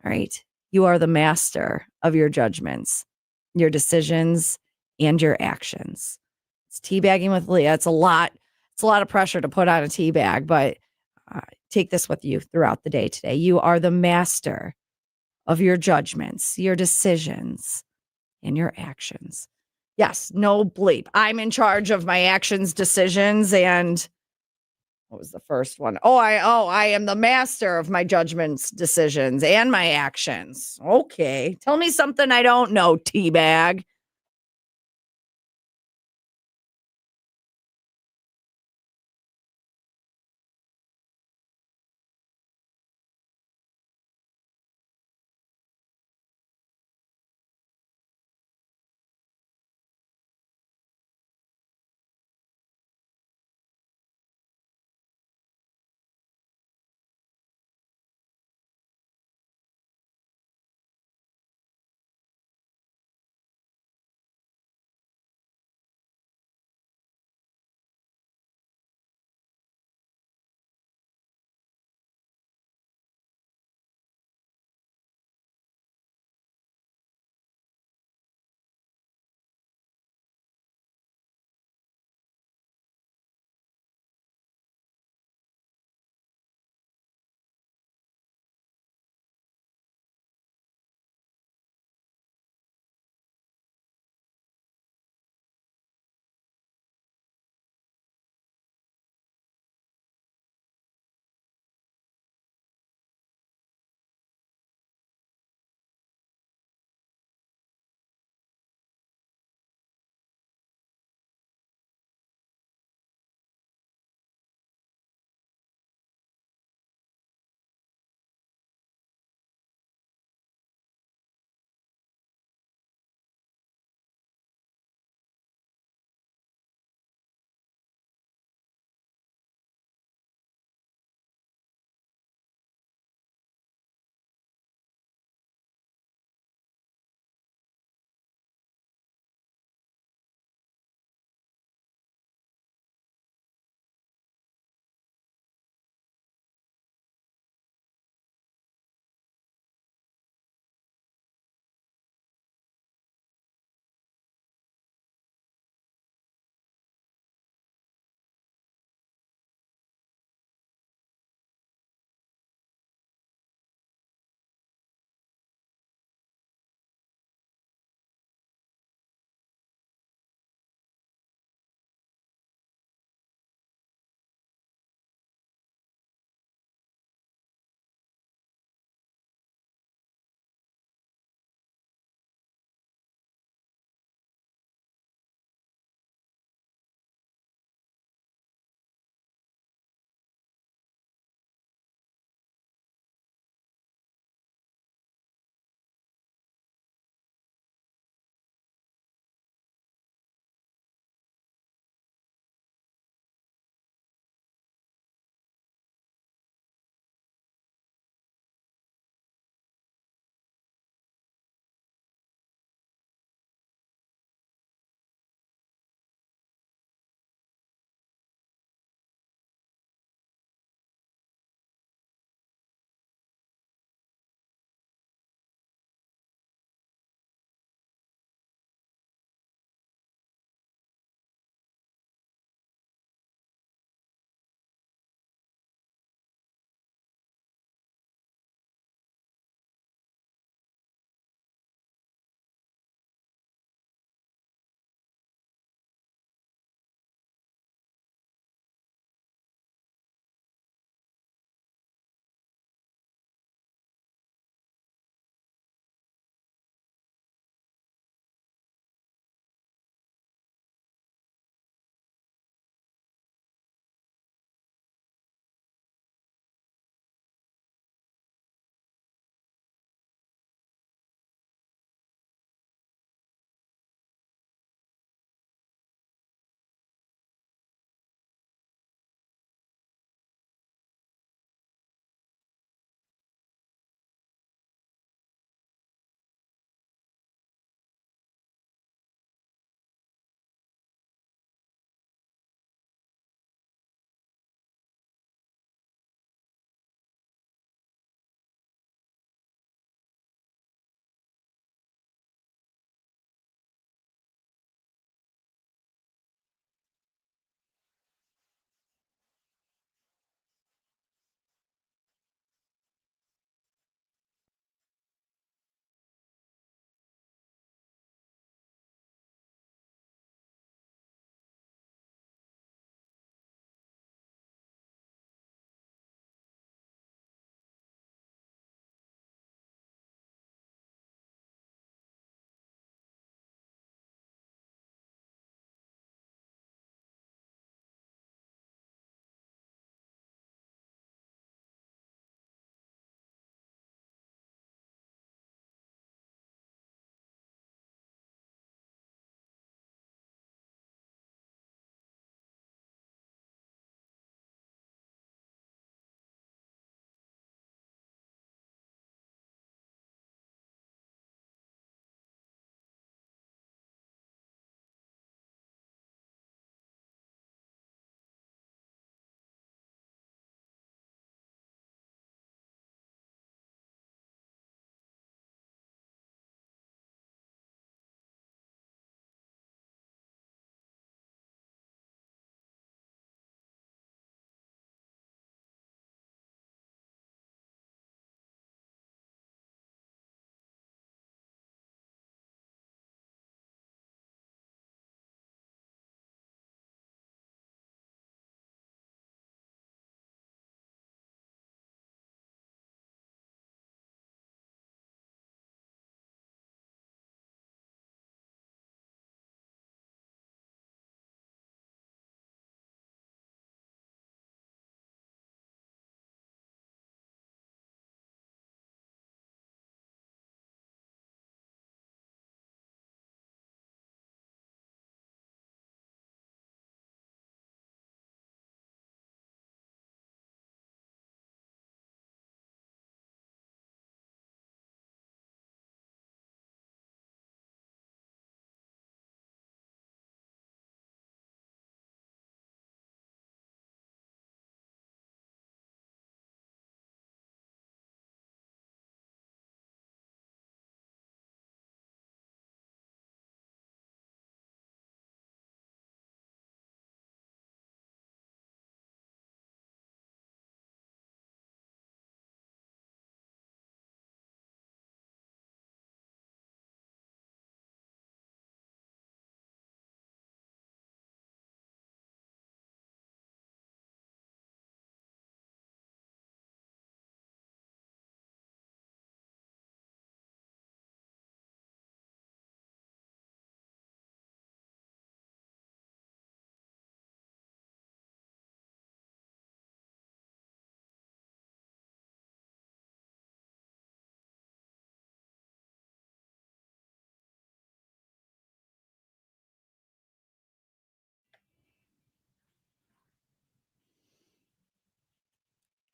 All right. You are the master of your judgments, your decisions, and your actions. It's teabagging with Leah. It's a lot of pressure to put on a teabag, but take this with you throughout the day today. You are the master of your judgments, your decisions, and your actions. Yes, no bleep. I'm in charge of my actions, decisions, and what was the first one? I am the master of my judgments, decisions, and my actions. Okay. Tell me something I don't know, teabag.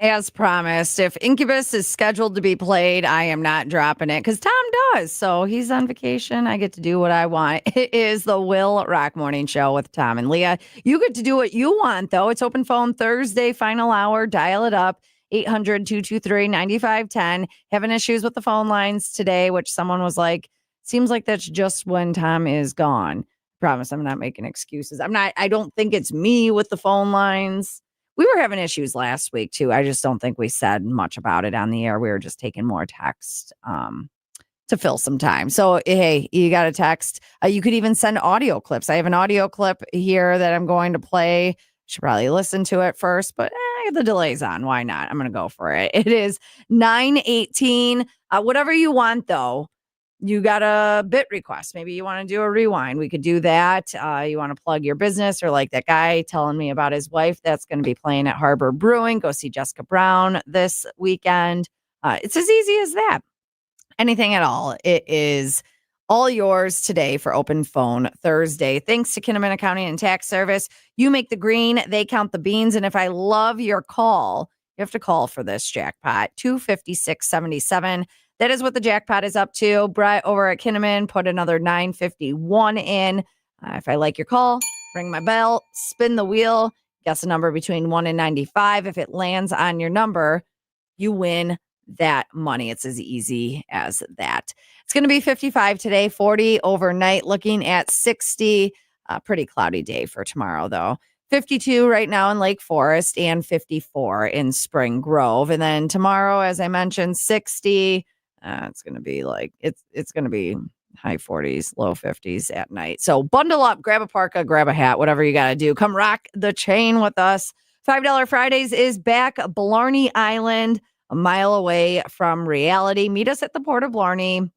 As promised, if Incubus is scheduled to be played, I am not dropping it because Tom does. So he's on vacation. I get to do what I want. It is the Will Rock Morning Show with Tom and Leah. You get to do what you want, though. It's open phone Thursday, final hour. Dial it up. 800-223-9510. Having issues with the phone lines today, which someone was like, seems like that's just when Tom is gone. Promise I'm not making excuses. I don't think it's me with the phone lines. We were having issues last week too. I just don't think we said much about it on the air. We were just taking more text to fill some time. So, hey, you got a text. You could even send audio clips. I have an audio clip here that I'm going to play. Should probably listen to it first, but the delay's on. Why not? I'm going to go for it. It is 9:18. Whatever you want, though. You got a bit request. Maybe you want to do a rewind. We could do that. You want to plug your business, or like that guy telling me about his wife that's going to be playing at Harbor Brewing. Go see Jessica Brown this weekend. It's as easy as that. Anything at all. It is all yours today for Open Phone Thursday. Thanks to Kinnaman Accounting and Tax Service. You make the green, they count the beans. And if I love your call, you have to call for this jackpot, $256.77. That is what the jackpot is up to. Brett over at Kinnaman put another $951 in. If I like your call, ring my bell, spin the wheel, guess a number between 1 and 95. If it lands on your number, you win that money. It's as easy as that. It's going to be 55 today, 40 overnight, looking at 60. Pretty cloudy day for tomorrow, though. 52 right now in Lake Forest and 54 in Spring Grove. And then tomorrow, as I mentioned, 60. It's going to be like, it's going to be high 40s, low 50s at night. So bundle up, grab a parka, grab a hat, whatever you got to do. Come rock the chain with us. $5 Fridays is back. Blarney Island, a mile away from reality. Meet us at the Port of Blarney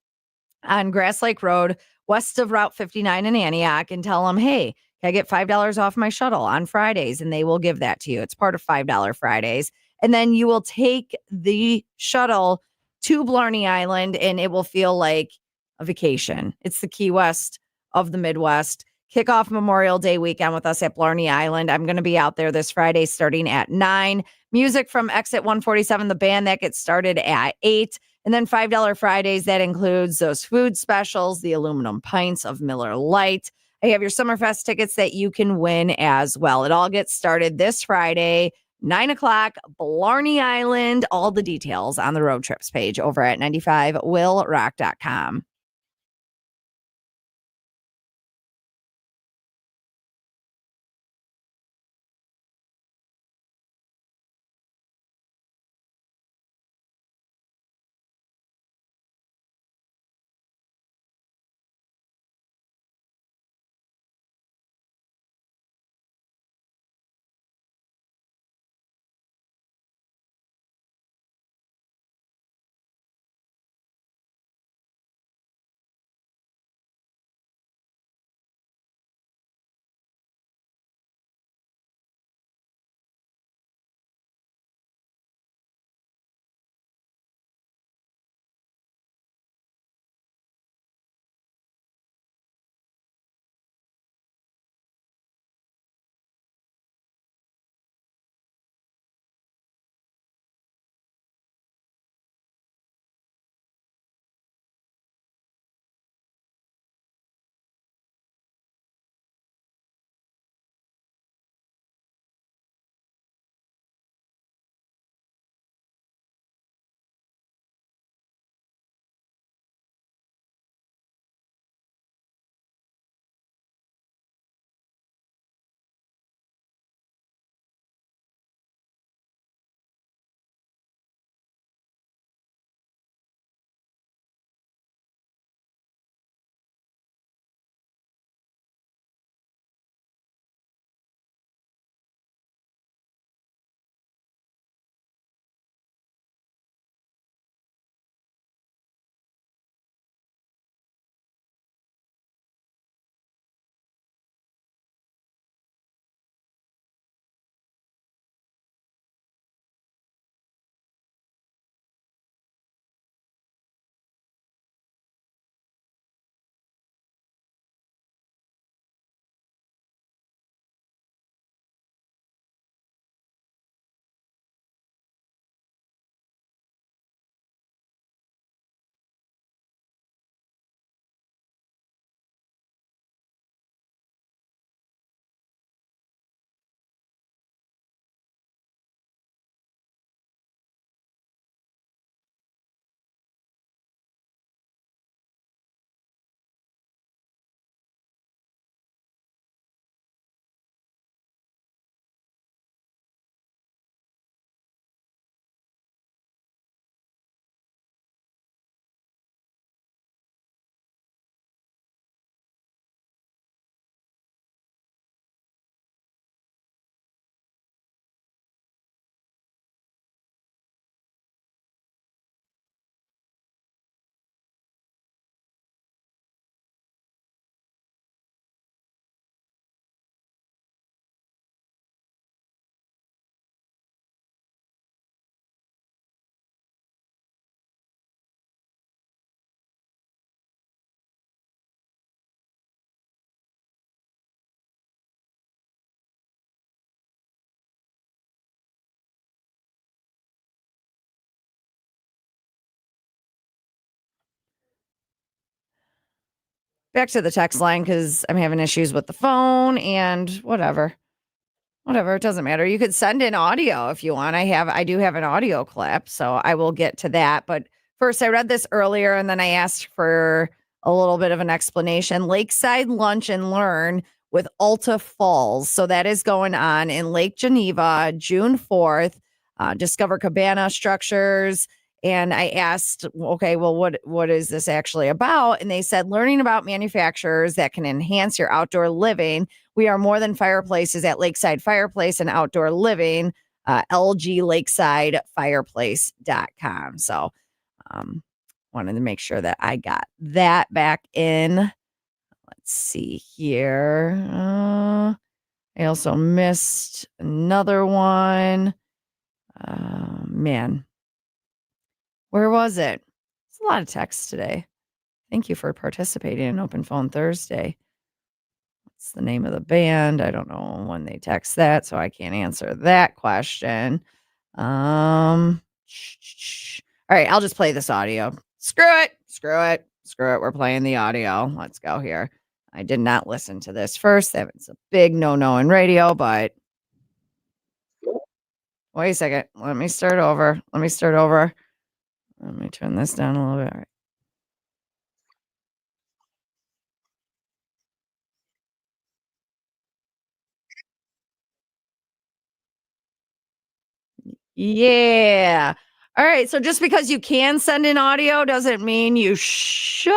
on Grass Lake Road, west of Route 59 in Antioch, and tell them, hey, can I get $5 off my shuttle on Fridays? And they will give that to you. It's part of $5 Fridays. And then you will take the shuttle to Blarney Island, and it will feel like a vacation. It's the Key West of the Midwest. Kick off Memorial Day weekend with us at Blarney Island. I'm going to be out there this Friday starting at 9. Music from Exit 147, the band that gets started at 8. And then $5 Fridays, that includes those food specials, the aluminum pints of Miller Lite. I have your Summerfest tickets that you can win as well. It all gets started this Friday, 9 o'clock, Blarney Island. All the details on the road trips page over at 95willrock.com. back to the text line because I'm having issues with the phone and whatever. Whatever, it doesn't matter. You could send in audio if you want. I do have an audio clip, so I will get to that. But first, I read this earlier and then I asked for a little bit of an explanation. Lakeside Lunch and Learn with Alta Falls. So that is going on in Lake Geneva, June 4th. Discover cabana structures. And I asked, okay, well, what is this actually about? And they said, learning about manufacturers that can enhance your outdoor living. We are more than fireplaces at Lakeside Fireplace and Outdoor Living, lglakesidefireplace.com. So wanted to make sure that I got that back in. Let's see here. I also missed another one. Man, where was it? It's a lot of text today. Thank you for participating in Open Phone Thursday. What's the name of the band? I don't know when they text that, so I can't answer that question. All right, I'll just play this audio. Screw it. We're playing the audio. Let's go here. I did not listen to this first. It's a big no-no in radio, but wait a second. Let me start over. Let me turn this down a little bit. All right. Yeah. All right. So just because you can send in audio doesn't mean you should.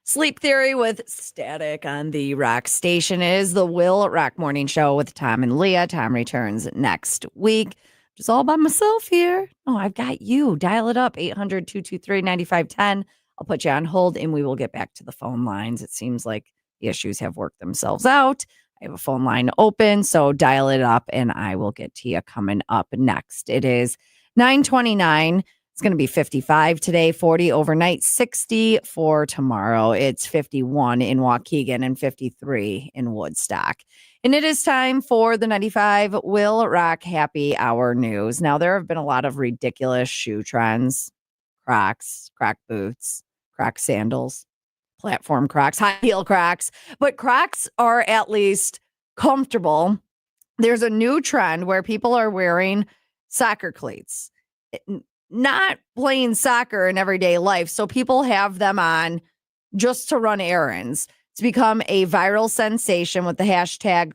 Sleep Theory with Static on the Rock Station. It is the WIIL Rock Morning Show with Tom and Leah. Tom returns next week. Just all by myself here. Oh, I've got you. Dial it up, 800-223-9510. I'll put you on hold, and we will get back to the phone lines. It seems like the issues have worked themselves out. I have a phone line open, so dial it up, and I will get to you coming up next. It is 9:29. It's going to be 55 today, 40 overnight, 60 for tomorrow. It's 51 in Waukegan and 53 in Woodstock. And it is time for the 95 WIIL Rock Happy Hour news. Now, there have been a lot of ridiculous shoe trends. Crocs, Croc boots, Croc sandals, platform Crocs, high heel Crocs. But Crocs are at least comfortable. There's a new trend where people are wearing soccer cleats. Not playing soccer in everyday life. So people have them on just to run errands. It's become a viral sensation with the hashtag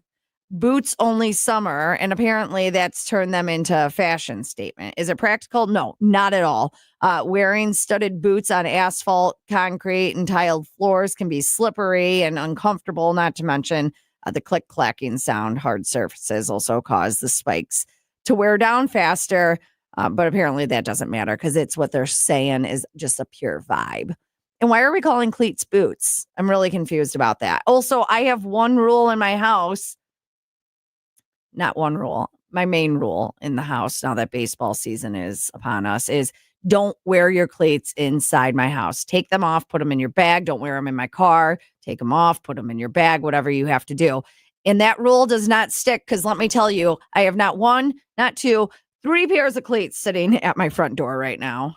boots only summer. And apparently that's turned them into a fashion statement. Is it practical? No, not at all. Wearing studded boots on asphalt, concrete, and tiled floors can be slippery and uncomfortable, not to mention the click-clacking sound. Hard surfaces also cause the spikes to wear down faster. But apparently that doesn't matter because it's what they're saying is just a pure vibe. And why are we calling cleats boots? I'm really confused about that. Also, I have one rule in my house. Not one rule. My main rule in the house now that baseball season is upon us is don't wear your cleats inside my house. Take them off, put them in your bag. Don't wear them in my car. Take them off, put them in your bag, whatever you have to do. And that rule does not stick because let me tell you, I have not one, not two, 3 pairs of cleats sitting at my front door right now.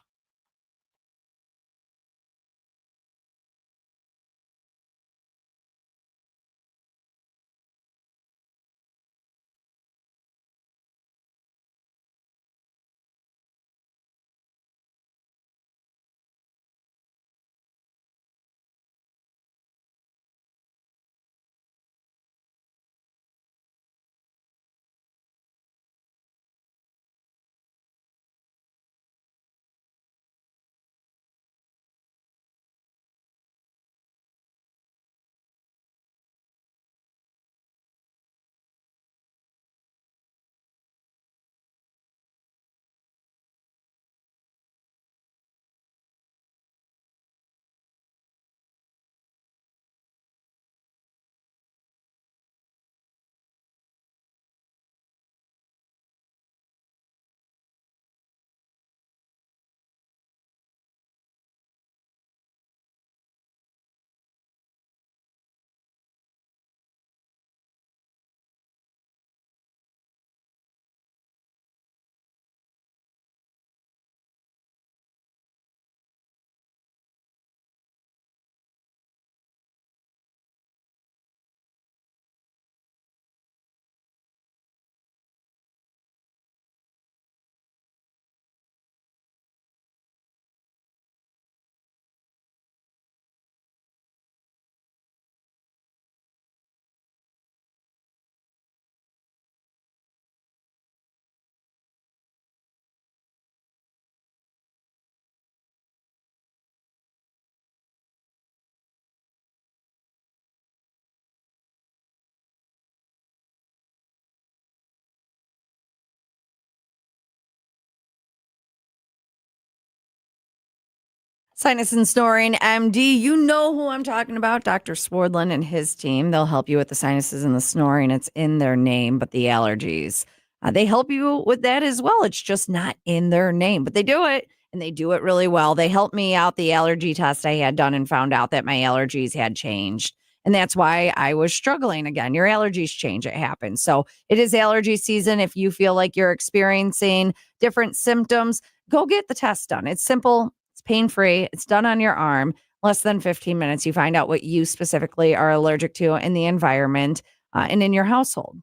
Sinus and Snoring MD. You know who I'm talking about, Dr. Swardlin and his team. They'll help you with the sinuses and the snoring. It's in their name, but the allergies. They help you with that as well. It's just not in their name, but they do it and they do it really well. They helped me out the allergy test I had done and found out that my allergies had changed. And that's why I was struggling again. Your allergies change, it happens. So it is allergy season. If you feel like you're experiencing different symptoms, go get the test done. It's simple. It's pain-free. It's done on your arm. Less than 15 minutes. You find out what you specifically are allergic to in the environment and in your household.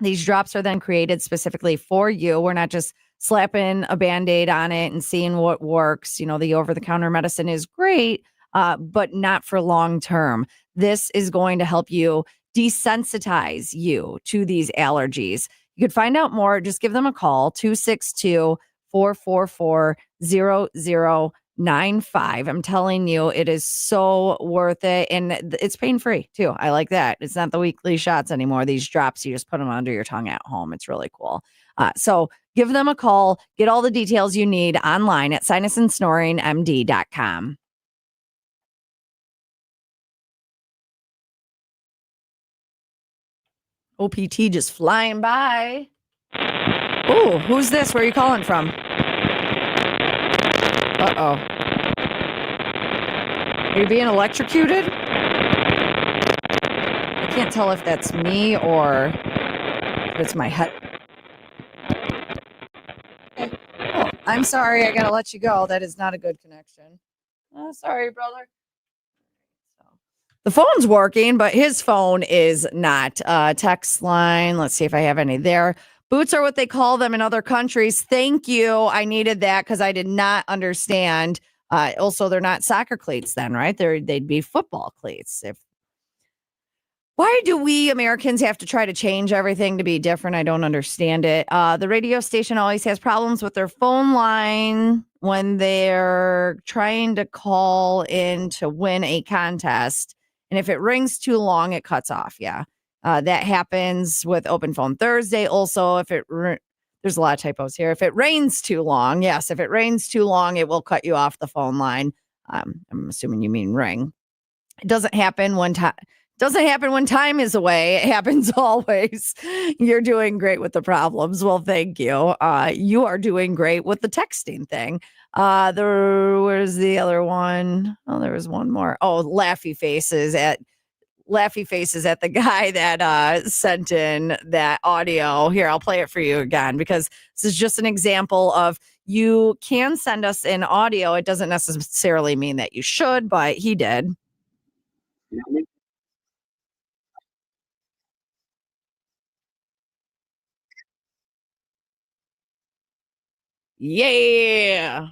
These drops are then created specifically for you. We're not just slapping a Band-Aid on it and seeing what works. You know, the over-the-counter medicine is great, but not for long term. This is going to help you desensitize you to these allergies. You could find out more. Just give them a call, 262-444-0099. I'm telling you, it is so worth it. And it's pain free too. I like that. It's not the weekly shots anymore. These drops, you just put them under your tongue at home. It's really cool. So give them a call. Get all the details you need online at sinusandsnoringmd.com. OPT just flying by. Oh, who's this? Where are you calling from? Uh-oh. Are you being electrocuted? I can't tell if that's me or if it's my head. Okay. Oh, I'm sorry. I got to let you go. That is not a good connection. Oh, sorry, brother. The phone's working, but his phone is not. Text line. Let's see if I have any there. Boots are what they call them in other countries. Thank you. I needed that because I did not understand. Also, they're not soccer cleats then, right? They'd be football cleats. Why do we Americans have to try to change everything to be different? I don't understand it. The radio station always has problems with their phone line when they're trying to call in to win a contest. And if it rings too long, it cuts off. Yeah. That happens with Open Phone Thursday. Also, if there's a lot of typos here. If it rains too long, yes, if it rains too long, it will cut you off the phone line. I'm assuming you mean ring. It doesn't happen when time is away. It happens always. You're doing great with the problems. Well, thank you. You are doing great with the texting thing. Where's the other one? Oh, there was one more. Oh, laughy faces at the guy that sent in that audio. Here, I'll play it for you again because this is just an example of you can send us in audio. It doesn't necessarily mean that you should, but he did. Yeah.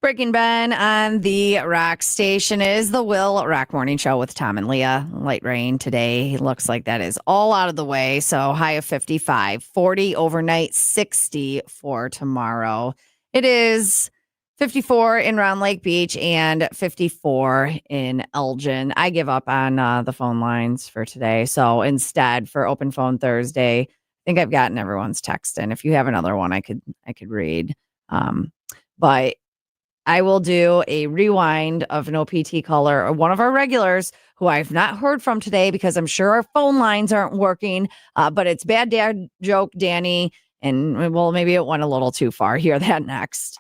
Breaking Ben on the Rock Station is the WIIL Rock Morning Show with Tom and Leah. Light rain today. Looks like that is all out of the way. So high of 55, 40 overnight, 60 for tomorrow. It is 54 in Round Lake Beach and 54 in Elgin. I give up on the phone lines for today. So instead, for Open Phone Thursday, I think I've gotten everyone's text in. If you have another one, I could read. But I will do a rewind of an OPT caller or one of our regulars who I've not heard from today because I'm sure our phone lines aren't working. But it's Bad Dad Joke, Danny. And well, maybe it went a little too far. Hear that next.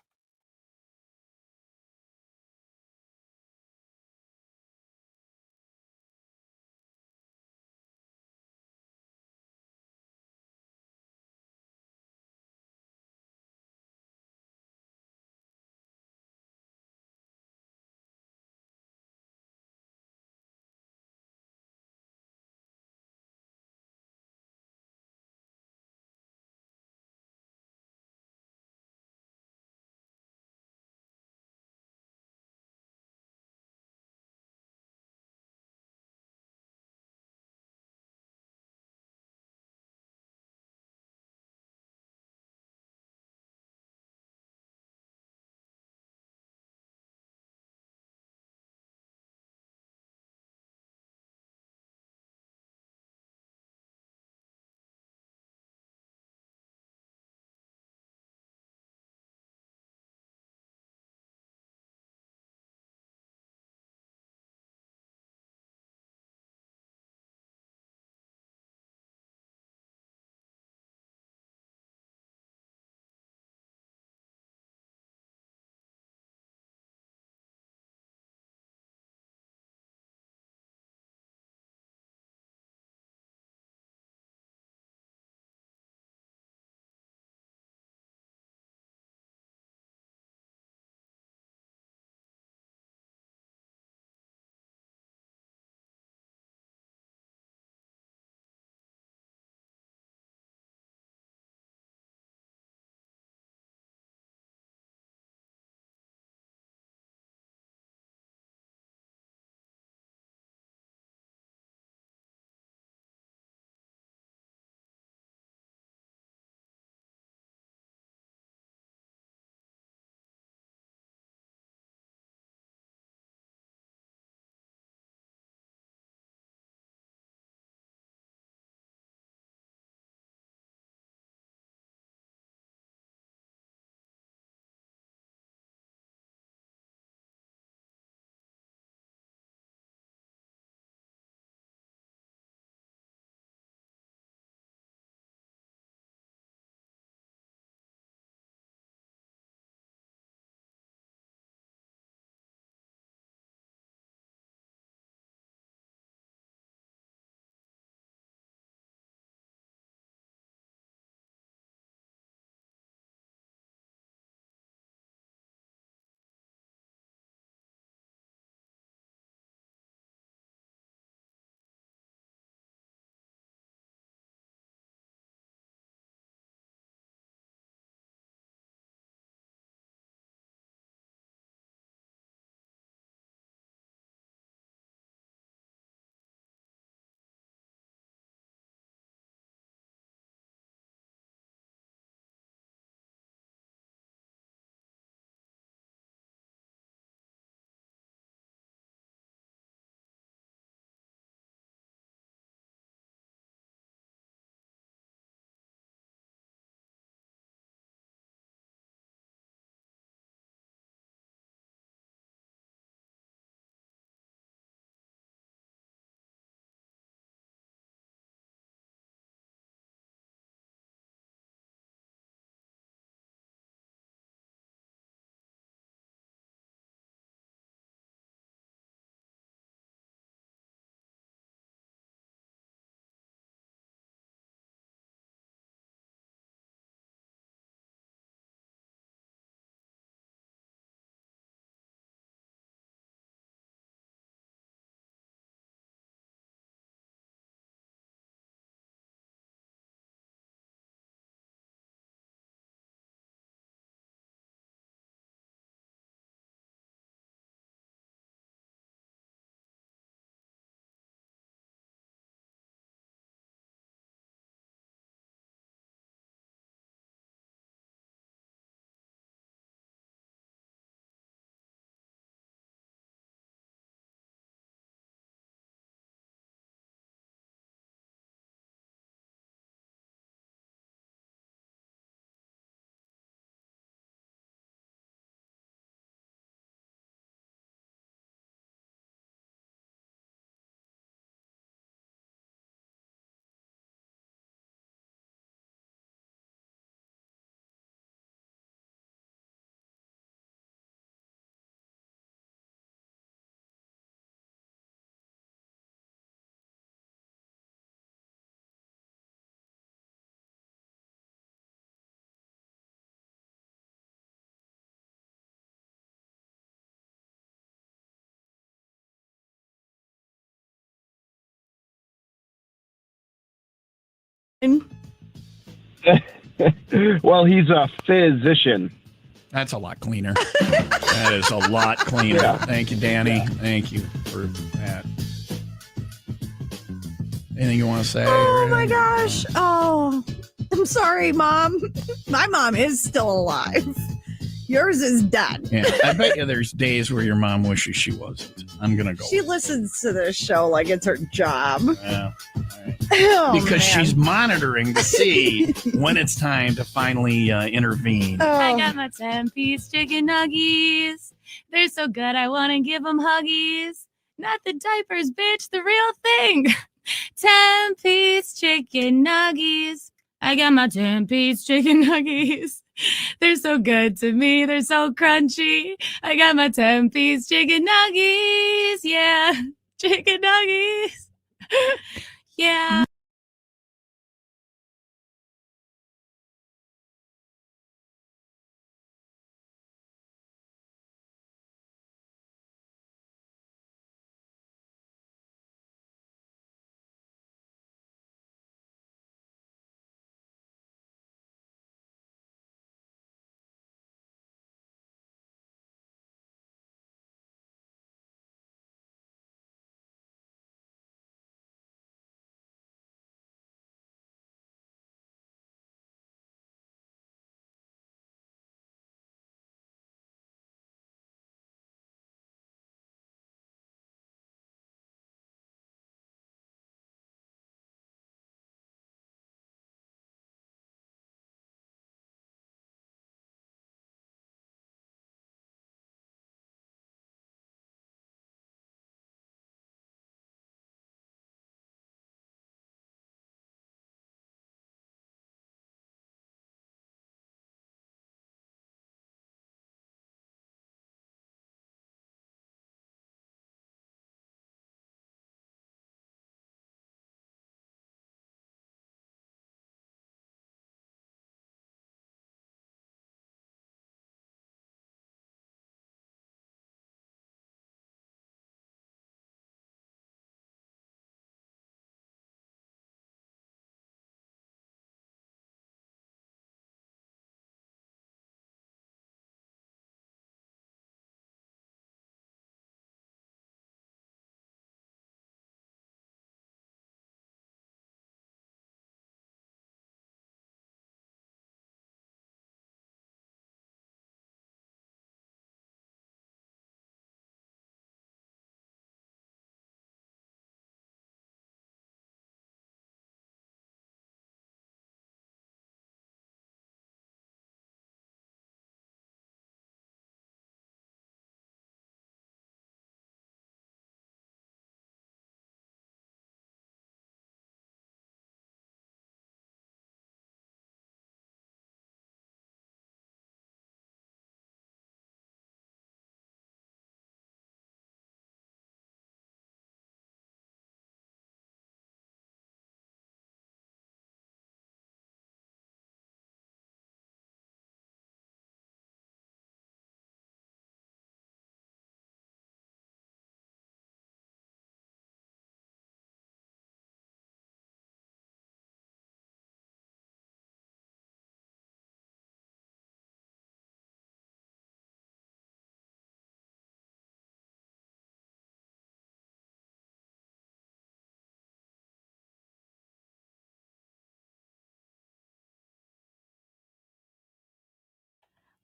Well, he's a physician.
That's a lot cleaner. That is a lot cleaner.
Yeah.
Thank you, Danny. Thank you for that. Anything you want to say?
Oh my gosh. Oh, I'm sorry, Mom. My mom is still alive. Yours is dead.
Yeah, I bet you there's days where your mom wishes she wasn't. I'm going to go.
She listens to this show like it's her job.
Yeah. Right.
Oh,
Because
man.
she's monitoring to see when it's time to finally intervene.
I got my 10-piece chicken nuggies. They're so good, I want to give them huggies. Not the diapers, bitch, the real thing. 10-piece chicken nuggies. I got my 10-piece chicken nuggies. They're so good to me. They're so crunchy. I got my 10-piece chicken nuggies. Yeah, chicken nuggies. Yeah.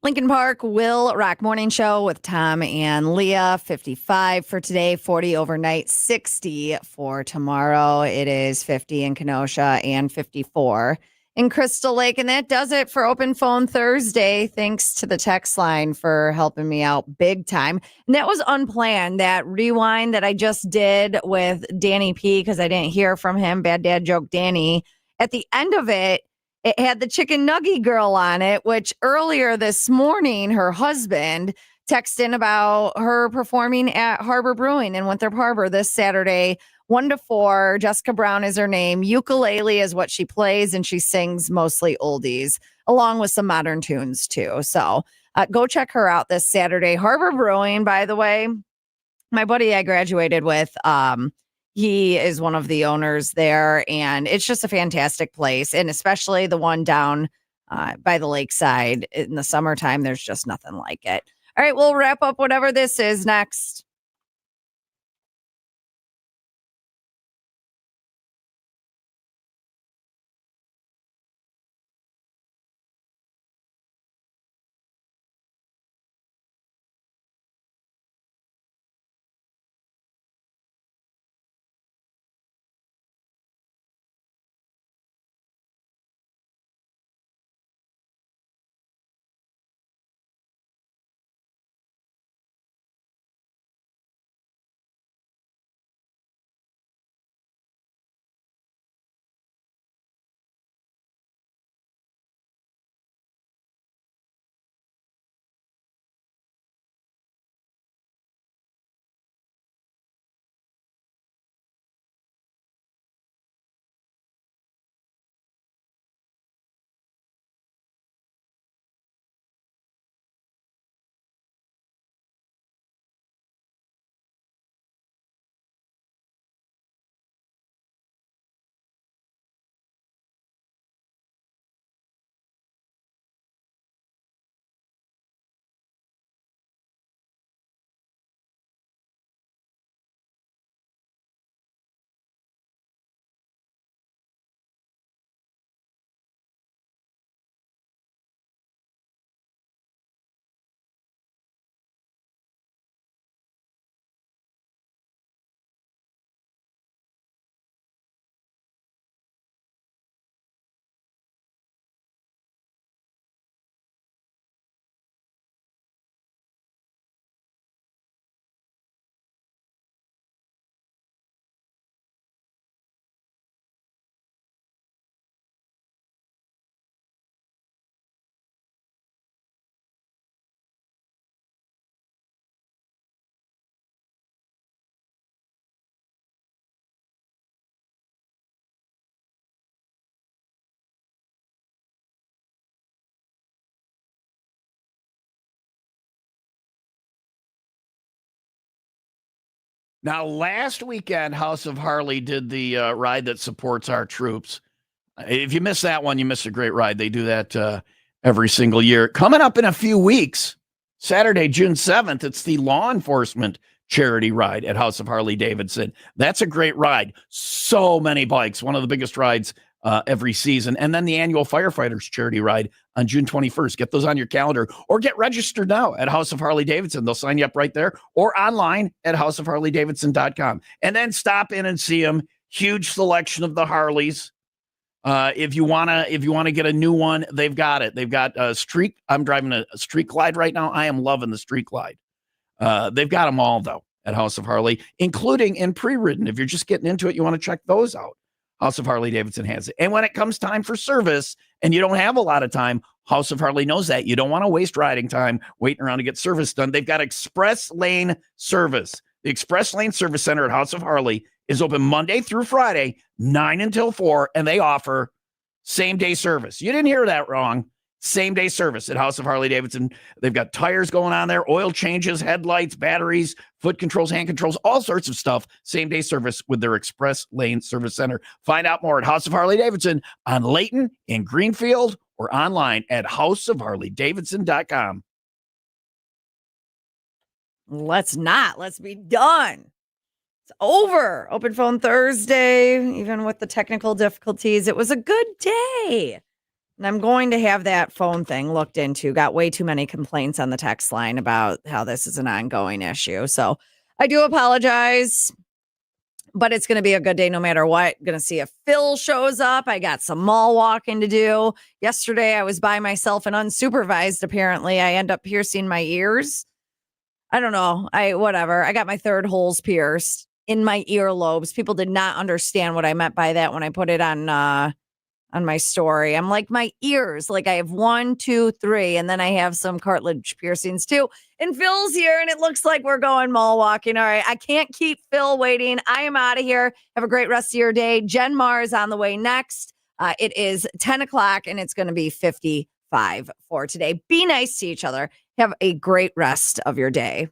Lincoln Park Will Rock Morning Show with Tom and Leah. 55 for today, 40 overnight, 60 for tomorrow. It is 50 in Kenosha and 54 in Crystal Lake. And that does it for Open Phone Thursday. Thanks to the text line for helping me out big time. And that was unplanned. That rewind that I just did with Danny P, because I didn't hear from him. Bad dad joke, Danny. At the end of it, it had the chicken nugget girl on it, which earlier this morning, her husband texted in about her performing at Harbor Brewing in Winthrop Harbor this Saturday, 1 to 4. Jessica Brown is her name. Ukulele is what she plays, and she sings mostly oldies, along with some modern tunes too. So go check her out this Saturday. Harbor Brewing, by the way, my buddy I graduated with, He is one of the owners there, and it's just a fantastic place. And especially the one down by the lakeside in the summertime, there's just nothing like it. All right, we'll wrap up whatever this is next.
Now, last weekend, House of Harley did the ride that supports our troops. If you missed that one, you missed a great ride. They do that every single year. Coming up in a few weeks, Saturday, June 7th, it's the law enforcement charity ride at House of Harley Davidson. That's a great ride. So many bikes, one of the biggest rides every season. And then the annual firefighters charity ride on June 21st. Get those on your calendar or get registered now at House of Harley Davidson. They'll sign you up right there or online at houseofharleydavidson.com. And then stop in and see them. Huge selection of the Harleys. If you wanna get a new one, they've got it. They've got a Street. I'm driving a Street Glide right now. I am loving the Street Glide. They've got them all though at House of Harley, including in pre-ridden. If you're just getting into it, you want to check those out. House of Harley Davidson has it. And when it comes time for service and you don't have a lot of time, House of Harley knows that. You don't want to waste riding time waiting around to get service done. They've got express lane service. The Express Lane Service Center at House of Harley is open Monday through Friday, 9 until 4, and they offer same-day service. You didn't hear that wrong. Same-day service at House of Harley Davidson. They've got tires going on there, oil changes, headlights, batteries, foot controls, hand controls, all sorts of stuff. Same-day service with their Express Lane Service Center. Find out more at House of Harley Davidson on Layton in Greenfield or online at houseofharleydavidson.com.
Let's be done. It's over. Open Phone Thursday, even with the technical difficulties. It was a good day. And I'm going to have that phone thing looked into. Got way too many complaints on the text line about how this is an ongoing issue. So I do apologize, but it's going to be a good day no matter what. Going to see if Phil shows up. I got some mall walking to do. Yesterday, I was by myself and unsupervised, apparently. I end up piercing my ears. I don't know. Whatever. I got my third holes pierced in my earlobes. People did not understand what I meant by that when I put it on my story. I'm like, my ears, like I have 1, 2, 3, and then I have some cartilage piercings too. And Phil's here, and it looks like we're going mall walking. All right, I can't keep Phil waiting. I am out of here. Have a great rest of your day. Jen Mar is on the way next. It is 10 o'clock, and it's going to be 55 for today. Be nice to each other. Have a great rest of your day.